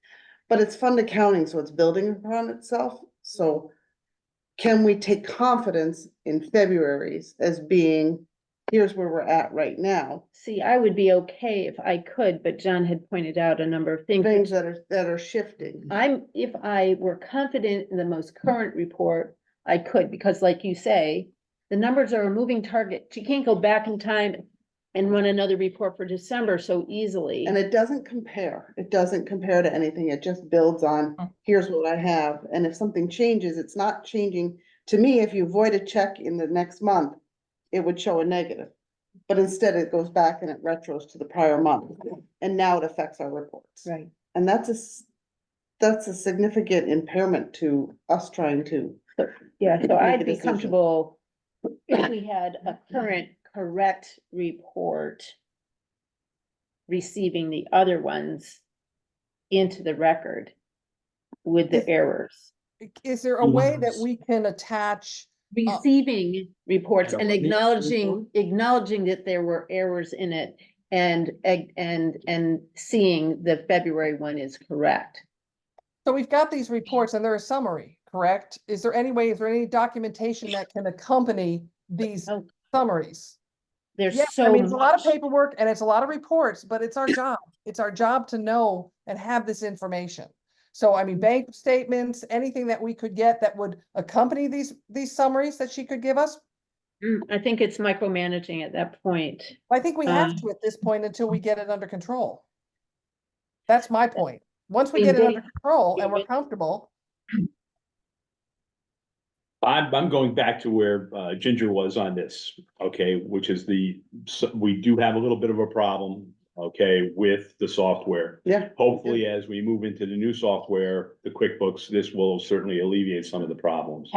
But it's fund accounting, so it's building upon itself. So can we take confidence in February's as being, here's where we're at right now? See, I would be okay if I could, but John had pointed out a number of things. Things that are shifting. If I were confident in the most current report, I could, because like you say, the numbers are a moving target. You can't go back in time and run another report for December so easily. And it doesn't compare. It doesn't compare to anything. It just builds on, here's what I have. And if something changes, it's not changing. To me, if you void a check in the next month, it would show a negative. But instead it goes back and it retros to the prior month. And now it affects our reports. Right. And that's a significant impairment to us trying to. Yeah, so make a I'd be decision. comfortable if we had a current correct report receiving the other ones into the record with the errors. Is there a way that we can attach? Receiving reports and Don't need the acknowledging that there were errors in it and seeing the February one is correct. So we've got these reports and they're a summary, correct? Is there any documentation that can accompany these summaries? There's Yeah, so it's a lot of much. paperwork and it's a lot of reports, but it's our job. It's our job to know and have this information. So bank statements, anything that we could get that would accompany these summaries that she could give us. I think it's micromanaging at that point. I think we have to at this point until we get it under control. That's my point. Once we get it under control and we're comfortable. I'm going back to where Ginger was on this, okay, which is we do have a little bit of a problem, okay, with the software. Yeah. Hopefully, as we move into the new software, the QuickBooks, this will certainly alleviate some of the problems.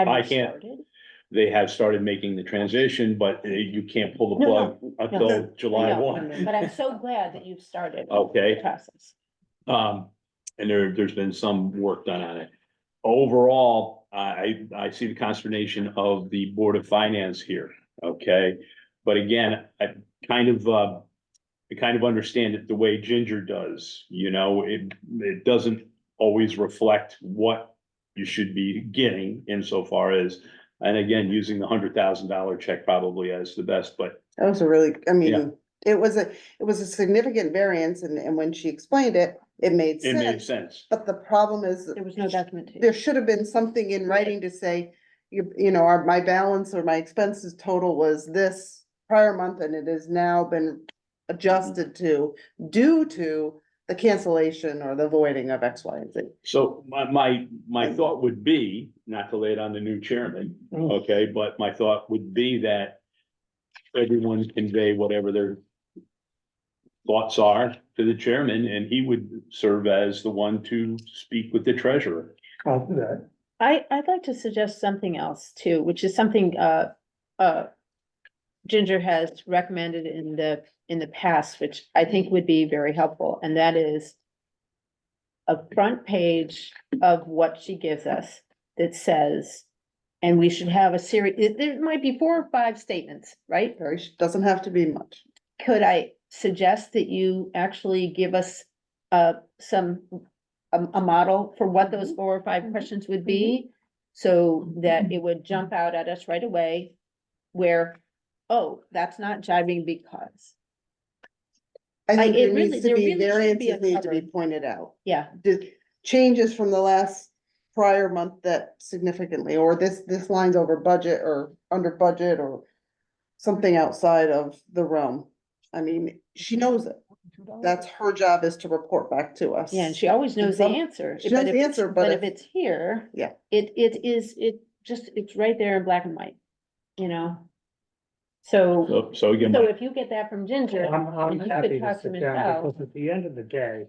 They have started making the transition, but you can't pull the plug until July 1. But I'm so glad that you've started. Okay. The process. And there's been some work done on it. Overall, I see the consternation of the Board of Finance here, okay? But again, I kind of understand it the way Ginger does, it doesn't always reflect what you should be getting insofar as, and again, using the $100,000 check probably as the best, but. That was a really, Yeah. it was a significant variance and when she explained it, it made sense. It made sense. But the problem is. There was no documentation. There should have been something in writing to say, my balance or my expenses total was this prior month and it has now been adjusted to due to the cancellation or the voiding of X, Y, and Z. So my thought would be, not to lay it on the new chairman, okay, but my thought would be that everyone convey whatever their thoughts are to the chairman, and he would serve as the one to speak with the treasurer. I'll do that. I'd like to suggest something else too, which is something, Ginger has recommended in the past, which I think would be very helpful, and that is a front page of what she gives us that says, and we should have a series, there might be 4 or 5 statements, right? Doesn't have to be much. Could I suggest that you actually give us some a model for what those 4 or 5 questions would be? So that it would jump out at us right away where, oh, that's not jiving because. I think it there really- needs to there be, really should be a variances need to be cover. pointed out. Yeah, The changes from the last prior month that significantly, or this line's over budget or under budget or something outside of the realm. I mean, she knows it. That's her job, is to report back to us. yeah, and she always knows the some- answer. she knows But if the it's- answer, But but if it's here, Yeah. it's right there in black and white, you know? So So again, if you get that from Ginger. I'm and you happy could to talk to sit Michelle. down, because at the end of the day,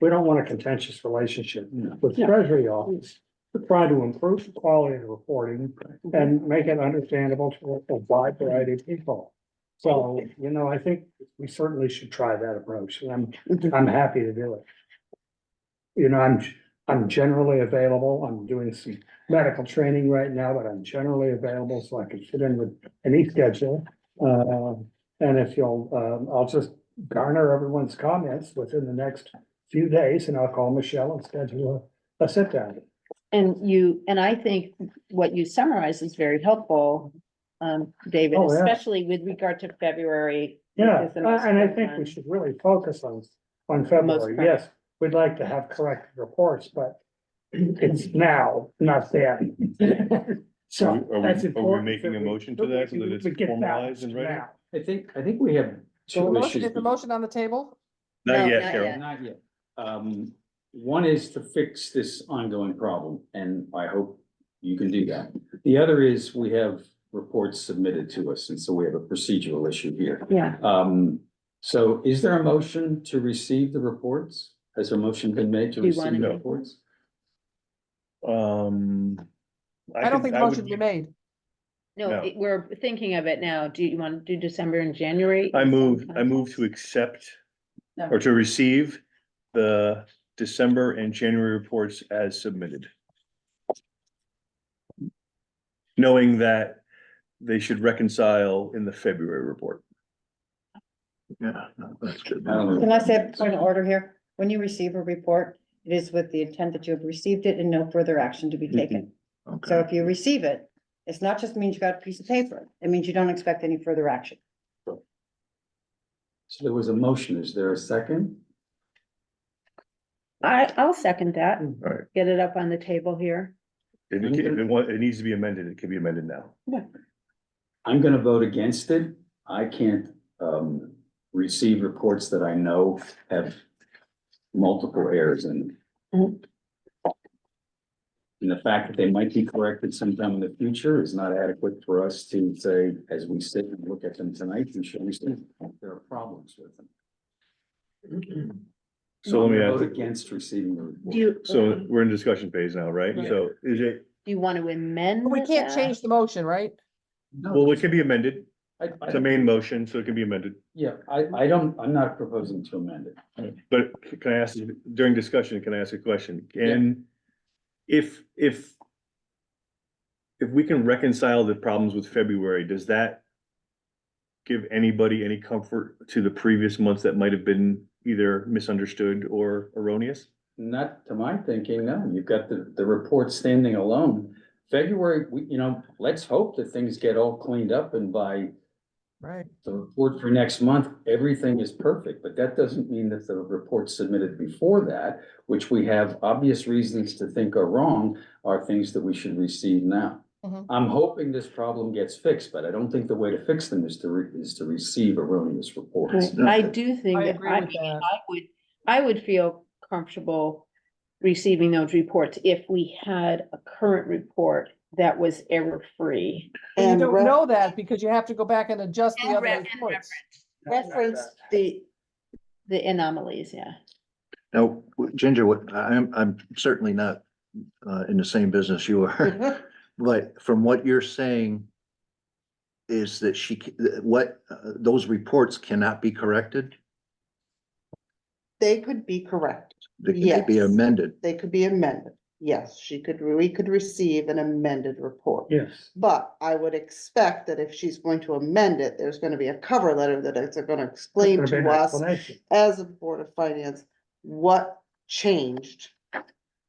we don't want a contentious relationship with No. Treasury Office. We're trying to improve the quality of the reporting and make it understandable to a wide variety of people. So, I think we certainly should try that approach, and I'm happy to do it. I'm generally available. I'm doing some medical training right now, but I'm generally available, so I can fit in with any schedule. And if I'll just garner everyone's comments within the next few days, and I'll call Michelle and schedule a sit down. And I think what you summarize is very helpful, David, Oh, yeah. especially with regard to February. Yeah, is the most and I think important we one. should really focus on most February. current. Yes, we'd like to have corrected reports, but it's now, not then. So Are we- that's are we important. making a motion to that so that it's we get formalized balanced and ready? now. I think we have So the two motion, issues. is the motion on the table? No, Not yet, not Carol. yet. Not yet. One is to fix this ongoing problem, and I hope you can do that. The other is we have reports submitted to us, and so we have a procedural issue here. Yeah, So is there a motion to receive the reports? Has a motion been made to Do you receive want the to- reports? I don't think the motion be made. no, No. we're thinking of it now. Do you want to do December and January? I in some move context? to accept No. or to receive the December and January reports as submitted. Knowing that they should reconcile in the February report. Yeah, no, that's good. I don't know. Can I say a point of order here? When you receive a report, it is with the intent that you have received it and no further action to be taken. So Okay, if you receive it, it's not just means you got a piece of paper. It means you don't expect any further action. So there was a motion. Is there a second? I'll second that. Alright. Get it up on the table here. If it needs to be amended, it can be amended now. I'm gonna vote against it. I can't, receive reports that I know have multiple errors in them. And the fact that they might be corrected sometime in the future is not adequate for us to say, as we sit and look at them tonight, we should receive. There are problems with them. So let I'm me gonna ask, vote against receiving the report. Do you, so we're in discussion phase now, right? Right. So is it, do you want to amend? We can't that? change the motion, right? well, it can be amended. I- It's a main motion, so it can be amended. Yeah, I'm not proposing to amend it. But can I ask, during discussion, can I ask a question? Can, if we can reconcile the problems with February, does that give anybody any comfort to the previous months that might have been either misunderstood or erroneous? Not to my thinking, no. You've got the report standing alone. February, let's hope that things get all cleaned up and by Right. the report for next month, everything is perfect, but that doesn't mean that the reports submitted before that, which we have obvious reasons to think are wrong, are things that we should receive now. Mhm. I'm hoping this problem gets fixed, but I don't think the way to fix them is to receive erroneous reports. I do think I that agree with that. I would feel comfortable receiving those reports if we had a current report that was error-free. But you And don't know that because you have to go back and adjust the other reports. reference The anomalies, yeah. Now, Ginger, what, I'm certainly not in the same business you are, but from what you're saying is that those reports cannot be corrected? they could be corrected. They could be Yes. amended? They could be amended. Yes, we could receive an amended report. Yes. But I would expect that if she's going to amend it, there's gonna be a cover letter that it's gonna explain There's gonna be to an us explanation. as a Board of Finance, what changed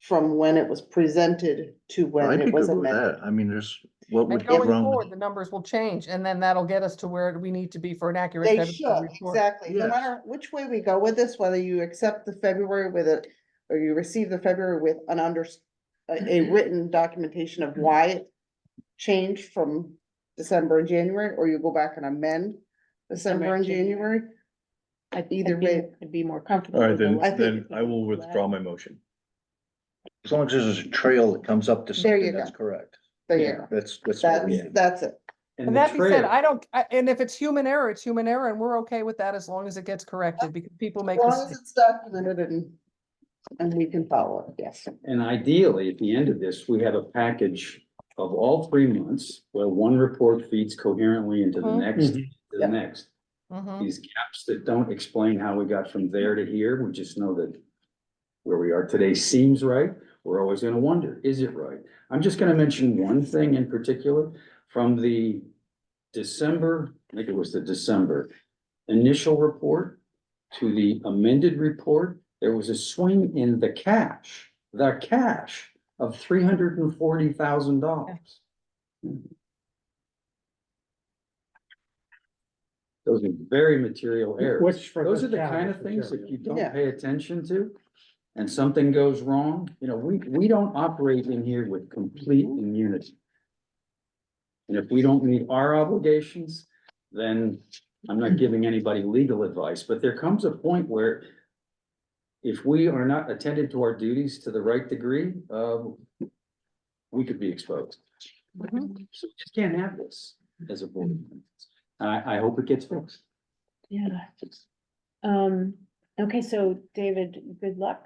from when it was presented to when I'd be it was good with amended. that. I mean, what And would go going wrong? forward, the numbers will change, and then that'll get us to where we need to be for an accurate They February should, report. exactly. No Yes. matter which way we go with this, whether you accept the February with it, or you receive the February with a written documentation of why it changed from December and January, or you go back and amend December and January. Either way. I'd be more comfortable. All right, with the then, way- I think- then I will withdraw my motion. As long as there's a trail that comes up to There you something, that's go. correct. There, That's what we need. that's it. And that being said, and if it's human error, it's human error, and we're okay with that as long as it gets corrected, because people make As long as mistakes. it's documented and we can follow it, yes. And ideally, at the end of this, we have a package of all 3 months where one report feeds coherently into the Mhm. next, to Yeah. the next. Mhm. These gaps that don't explain how we got from there to here, we just know that where we are today seems right. We're always gonna wonder, is it right? I'm just gonna mention one thing in particular from the December, I think it was the December initial report to the amended report. There was a swing in the cash of $340,000. Those are very material errors. Which for Those this are the town kind is of things, if material. you don't Yeah. pay attention to, and something goes wrong, we don't operate in here with complete immunity. And if we don't meet our obligations, then I'm not giving anybody legal advice, but there comes a point where if we are not attended to our duties to the right degree, we could be exposed. Mhm. So we just can't have this as a board. I hope it gets fixed. Yeah. Okay, so David, good luck.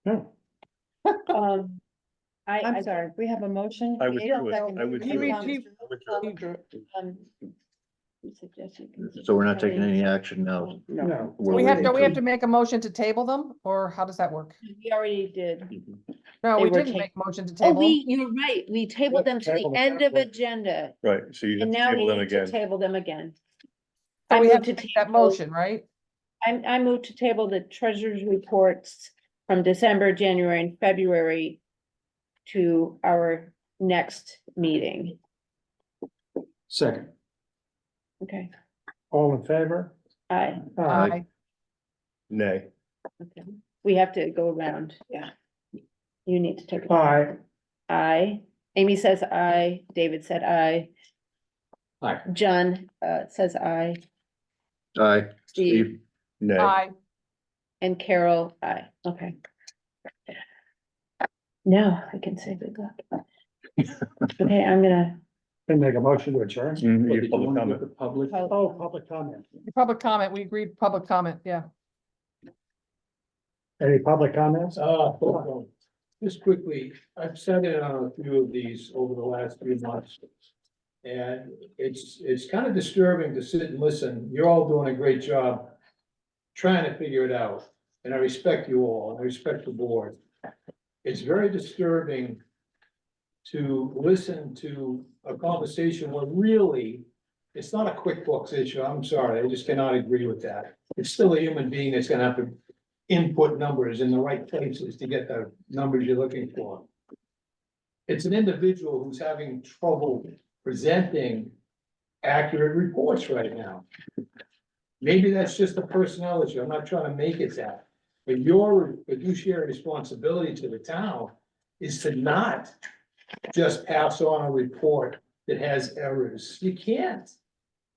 No. I'm sorry, we have a motion. I withdrew it. Second. I withdrew He it. re- You suggest you can- So we're not taking any action now. No. We're We have waiting we have to- to make a motion to table them, or how does that work? We already did. No, They we were didn't ta- make a motion to Oh, table them. you're right. We tabled them to Table the them end of separately. agenda, Right, so you have and to now we table them need to again. table them again. So I we move have to to make that table- motion, right? I move to table the treasurer's reports from December, January, and February to our next meeting. Second. Okay, All in favor? aye. Aye. Nay. Okay. We have to go around, yeah. You need to take. Aye. Aye. Amy says aye. David said aye. Aye. John, says aye. Aye. Steve Nay. Aye. and Carol, aye. Okay. Now I can say good luck. Okay, I'm gonna, Can make a motion to adjourn? Mhm, Well, you did you public wanna comment. give the public? Oh, public comment. Public comment, we agreed, public comment, yeah. Any public comments? Just quickly, I've sat in on a few of these over the last few months. And it's kind of disturbing to sit and listen. You're all doing a great job trying to figure it out. And I respect you all. I respect the board. It's very disturbing to listen to a conversation where really it's not a QuickBooks issue. I'm sorry, I just cannot agree with that. It's still a human being that's gonna have to input numbers in the right places to get the numbers you're looking for. It's an individual who's having trouble presenting accurate reports right now. Maybe that's just a personnel issue. I'm not trying to make it that. But your fiduciary responsibility to the town is to not just pass on a report that has errors. You can't.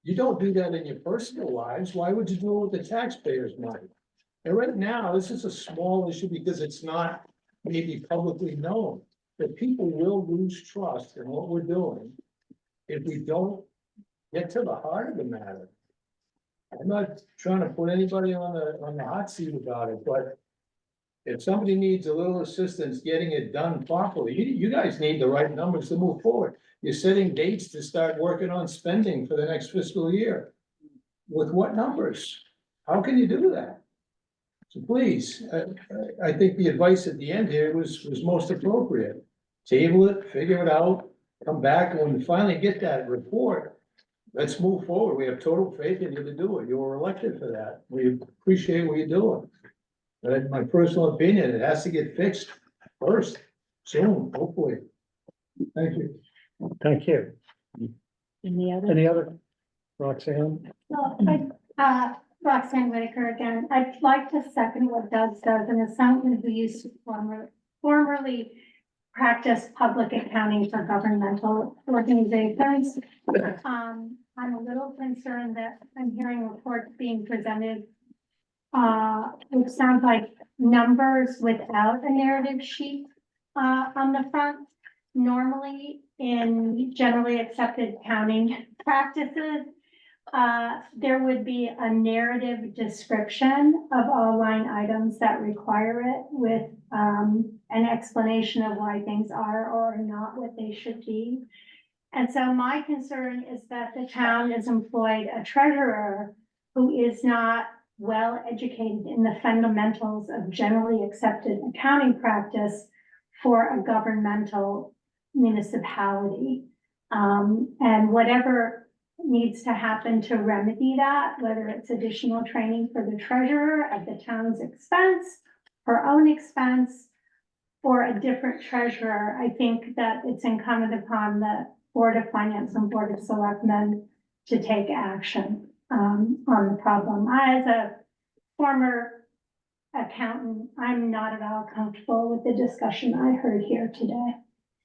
You don't do that in your personal lives. Why would you do it with the taxpayers' money? And right now, this is a small issue because it's not maybe publicly known, but people will lose trust in what we're doing if we don't get to the heart of the matter. I'm not trying to put anybody on the hot seat about it, but if somebody needs a little assistance getting it done properly, you guys need the right numbers to move forward. You're setting dates to start working on spending for the next fiscal year. With what numbers? How can you do that? So please, I think the advice at the end here was most appropriate. Table it, figure it out, come back, and when we finally get that report, let's move forward. We have total faith in you to do it. You were elected for that. We appreciate what you're doing. But in my personal opinion, it has to get fixed first, soon, hopefully. Thank you. Thank you. Any other? Roxanne? So, Roxanne Whitaker again, I'd like to second what Doug says, and as someone who used to formerly practice public accounting for governmental organizations. I'm a little concerned that I'm hearing reports being presented, which sounds like numbers without a narrative sheet, on the front. Normally, in generally accepted accounting practices, there would be a narrative description of all line items that require it with, an explanation of why things are or are not what they should be. And so my concern is that the town has employed a treasurer who is not well educated in the fundamentals of generally accepted accounting practice for a governmental municipality. And whatever needs to happen to remedy that, whether it's additional training for the treasurer at the town's expense, her own expense, or a different treasurer, I think that it's incumbent upon the Board of Finance and Board of Selectmen to take action on the problem. I, as a former accountant, I'm not at all comfortable with the discussion I heard here today.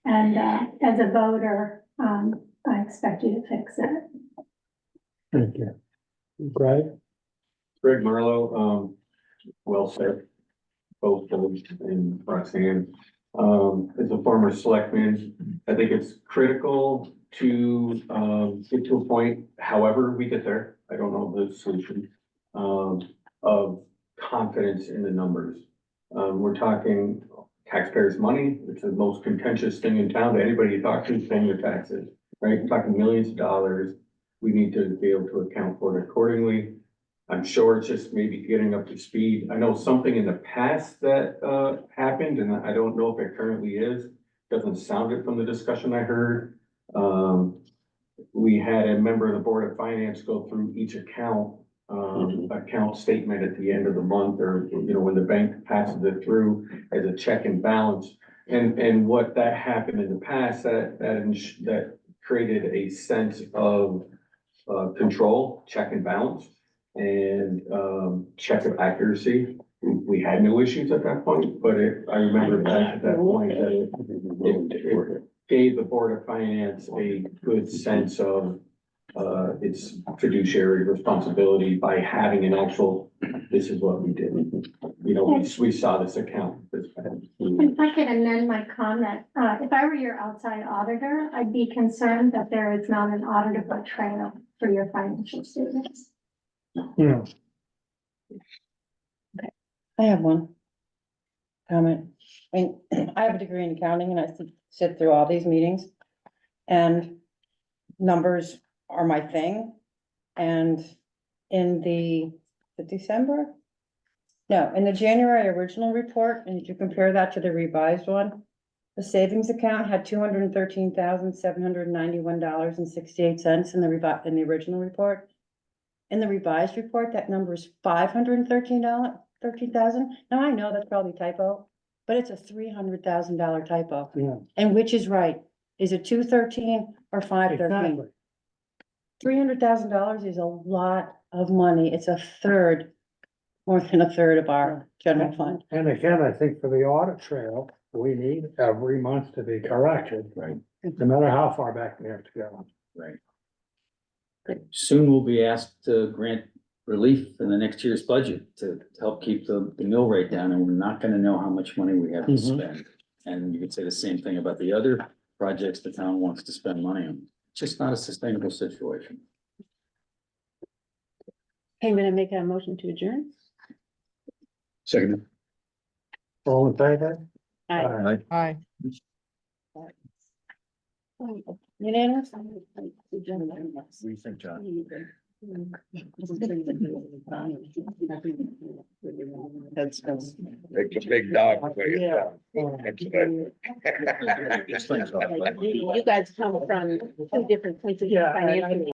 And as a voter, I expect you to fix it. Thank you. Greg? Greg Marlowe, well said, both Billy and Roxanne. As a former selectman, I think it's critical to get to a point, however we get there, I don't know the solution, of confidence in the numbers. We're talking taxpayers' money. It's the most contentious thing in town. To anybody you talk to is paying their taxes, right? We're talking millions of dollars. We need to be able to account for it accordingly. I'm sure it's just maybe getting up to speed. I know something in the past that happened, and I don't know if it currently is. Doesn't sound it from the discussion I heard. We had a member of the Board of Finance go through each account statement at the end of the month, or, you know, when the bank passes it through as a check and balance. And what that happened in the past, that created a sense of control, check and balance, and check of accuracy. We had no issues at that point, but I remember back at that point that it gave the Board of Finance a good sense of its fiduciary responsibility by having an actual, this is what we did. You know, we saw this account. If I could amend my comment, if I were your outside auditor, I'd be concerned that there is not an auditable trail for your financial statements. Yeah. I have one comment. I mean, I have a degree in accounting and I sit through all these meetings. And numbers are my thing. And in the December? No, in the January original report, and if you compare that to the revised one, the savings account had $213,791.68 in the original report. In the revised report, that number is $513,000. Now, I know that's probably typo, but it's a $300,000 typo. Yeah. And which is right? Is it 213 or 513? Exactly. $300,000 is a lot of money. It's a third, more than a third of our general fund. And again, I think for the audit trail, we need every month to be corrected. Right. No matter how far back we have to go. Right. Soon we'll be asked to grant relief in the next year's budget to help keep the mill rate down, and we're not gonna know how much money we have to Mhm. spend. And you could say the same thing about the other projects the town wants to spend money on. It's just not a sustainable situation. Okay, I'm gonna make a motion to adjourn. Second. All in favor? Aye. Hi. Unanimous? We think, John. That's. Big dog. Yeah. This thing's off, right? You guys come from two different places Yeah, financially.